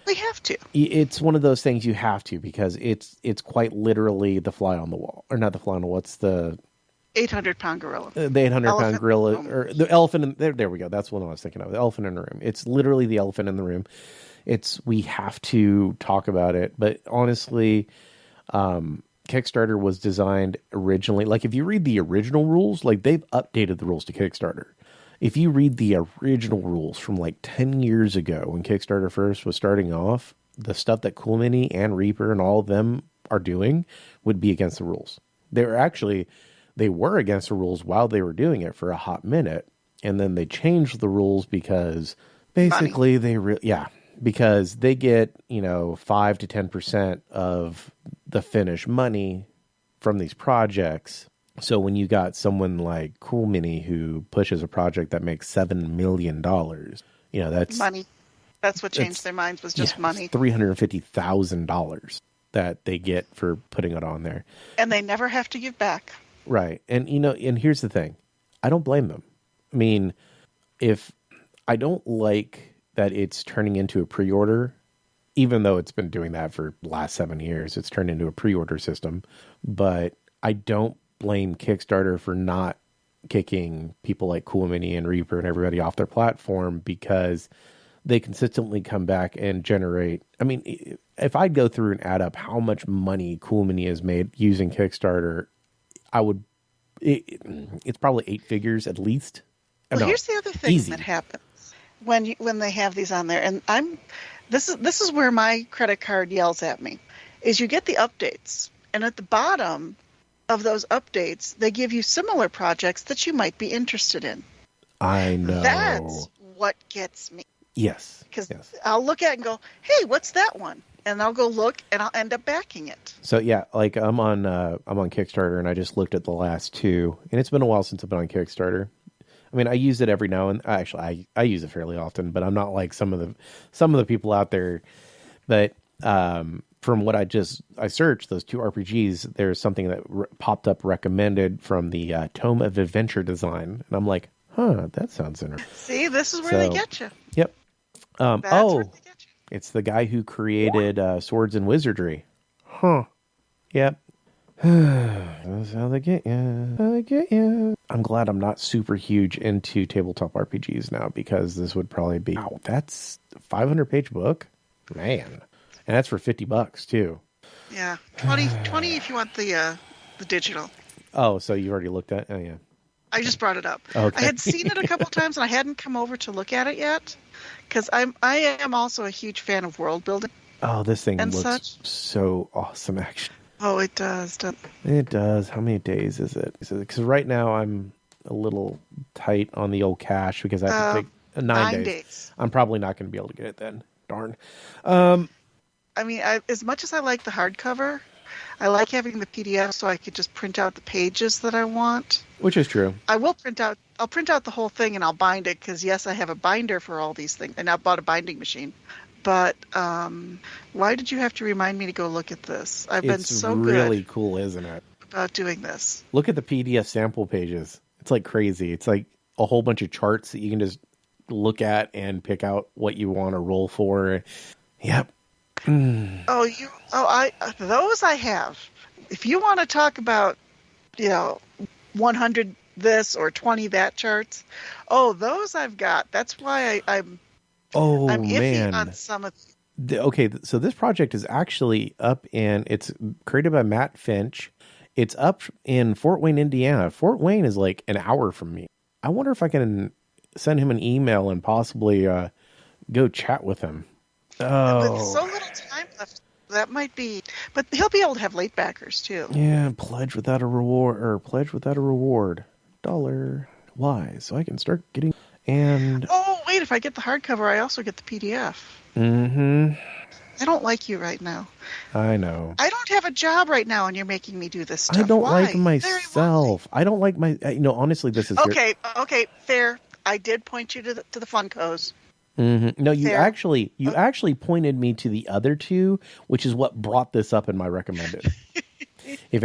we have to. It's one of those things you have to, because it's quite literally the fly on the wall, or not the fly on the wall. What's the 800-pound gorilla? The 800-pound gorilla, or the elephant. There we go. That's what I was thinking of. The elephant in the room. It's literally the elephant in the room. We have to talk about it. But honestly, Kickstarter was designed originally. Like, if you read the original rules, like, they've updated the rules to Kickstarter. If you read the original rules from like 10 years ago when Kickstarter first was starting off, the stuff that Cool Mini and Reaper and all of them are doing would be against the rules. They're actually, they were against the rules while they were doing it for a hot minute. And then they changed the rules because basically because they get, 5 to 10% of the finished money from these projects. So when you got someone like Cool Mini who pushes a project that makes $7 million, that's money. That's what changed their minds, was just money. $350,000 that they get for putting it on there. And they never have to give back. Right. And, and here's the thing. I don't blame them. I mean, if I don't like that it's turning into a pre-order, even though it's been doing that for the last 7 years, it's turned into a pre-order system. But I don't blame Kickstarter for not kicking people like Cool Mini and Reaper and everybody off their platform, because they consistently come back and generate. I mean, if I'd go through and add up how much money Cool Mini has made using Kickstarter, it's probably 8 figures at least. Well, here's the other thing that happens when they have these on there, and this is where my credit card yells at me, is you get the updates, and at the bottom of those updates, they give you similar projects that you might be interested in. I know. That's what gets me. Yes. Because I'll look at it and go, hey, what's that one? And I'll go look, and I'll end up backing it. So yeah, like I'm on Kickstarter, and I just looked at the last 2, and it's been a while since I've been on Kickstarter. I mean, I use it every now and actually I use it fairly often, but I'm not like some of the people out there. But from what I searched, those 2 RPGs, there's something that popped up recommended from the Tome of Adventure Design, and I'm like, that sounds interesting. See, this is where they get you. Yep. That's where they get you. It's the guy who created Swords and Wizardry. Huh. Yep. That's how they get you. I'm glad I'm not super huge into tabletop RPGs now, because this would probably be... Wow, that's a 500-page book? Man. And that's for $50 too. Yeah. 20 if you want the digital. Oh, so you already looked at... Oh, yeah. I just brought it up. Okay. I had seen it a couple times, and I hadn't come over to look at it yet, because I am also a huge fan of world building. Oh, this thing and looks such. So awesome, actually. Oh, it does. It does. How many days is it? Because right now I'm a little tight on the old cash, because I have to take 9 days. I'm probably not going to be able to get it then. Darn. I mean, as much as I like the hardcover, I like having the PDF so I could just print out the pages that I want. Which is true. I'll print out the whole thing, and I'll bind it, because yes, I have a binder for all these things, and I bought a binding machine. But why did you have to remind me to go look at this? I've been so good. It's really cool, isn't it? About doing this. Look at the PDF sample pages. It's like crazy. It's like a whole bunch of charts that you can just look at and pick out what you want to roll for. Yep. Those I have. If you want to talk about, 100 this or 20 that charts, those I've got. That's why I'm iffy on some of them. Okay, so this project is actually up it's created by Matt Finch. It's up in Fort Wayne, Indiana. Fort Wayne is like an hour from me. I wonder if I can send him an email and possibly go chat with him. Oh. With so little time left, that might be... But he'll be able to have late backers, too. Yeah, pledge without a reward. $1. Why? So I can start getting... And... Oh, wait, if I get the hardcover, I also get the PDF. Mm-hmm. I don't like you right now. I know. I don't have a job right now, and you're making me do this stuff. I don't Why? like myself. I don't like my... honestly, this is... Okay, fair. I did point you to the Funkos. Mm-hmm. No, you actually pointed me to the other 2, which is what brought this up in my recommended. If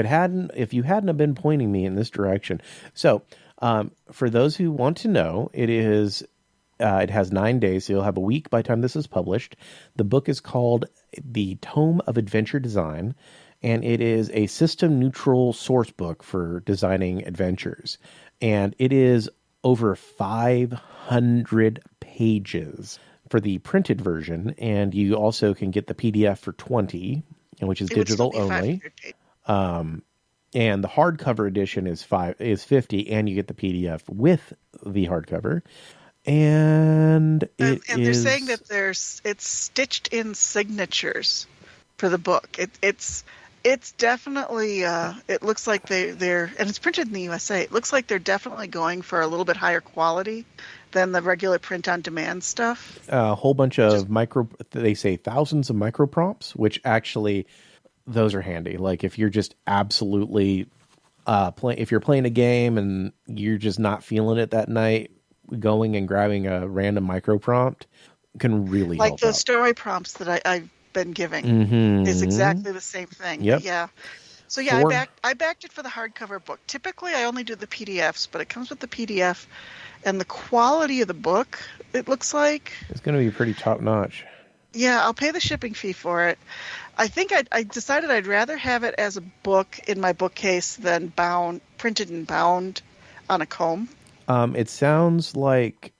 you hadn't have been pointing me in this direction. So, for those who want to know, it has 9 days, so you'll have a week by the time this is published. The book is called The Tome of Adventure Design, and it is a system-neutral source book for designing adventures. And it is over 500 pages for the printed version, and you also can get the PDF for $20, which is digital only. And the hardcover edition is $50, and you get the PDF with the hardcover. And they're saying that it's stitched in signatures for the book. It's definitely, it looks like they're, and it's printed in the USA. It looks like they're definitely going for a little bit higher quality than the regular print-on-demand stuff. A whole bunch of they say thousands of micro prompts, which actually, those are handy. Like if you're just absolutely, if you're playing a game and you're just not feeling it that night, going and grabbing a random micro prompt can really help Like those out. story prompts that I've been giving is exactly the same thing. Yep. Yeah. So yeah, I backed it for the hardcover book. Typically, I only do the PDFs, but it comes with the PDF, and the quality of the book, it looks like, It's going to be pretty top notch. yeah, I'll pay the shipping fee for it. I think I decided I'd rather have it as a book in my bookcase than printed and bound on a comb. It sounds like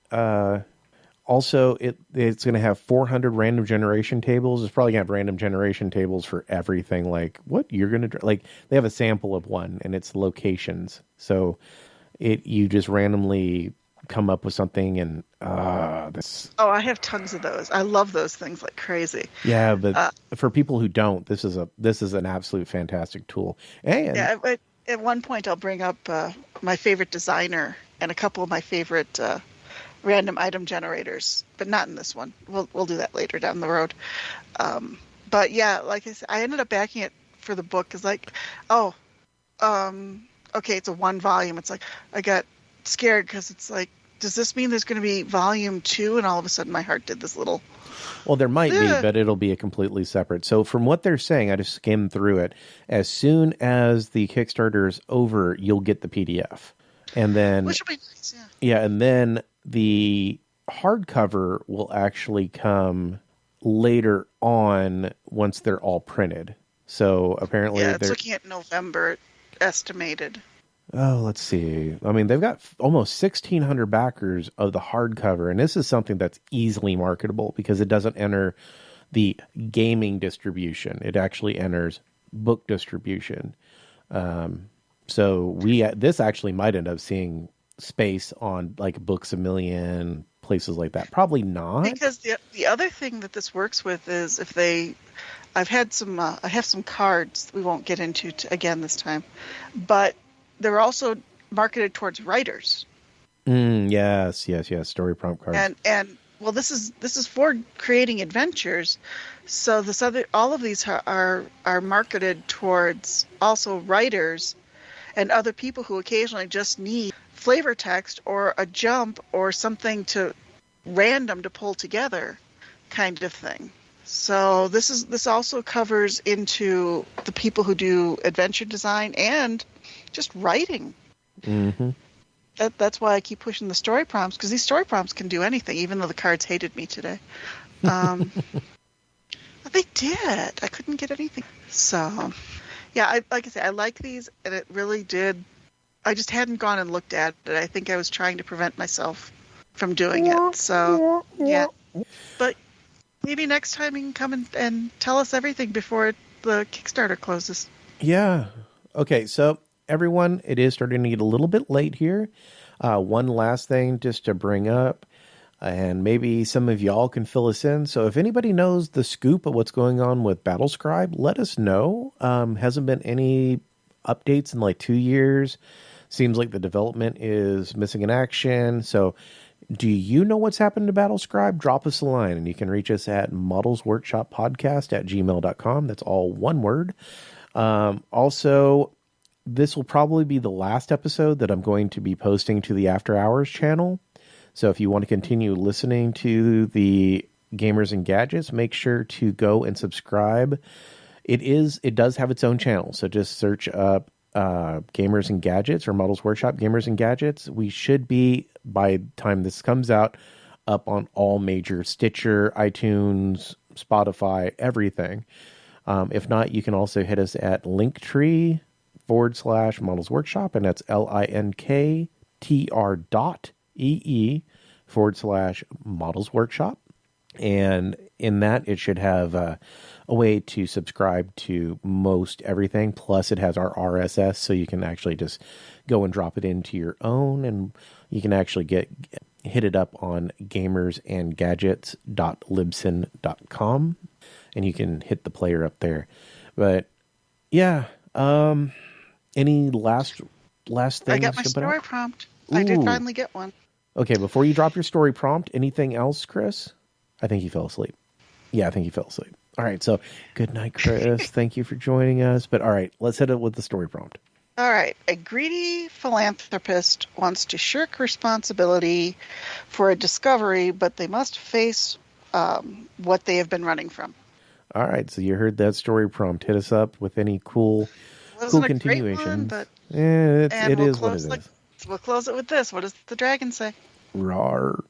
also it's going to have 400 random generation tables. It's probably going to have random generation tables for everything. Like what you're going to like. They have a sample of one, and it's locations. So you just randomly come up with something, and this. Oh, I have tons of those. I love those things like crazy. Yeah, but for people who don't, this is an absolute fantastic tool. And Yeah, at one point I'll bring up my favorite designer and a couple of my favorite random item generators, but not in this one. We'll do that later down the road. But yeah, like I said, I ended up backing it for the book because okay, it's a 1 volume. It's like I got scared because it's like, does this mean there's going to be volume 2? And all of a sudden my heart did this little. Well, there might be, but it'll be a completely separate. So from what they're saying, I just skimmed through it. As soon as the Kickstarter is over, you'll get the PDF. And then, Which will be nice, yeah. Yeah, and then the hardcover will actually come later on once they're all printed. So apparently Yeah, it's they're looking at November estimated. Oh, let's see. I mean, they've got almost 1,600 backers of the hardcover, and this is something that's easily marketable because it doesn't enter the gaming distribution. It actually enters book distribution. So this actually might end up seeing space on like Books A Million, places like that. Probably not. Because the other thing that this works with is I have some cards we won't get into again this time, but they're also marketed towards writers. Yes. Story prompt cards. And well, this is for creating adventures. So all of these are marketed towards also writers and other people who occasionally just need flavor text or a jump or something random to pull together kind of thing. So this also covers into the people who do adventure design and just writing. Mm-hmm. That's why I keep pushing the story prompts, because these story prompts can do anything, even though the cards hated me today. But they did. I couldn't get anything. So, yeah, like I said, I like these, and it really did. I just hadn't gone and looked at it. I think I was trying to prevent myself from doing it. So, yeah. But maybe next time you can come and tell us everything before the Kickstarter closes. Yeah. Okay, so everyone, it is starting to get a little bit late here. One last thing just to bring up, and maybe some of y'all can fill us in. So if anybody knows the scoop of what's going on with Battlescribe, let us know. Hasn't been any updates in like 2 years. Seems like the development is missing in action. So do you know what's happened to Battlescribe? Drop us a line, and you can reach us at modelsworkshoppodcast@gmail.com. That's all one word. Also, this will probably be the last episode that I'm going to be posting to the After Hours channel. So if you want to continue listening to the Gamers and Gadgets, make sure to go and subscribe. It does have its own channel. So just search up Gamers and Gadgets or Models Workshop Gamers and Gadgets. We should be, by the time this comes out, up on all major Stitcher, iTunes, Spotify, everything. If not, you can also hit us at linktr.ee/Models Workshop, and that's linktr.ee/Models Workshop. And in that, it should have a way to subscribe to most everything. Plus, it has our RSS, so you can actually just go and drop it into your own, and you can actually hit it up on gamersandgadgets.libsyn.com, and you can hit the player up there. But Yeah. Any last things? I got my to put story out? prompt. I did Ooh. finally get one. Okay, before you drop your story prompt, anything else, Krys? I think he fell asleep. Yeah, I think he fell asleep. All right, so good night, Krys. Thank you for joining us. But all right, let's hit it with the story prompt. All right. A greedy philanthropist wants to shirk responsibility for a discovery, but they must face what they have been running from. All right, so you heard that story prompt. Hit us up with any cool Wasn't a great continuations. one, but it and is what it is. we'll close it with this. What does the dragon say? Rawr.